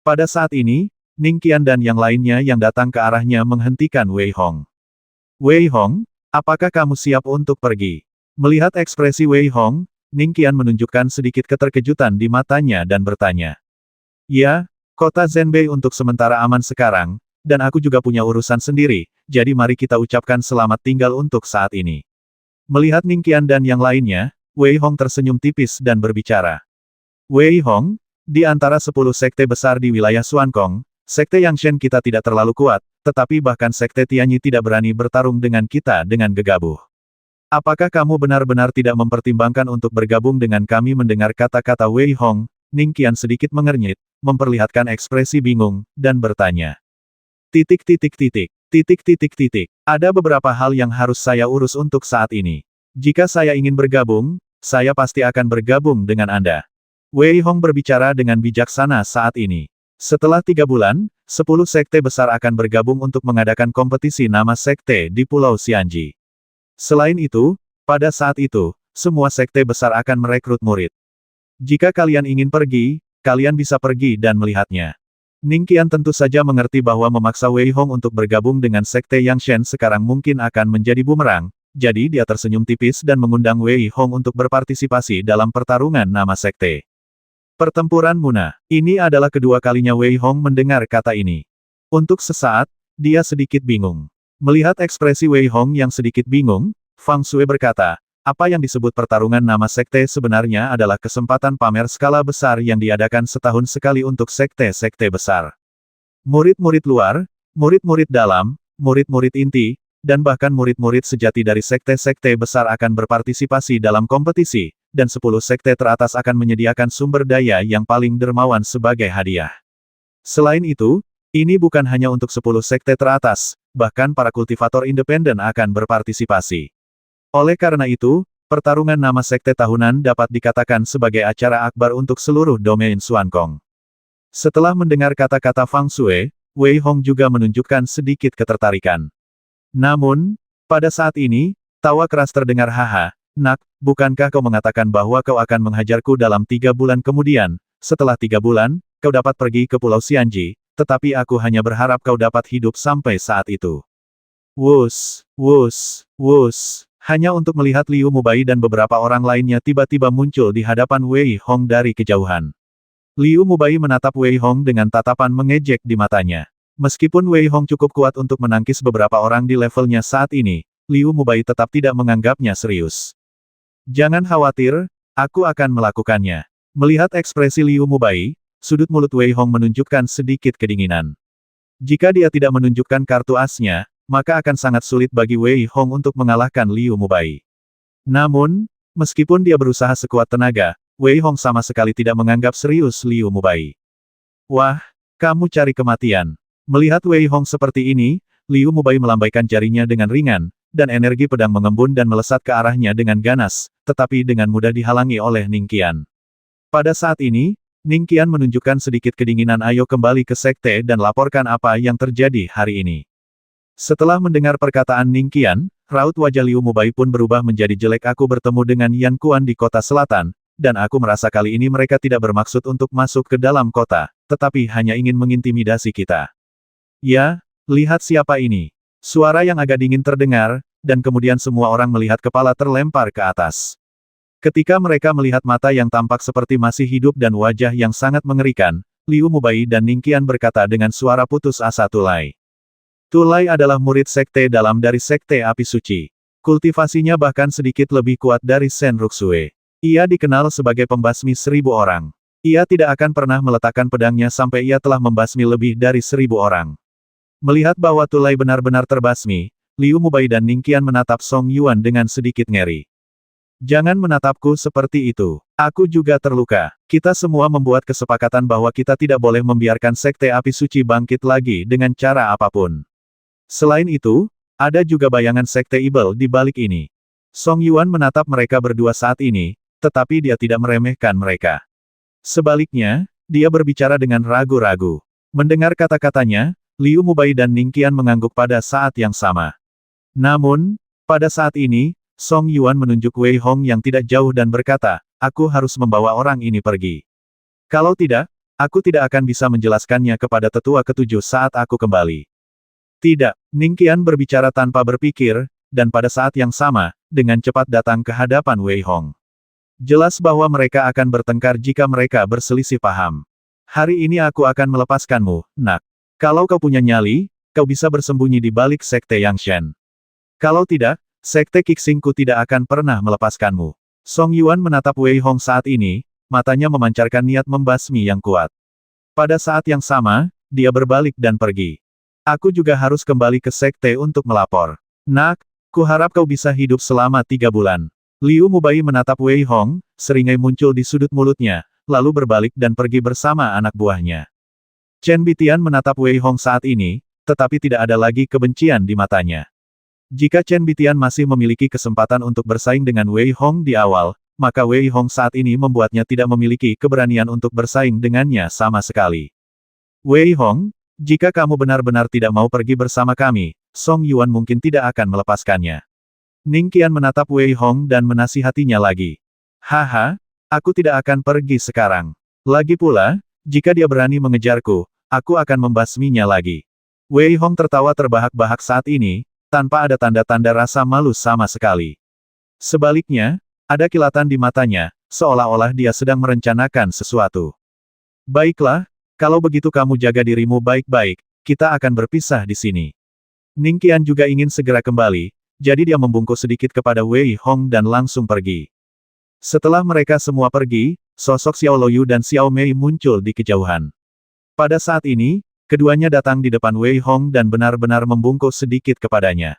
Pada saat ini, Ning Qian dan yang lainnya yang datang ke arahnya menghentikan Wei Hong. Wei Hong, apakah kamu siap untuk pergi? Melihat ekspresi Wei Hong, Ning Qian menunjukkan sedikit keterkejutan di matanya dan bertanya. Ya, kota Zhenbei untuk sementara aman sekarang, dan aku juga punya urusan sendiri, jadi mari kita ucapkan selamat tinggal untuk saat ini. Melihat Ning Qian dan yang lainnya, Wei Hong tersenyum tipis dan berbicara. Wei Hong, di antara 10 sekte besar di wilayah Xuankong, sekte Yangshen kita tidak terlalu kuat, tetapi bahkan sekte Tianyi tidak berani bertarung dengan kita dengan gegabah. Apakah kamu benar-benar tidak mempertimbangkan untuk bergabung dengan kami? Mendengar kata-kata Wei Hong, Ning Qian sedikit mengernyit, memperlihatkan ekspresi bingung, dan bertanya. Ada beberapa hal yang harus saya urus untuk saat ini. Jika saya ingin bergabung, saya pasti akan bergabung dengan Anda. Wei Hong berbicara dengan bijaksana saat ini. Setelah 3 bulan, 10 sekte besar akan bergabung untuk mengadakan kompetisi nama sekte di Pulau Xianji. Selain itu, pada saat itu, semua sekte besar akan merekrut murid. Jika kalian ingin pergi, kalian bisa pergi dan melihatnya. Ning Qian tentu saja mengerti bahwa memaksa Wei Hong untuk bergabung dengan sekte Yangshen sekarang mungkin akan menjadi bumerang, jadi dia tersenyum tipis dan mengundang Wei Hong untuk berpartisipasi dalam pertarungan nama sekte. Pertempuran Munah. Ini adalah kedua kalinya Wei Hong mendengar kata ini. Untuk sesaat, dia sedikit bingung. Melihat ekspresi Wei Hong yang sedikit bingung, Fang Shui berkata, apa yang disebut pertarungan nama sekte sebenarnya adalah kesempatan pamer skala besar yang diadakan setahun sekali untuk sekte-sekte besar. Murid-murid luar, murid-murid dalam, murid-murid inti, dan bahkan murid-murid sejati dari sekte-sekte besar akan berpartisipasi dalam kompetisi, dan 10 sekte teratas akan menyediakan sumber daya yang paling dermawan sebagai hadiah. Selain itu, ini bukan hanya untuk 10 sekte teratas, bahkan para kultivator independen akan berpartisipasi. Oleh karena itu, pertarungan nama sekte tahunan dapat dikatakan sebagai acara akbar untuk seluruh domain Xuankong. Setelah mendengar kata-kata Fang Shui, Wei Hong juga menunjukkan sedikit ketertarikan. Namun, pada saat ini, tawa keras terdengar. Haha, nak, bukankah kau mengatakan bahwa kau akan menghajarku dalam 3 bulan kemudian? Setelah 3 bulan, kau dapat pergi ke Pulau Xianji, tetapi aku hanya berharap kau dapat hidup sampai saat itu. Wus, wus, wus. Hanya untuk melihat Liu Mubai dan beberapa orang lainnya tiba-tiba muncul di hadapan Wei Hong dari kejauhan. Liu Mubai menatap Wei Hong dengan tatapan mengejek di matanya. Meskipun Wei Hong cukup kuat untuk menangkis beberapa orang di levelnya saat ini, Liu Mubai tetap tidak menganggapnya serius. Jangan khawatir, aku akan melakukannya. Melihat ekspresi Liu Mubai, sudut mulut Wei Hong menunjukkan sedikit kedinginan. Jika dia tidak menunjukkan kartu asnya, maka akan sangat sulit bagi Wei Hong untuk mengalahkan Liu Mubai. Namun, meskipun dia berusaha sekuat tenaga, Wei Hong sama sekali tidak menganggap serius Liu Mubai. Wah, kamu cari kematian. Melihat Wei Hong seperti ini, Liu Mubai melambaikan jarinya dengan ringan, dan energi pedang mengembun dan melesat ke arahnya dengan ganas, tetapi dengan mudah dihalangi oleh Ning Qian. Pada saat ini, Ning Qian menunjukkan sedikit kedinginan. Ayo kembali ke sekte dan laporkan apa yang terjadi hari ini. Setelah mendengar perkataan Ning Qian, raut wajah Liu Mubai pun berubah menjadi jelek. Aku bertemu dengan Yan Kuan di kota selatan, dan aku merasa kali ini mereka tidak bermaksud untuk masuk ke dalam kota, tetapi hanya ingin mengintimidasi kita. Ya, lihat siapa ini. Suara yang agak dingin terdengar, dan kemudian semua orang melihat kepala terlempar ke atas. Ketika mereka melihat mata yang tampak seperti masih hidup dan wajah yang sangat mengerikan, Liu Mubai dan Ning Qian berkata dengan suara putus asa tulai. Tulai adalah murid sekte dalam dari sekte api suci. Kultivasinya bahkan sedikit lebih kuat dari Shen Ruxue. Ia dikenal sebagai pembasmi 1000 orang. Ia tidak akan pernah meletakkan pedangnya sampai ia telah membasmi lebih dari 1000 orang. Melihat bahwa Tulai benar-benar terbasmi, Liu Mubai dan Ning Qian menatap Song Yuan dengan sedikit ngeri. Jangan menatapku seperti itu. Aku juga terluka. Kita semua membuat kesepakatan bahwa kita tidak boleh membiarkan sekte api suci bangkit lagi dengan cara apapun. Selain itu, ada juga bayangan sekte Ibel di balik ini. Song Yuan menatap mereka berdua saat ini, tetapi dia tidak meremehkan mereka. Sebaliknya, dia berbicara dengan ragu-ragu. Mendengar kata-katanya, Liu Mubai dan Ning Qian mengangguk pada saat yang sama. Namun, pada saat ini, Song Yuan menunjuk Wei Hong yang tidak jauh dan berkata, aku harus membawa orang ini pergi. Kalau tidak, aku tidak akan bisa menjelaskannya kepada tetua ketujuh saat aku kembali. Tidak, Ning Qian berbicara tanpa berpikir, dan pada saat yang sama, dengan cepat datang ke hadapan Wei Hong. Jelas bahwa mereka akan bertengkar jika mereka berselisih paham. Hari ini aku akan melepaskanmu, nak. Kalau kau punya nyali, kau bisa bersembunyi di balik sekte Yang Shen. Kalau tidak, sekte Qixingku tidak akan pernah melepaskanmu. Song Yuan menatap Wei Hong saat ini, matanya memancarkan niat membasmi yang kuat. Pada saat yang sama, dia berbalik dan pergi. Aku juga harus kembali ke sekte untuk melapor. Nak, kuharap kau bisa hidup selama 3 bulan. Liu Mubai menatap Wei Hong, seringai muncul di sudut mulutnya, lalu berbalik dan pergi bersama anak buahnya. Chen Bitian menatap Wei Hong saat ini, tetapi tidak ada lagi kebencian di matanya. Jika Chen Bitian masih memiliki kesempatan untuk bersaing dengan Wei Hong di awal, maka Wei Hong saat ini membuatnya tidak memiliki keberanian untuk bersaing dengannya sama sekali. Wei Hong, jika kamu benar-benar tidak mau pergi bersama kami, Song Yuan mungkin tidak akan melepaskannya. Ning Qian menatap Wei Hong dan menasihatinya lagi. Haha, aku tidak akan pergi sekarang. Lagi pula, jika dia berani mengejarku, aku akan membasminya lagi. Wei Hong tertawa terbahak-bahak saat ini, tanpa ada tanda-tanda rasa malu sama sekali. Sebaliknya, ada kilatan di matanya, seolah-olah dia sedang merencanakan sesuatu. Baiklah, kalau begitu kamu jaga dirimu baik-baik, kita akan berpisah di sini. Ning Qian juga ingin segera kembali, jadi dia membungkuk sedikit kepada Wei Hong dan langsung pergi. Setelah mereka semua pergi, sosok Xiao Luoyu dan Xiao Mei muncul di kejauhan. Pada saat ini, keduanya datang di depan Wei Hong dan benar-benar membungkuk sedikit kepadanya.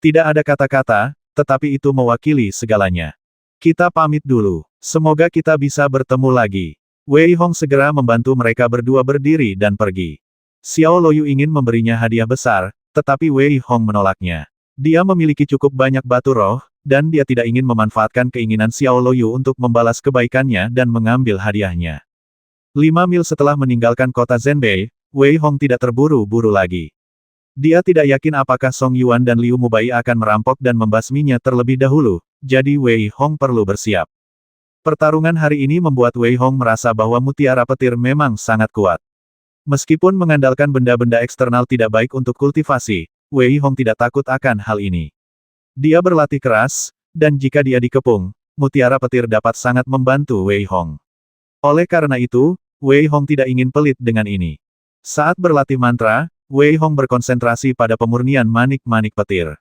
Tidak ada kata-kata, tetapi itu mewakili segalanya. Kita pamit dulu. Semoga kita bisa bertemu lagi. Wei Hong segera membantu mereka berdua berdiri dan pergi. Xiao Luoyu ingin memberinya hadiah besar, tetapi Wei Hong menolaknya. Dia memiliki cukup banyak batu roh, dan dia tidak ingin memanfaatkan keinginan Xiao Luoyu untuk membalas kebaikannya dan mengambil hadiahnya. 5 mil setelah meninggalkan kota Zhenbei, Wei Hong tidak terburu-buru lagi. Dia tidak yakin apakah Song Yuan dan Liu Mubai akan merampok dan membasminya terlebih dahulu, jadi Wei Hong perlu bersiap. Pertarungan hari ini membuat Wei Hong merasa bahwa mutiara petir memang sangat kuat. Meskipun mengandalkan benda-benda eksternal tidak baik untuk kultivasi, Wei Hong tidak takut akan hal ini. Dia berlatih keras, dan jika dia dikepung, mutiara petir dapat sangat membantu Wei Hong. Oleh karena itu, Wei Hong tidak ingin pelit dengan ini. Saat berlatih mantra, Wei Hong berkonsentrasi pada pemurnian manik-manik petir.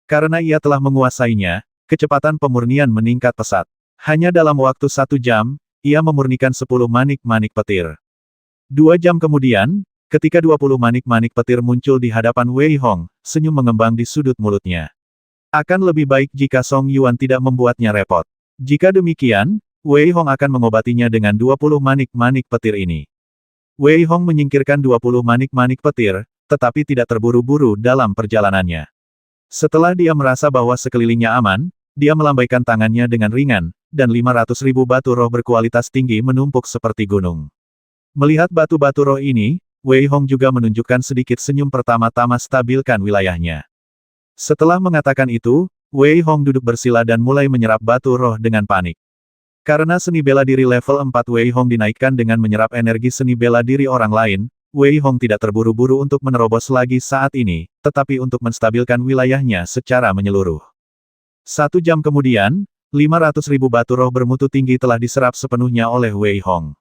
Karena ia telah menguasainya, kecepatan pemurnian meningkat pesat. Hanya dalam waktu 1 jam, ia memurnikan 10 manik-manik petir. 2 jam kemudian, ketika 20 manik-manik petir muncul di hadapan Wei Hong, senyum mengembang di sudut mulutnya. Akan lebih baik jika Song Yuan tidak membuatnya repot. Jika demikian, Wei Hong akan mengobatinya dengan 20 manik-manik petir ini. Wei Hong menyingkirkan 20 manik-manik petir, tetapi tidak terburu-buru dalam perjalanannya. Setelah dia merasa bahwa sekelilingnya aman, dia melambaikan tangannya dengan ringan, dan 500.000 batu roh berkualitas tinggi menumpuk seperti gunung. Melihat batu-batu roh ini, Wei Hong juga menunjukkan sedikit senyum pertama-tama stabilkan wilayahnya. Setelah mengatakan itu, Wei Hong duduk bersila dan mulai menyerap batu roh dengan panik. Karena seni bela diri level 4 Wei Hong dinaikkan dengan menyerap energi seni bela diri orang lain, Wei Hong tidak terburu-buru untuk menerobos lagi saat ini, tetapi untuk menstabilkan wilayahnya secara menyeluruh. 1 jam kemudian, 500.000 batu roh bermutu tinggi telah diserap sepenuhnya oleh Wei Hong.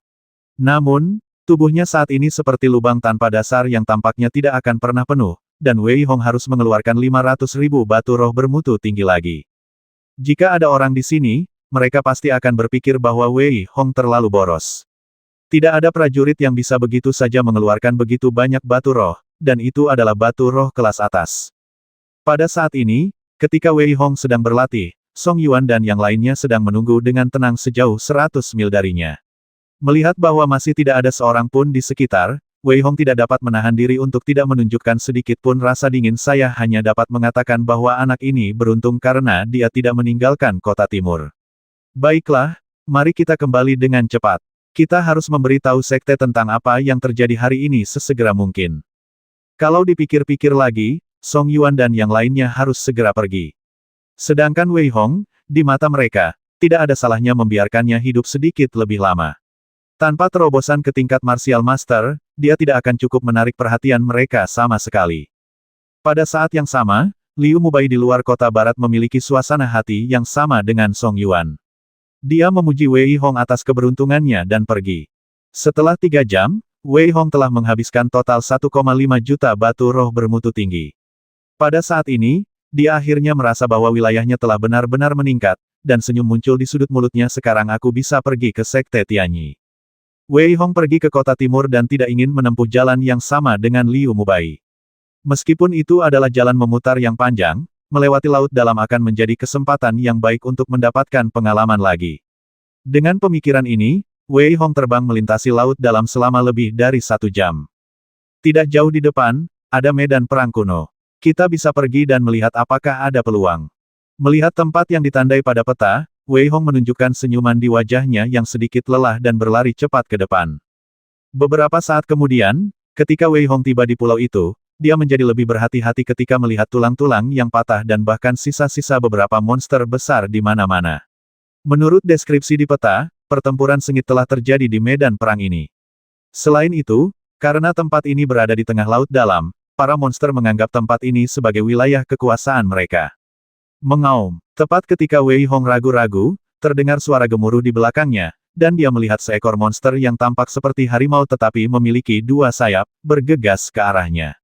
Namun, tubuhnya saat ini seperti lubang tanpa dasar yang tampaknya tidak akan pernah penuh, dan Wei Hong harus mengeluarkan 500.000 batu roh bermutu tinggi lagi. Jika ada orang di sini, mereka pasti akan berpikir bahwa Wei Hong terlalu boros. Tidak ada prajurit yang bisa begitu saja mengeluarkan begitu banyak batu roh, dan itu adalah batu roh kelas atas. Pada saat ini, ketika Wei Hong sedang berlatih, Song Yuan dan yang lainnya sedang menunggu dengan tenang sejauh 100 mil darinya. Melihat bahwa masih tidak ada seorang pun di sekitar, Wei Hong tidak dapat menahan diri untuk tidak menunjukkan sedikit pun rasa dingin. Saya hanya dapat mengatakan bahwa anak ini beruntung karena dia tidak meninggalkan kota timur. Baiklah, mari kita kembali dengan cepat. Kita harus memberitahu sekte tentang apa yang terjadi hari ini sesegera mungkin. Kalau dipikir-pikir lagi, Song Yuan dan yang lainnya harus segera pergi. Sedangkan Wei Hong, di mata mereka, tidak ada salahnya membiarkannya hidup sedikit lebih lama. Tanpa terobosan ke tingkat Martial Master, dia tidak akan cukup menarik perhatian mereka sama sekali. Pada saat yang sama, Liu Mubai di luar kota barat memiliki suasana hati yang sama dengan Song Yuan. Dia memuji Wei Hong atas keberuntungannya dan pergi. Setelah 3 jam, Wei Hong telah menghabiskan total 1,5 juta batu roh bermutu tinggi. Pada saat ini, dia akhirnya merasa bahwa wilayahnya telah benar-benar meningkat, dan senyum muncul di sudut mulutnya. Sekarang aku bisa pergi ke Sekte Tianyi. Wei Hong pergi ke kota timur dan tidak ingin menempuh jalan yang sama dengan Liu Mubai. Meskipun itu adalah jalan memutar yang panjang, melewati laut dalam akan menjadi kesempatan yang baik untuk mendapatkan pengalaman lagi. Dengan pemikiran ini, Wei Hong terbang melintasi laut dalam selama lebih dari 1 jam. Tidak jauh di depan, ada medan perang kuno. Kita bisa pergi dan melihat apakah ada peluang. Melihat tempat yang ditandai pada peta, Wei Hong menunjukkan senyuman di wajahnya yang sedikit lelah dan berlari cepat ke depan. Beberapa saat kemudian, ketika Wei Hong tiba di pulau itu, dia menjadi lebih berhati-hati ketika melihat tulang-tulang yang patah dan bahkan sisa-sisa beberapa monster besar di mana-mana. Menurut deskripsi di peta, pertempuran sengit telah terjadi di medan perang ini. Selain itu, karena tempat ini berada di tengah laut dalam, para monster menganggap tempat ini sebagai wilayah kekuasaan mereka. Mengaum, tepat ketika Wei Hong ragu-ragu, terdengar suara gemuruh di belakangnya, dan dia melihat seekor monster yang tampak seperti harimau tetapi memiliki 2 sayap, bergegas ke arahnya.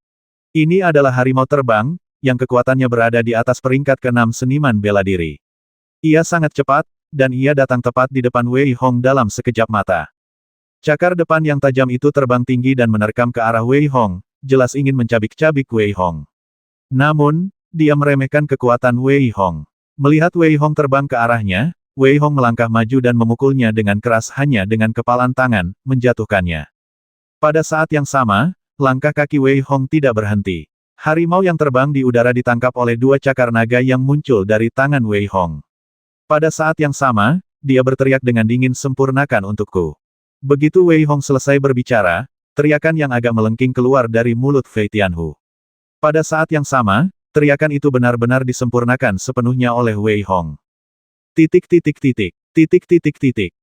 Ini adalah harimau terbang, yang kekuatannya berada di atas peringkat ke-6 seniman bela diri. Ia sangat cepat, dan ia datang tepat di depan Wei Hong dalam sekejap mata. Cakar depan yang tajam itu terbang tinggi dan menerkam ke arah Wei Hong, jelas ingin mencabik-cabik Wei Hong. Namun, dia meremehkan kekuatan Wei Hong. Melihat Wei Hong terbang ke arahnya, Wei Hong melangkah maju dan memukulnya dengan keras hanya dengan kepalan tangan, menjatuhkannya. Pada saat yang sama, langkah kaki Wei Hong tidak berhenti. Harimau yang terbang di udara ditangkap oleh 2 cakar naga yang muncul dari tangan Wei Hong. Pada saat yang sama, dia berteriak dengan dingin, "Sempurnakan untukku." Begitu Wei Hong selesai berbicara, teriakan yang agak melengking keluar dari mulut Fei Tianhu. Pada saat yang sama, teriakan itu benar-benar disempurnakan sepenuhnya oleh Wei Hong.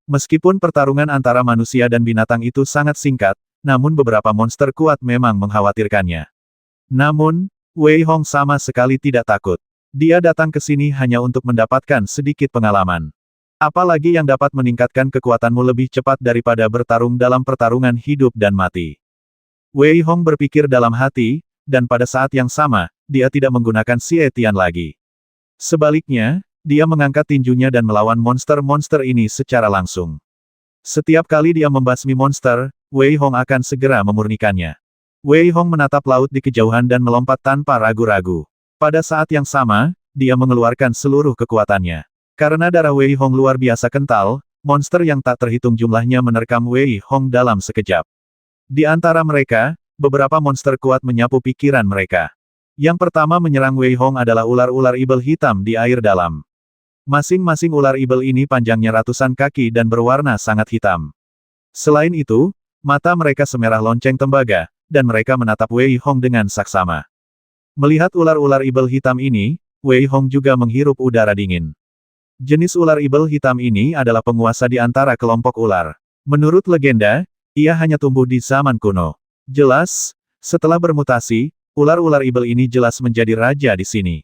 Meskipun pertarungan antara manusia dan binatang itu sangat singkat, namun beberapa monster kuat memang mengkhawatirkannya. Namun, Wei Hong sama sekali tidak takut. Dia datang ke sini hanya untuk mendapatkan sedikit pengalaman. Apalagi yang dapat meningkatkan kekuatanmu lebih cepat daripada bertarung dalam pertarungan hidup dan mati. Wei Hong berpikir dalam hati, dan pada saat yang sama, dia tidak menggunakan Xie Tian lagi. Sebaliknya, dia mengangkat tinjunya dan melawan monster-monster ini secara langsung. Setiap kali dia membasmi monster, Wei Hong akan segera memurnikannya. Wei Hong menatap laut di kejauhan dan melompat tanpa ragu-ragu. Pada saat yang sama, dia mengeluarkan seluruh kekuatannya. Karena darah Wei Hong luar biasa kental, monster yang tak terhitung jumlahnya menerkam Wei Hong dalam sekejap. Di antara mereka, beberapa monster kuat menyapu pikiran mereka. Yang pertama menyerang Wei Hong adalah ular-ular ibel hitam di air dalam. Masing-masing ular ibel ini panjangnya ratusan kaki dan berwarna sangat hitam. Selain itu, mata mereka semerah lonceng tembaga, dan mereka menatap Wei Hong dengan saksama. Melihat ular-ular ibel hitam ini, Wei Hong juga menghirup udara dingin. Jenis ular ibel hitam ini adalah penguasa di antara kelompok ular. Menurut legenda, ia hanya tumbuh di zaman kuno. Jelas, setelah bermutasi, ular-ular ibel ini jelas menjadi raja di sini.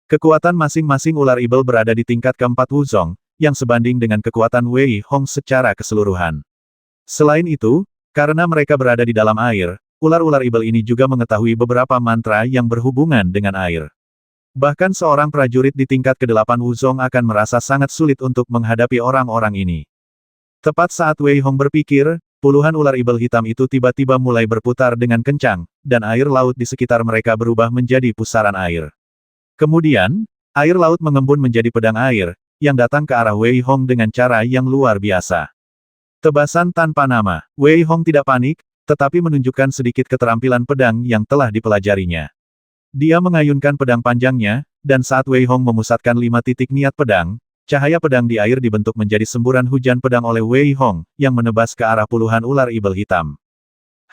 Kekuatan masing-masing ular ibel berada di tingkat keempat Wuzong, yang sebanding dengan kekuatan Wei Hong secara keseluruhan. Selain itu, karena mereka berada di dalam air, ular-ular ibel ini juga mengetahui beberapa mantra yang berhubungan dengan air. Bahkan seorang prajurit di tingkat ke-8 Wuzong akan merasa sangat sulit untuk menghadapi orang-orang ini. Tepat saat Wei Hong berpikir, puluhan ular ibel hitam itu tiba-tiba mulai berputar dengan kencang, dan air laut di sekitar mereka berubah menjadi pusaran air. Kemudian, air laut mengembun menjadi pedang air, yang datang ke arah Wei Hong dengan cara yang luar biasa. Tebasan tanpa nama, Wei Hong tidak panik, tetapi menunjukkan sedikit keterampilan pedang yang telah dipelajarinya. Dia mengayunkan pedang panjangnya, dan saat Wei Hong memusatkan 5 titik niat pedang, cahaya pedang di air dibentuk menjadi semburan hujan pedang oleh Wei Hong, yang menebas ke arah puluhan ular ibel hitam.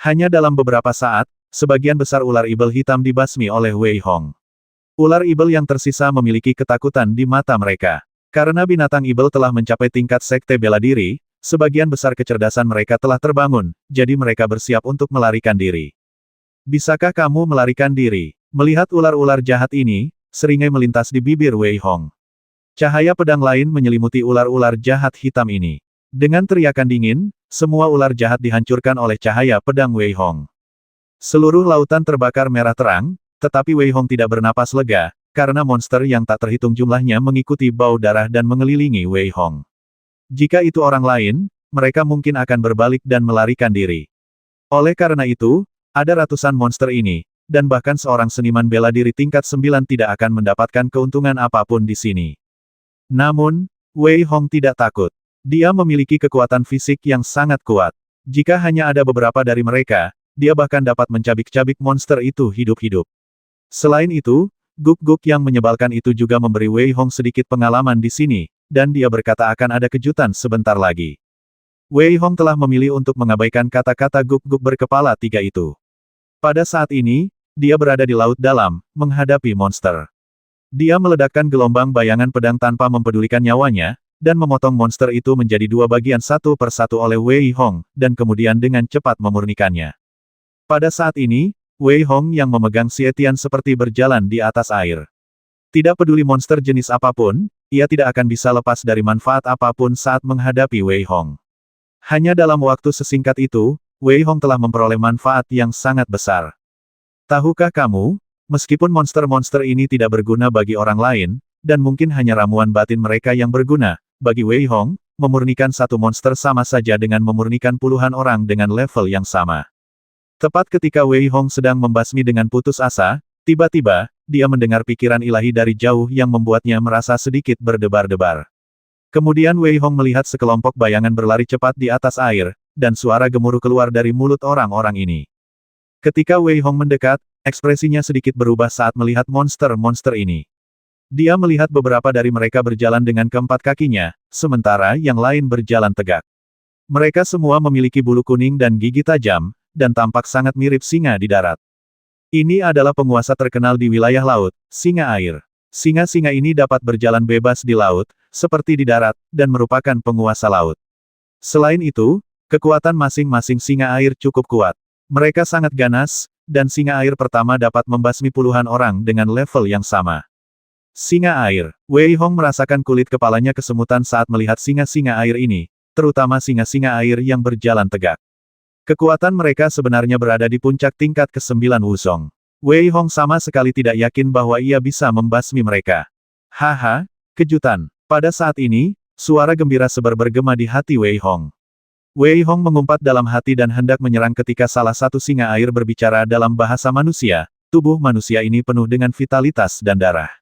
Hanya dalam beberapa saat, sebagian besar ular ibel hitam dibasmi oleh Wei Hong. Ular ibel yang tersisa memiliki ketakutan di mata mereka. Karena binatang ibel telah mencapai tingkat sekte bela diri, sebagian besar kecerdasan mereka telah terbangun, jadi mereka bersiap untuk melarikan diri. Bisakah kamu melarikan diri? Melihat ular-ular jahat ini, seringai melintas di bibir Wei Hong. Cahaya pedang lain menyelimuti ular-ular jahat hitam ini. Dengan teriakan dingin, semua ular jahat dihancurkan oleh cahaya pedang Wei Hong. Seluruh lautan terbakar merah terang, tetapi Wei Hong tidak bernapas lega, karena monster yang tak terhitung jumlahnya mengikuti bau darah dan mengelilingi Wei Hong. Jika itu orang lain, mereka mungkin akan berbalik dan melarikan diri. Oleh karena itu, ada ratusan monster ini, dan bahkan seorang seniman bela diri tingkat 9 tidak akan mendapatkan keuntungan apapun di sini. Namun, Wei Hong tidak takut. Dia memiliki kekuatan fisik yang sangat kuat. Jika hanya ada beberapa dari mereka, dia bahkan dapat mencabik-cabik monster itu hidup-hidup. Selain itu, guk-guk yang menyebalkan itu juga memberi Wei Hong sedikit pengalaman di sini, dan dia berkata akan ada kejutan sebentar lagi. Wei Hong telah memilih untuk mengabaikan kata-kata guk-guk berkepala 3 itu. Pada saat ini, dia berada di laut dalam, menghadapi monster. Dia meledakkan gelombang bayangan pedang tanpa mempedulikan nyawanya, dan memotong monster itu menjadi 2 bagian satu per satu oleh Wei Hong, dan kemudian dengan cepat memurnikannya. Pada saat ini, Wei Hong yang memegang Xietian seperti berjalan di atas air. Tidak peduli monster jenis apapun, ia tidak akan bisa lepas dari manfaat apapun saat menghadapi Wei Hong. Hanya dalam waktu sesingkat itu, Wei Hong telah memperoleh manfaat yang sangat besar. Tahukah kamu, meskipun monster-monster ini tidak berguna bagi orang lain, dan mungkin hanya ramuan batin mereka yang berguna, bagi Wei Hong, memurnikan satu monster sama saja dengan memurnikan puluhan orang dengan level yang sama. Tepat ketika Wei Hong sedang membasmi dengan putus asa, tiba-tiba, dia mendengar pikiran ilahi dari jauh yang membuatnya merasa sedikit berdebar-debar. Kemudian Wei Hong melihat sekelompok bayangan berlari cepat di atas air, dan suara gemuruh keluar dari mulut orang-orang ini. Ketika Wei Hong mendekat, ekspresinya sedikit berubah saat melihat monster-monster ini. Dia melihat beberapa dari mereka berjalan dengan keempat kakinya, sementara yang lain berjalan tegak. Mereka semua memiliki bulu kuning dan gigi tajam, dan tampak sangat mirip singa di darat. Ini adalah penguasa terkenal di wilayah laut, singa air. Singa-singa ini dapat berjalan bebas di laut, seperti di darat, dan merupakan penguasa laut. Selain itu, kekuatan masing-masing singa air cukup kuat. Mereka sangat ganas, dan singa air pertama dapat membasmi puluhan orang dengan level yang sama. Singa air. Wei Hong merasakan kulit kepalanya kesemutan saat melihat singa-singa air ini, terutama singa-singa air yang berjalan tegak. Kekuatan mereka sebenarnya berada di puncak tingkat ke-9 Wuzong. Wei Hong sama sekali tidak yakin bahwa ia bisa membasmi mereka. Haha, kejutan. Pada saat ini, suara gembira sebar bergema di hati Wei Hong. Wei Hong mengumpat dalam hati dan hendak menyerang ketika salah satu singa air berbicara dalam bahasa manusia. Tubuh manusia ini penuh dengan vitalitas dan darah.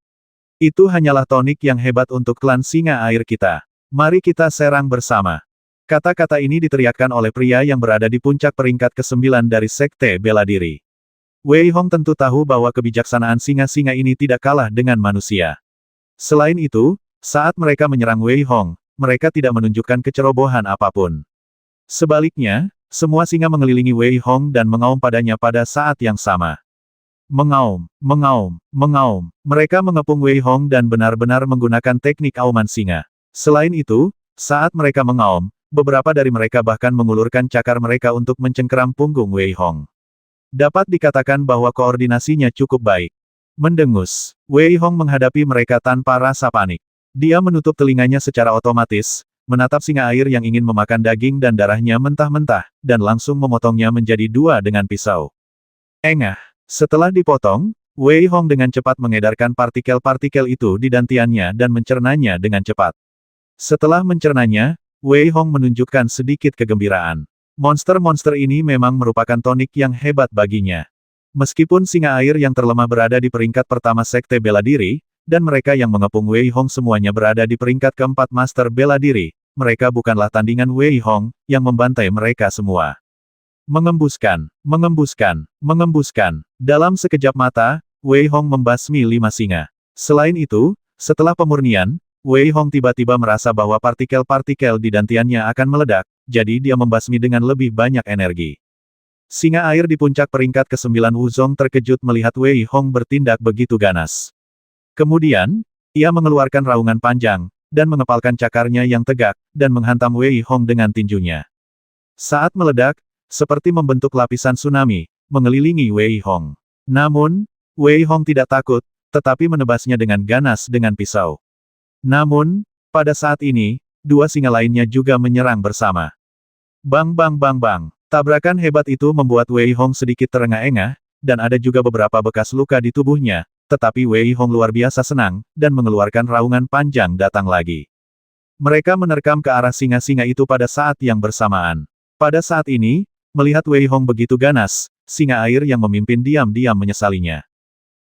Itu hanyalah tonik yang hebat untuk klan singa air kita. Mari kita serang bersama. Kata-kata ini diteriakkan oleh pria yang berada di puncak peringkat ke-9 dari sekte bela diri. Wei Hong tentu tahu bahwa kebijaksanaan singa-singa ini tidak kalah dengan manusia. Selain itu, saat mereka menyerang Wei Hong, mereka tidak menunjukkan kecerobohan apapun. Sebaliknya, semua singa mengelilingi Wei Hong dan mengaum padanya pada saat yang sama. Mengaum, mengaum, mengaum. Mereka mengepung Wei Hong dan benar-benar menggunakan teknik auman singa. Selain itu, saat mereka mengaum, beberapa dari mereka bahkan mengulurkan cakar mereka untuk mencengkeram punggung Wei Hong. Dapat dikatakan bahwa koordinasinya cukup baik. Mendengus, Wei Hong menghadapi mereka tanpa rasa panik. Dia menutup telinganya secara otomatis, menatap singa air yang ingin memakan daging dan darahnya mentah-mentah, dan langsung memotongnya menjadi 2 dengan pisau. Engah. Setelah dipotong, Wei Hong dengan cepat mengedarkan partikel-partikel itu di dantiannya dan mencernanya dengan cepat. Setelah mencernanya, Wei Hong menunjukkan sedikit kegembiraan. Monster-monster ini memang merupakan tonik yang hebat baginya. Meskipun singa air yang terlemah berada di peringkat pertama Sekte Bela Diri, dan mereka yang mengepung Wei Hong semuanya berada di peringkat keempat Master Bela Diri, mereka bukanlah tandingan Wei Hong, yang membantai mereka semua. Mengembuskan, mengembuskan, mengembuskan. Dalam sekejap mata, Wei Hong membasmi 5 singa. Selain itu, setelah pemurnian, Wei Hong tiba-tiba merasa bahwa partikel-partikel di dantiannya akan meledak, jadi dia membasmi dengan lebih banyak energi. Singa air di puncak peringkat ke-9 Wuzong terkejut melihat Wei Hong bertindak begitu ganas. Kemudian, ia mengeluarkan raungan panjang, dan mengepalkan cakarnya yang tegak, dan menghantam Wei Hong dengan tinjunya. Saat meledak, seperti membentuk lapisan tsunami, mengelilingi Wei Hong. Namun, Wei Hong tidak takut, tetapi menebasnya dengan ganas dengan pisau. Namun, pada saat ini, dua singa lainnya juga menyerang bersama. Bang bang bang bang. Tabrakan hebat itu membuat Wei Hong sedikit terengah-engah, dan ada juga beberapa bekas luka di tubuhnya, tetapi Wei Hong luar biasa senang, dan mengeluarkan raungan panjang datang lagi. Mereka menerkam ke arah singa-singa itu pada saat yang bersamaan. Pada saat ini, melihat Wei Hong begitu ganas, singa air yang memimpin diam-diam menyesalinya.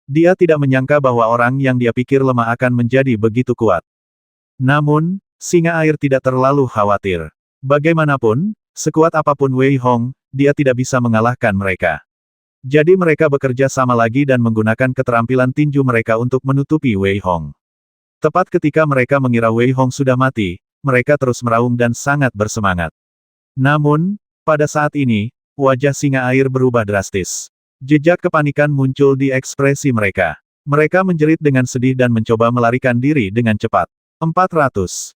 Dia tidak menyangka bahwa orang yang dia pikir lemah akan menjadi begitu kuat. Namun, singa air tidak terlalu khawatir. Bagaimanapun, sekuat apapun Wei Hong, dia tidak bisa mengalahkan mereka. Jadi mereka bekerja sama lagi dan menggunakan keterampilan tinju mereka untuk menutupi Wei Hong. Tepat ketika mereka mengira Wei Hong sudah mati, mereka terus meraung dan sangat bersemangat. Namun, pada saat ini, wajah singa air berubah drastis. Jejak kepanikan muncul di ekspresi mereka. Mereka menjerit dengan sedih dan mencoba melarikan diri dengan cepat. 400.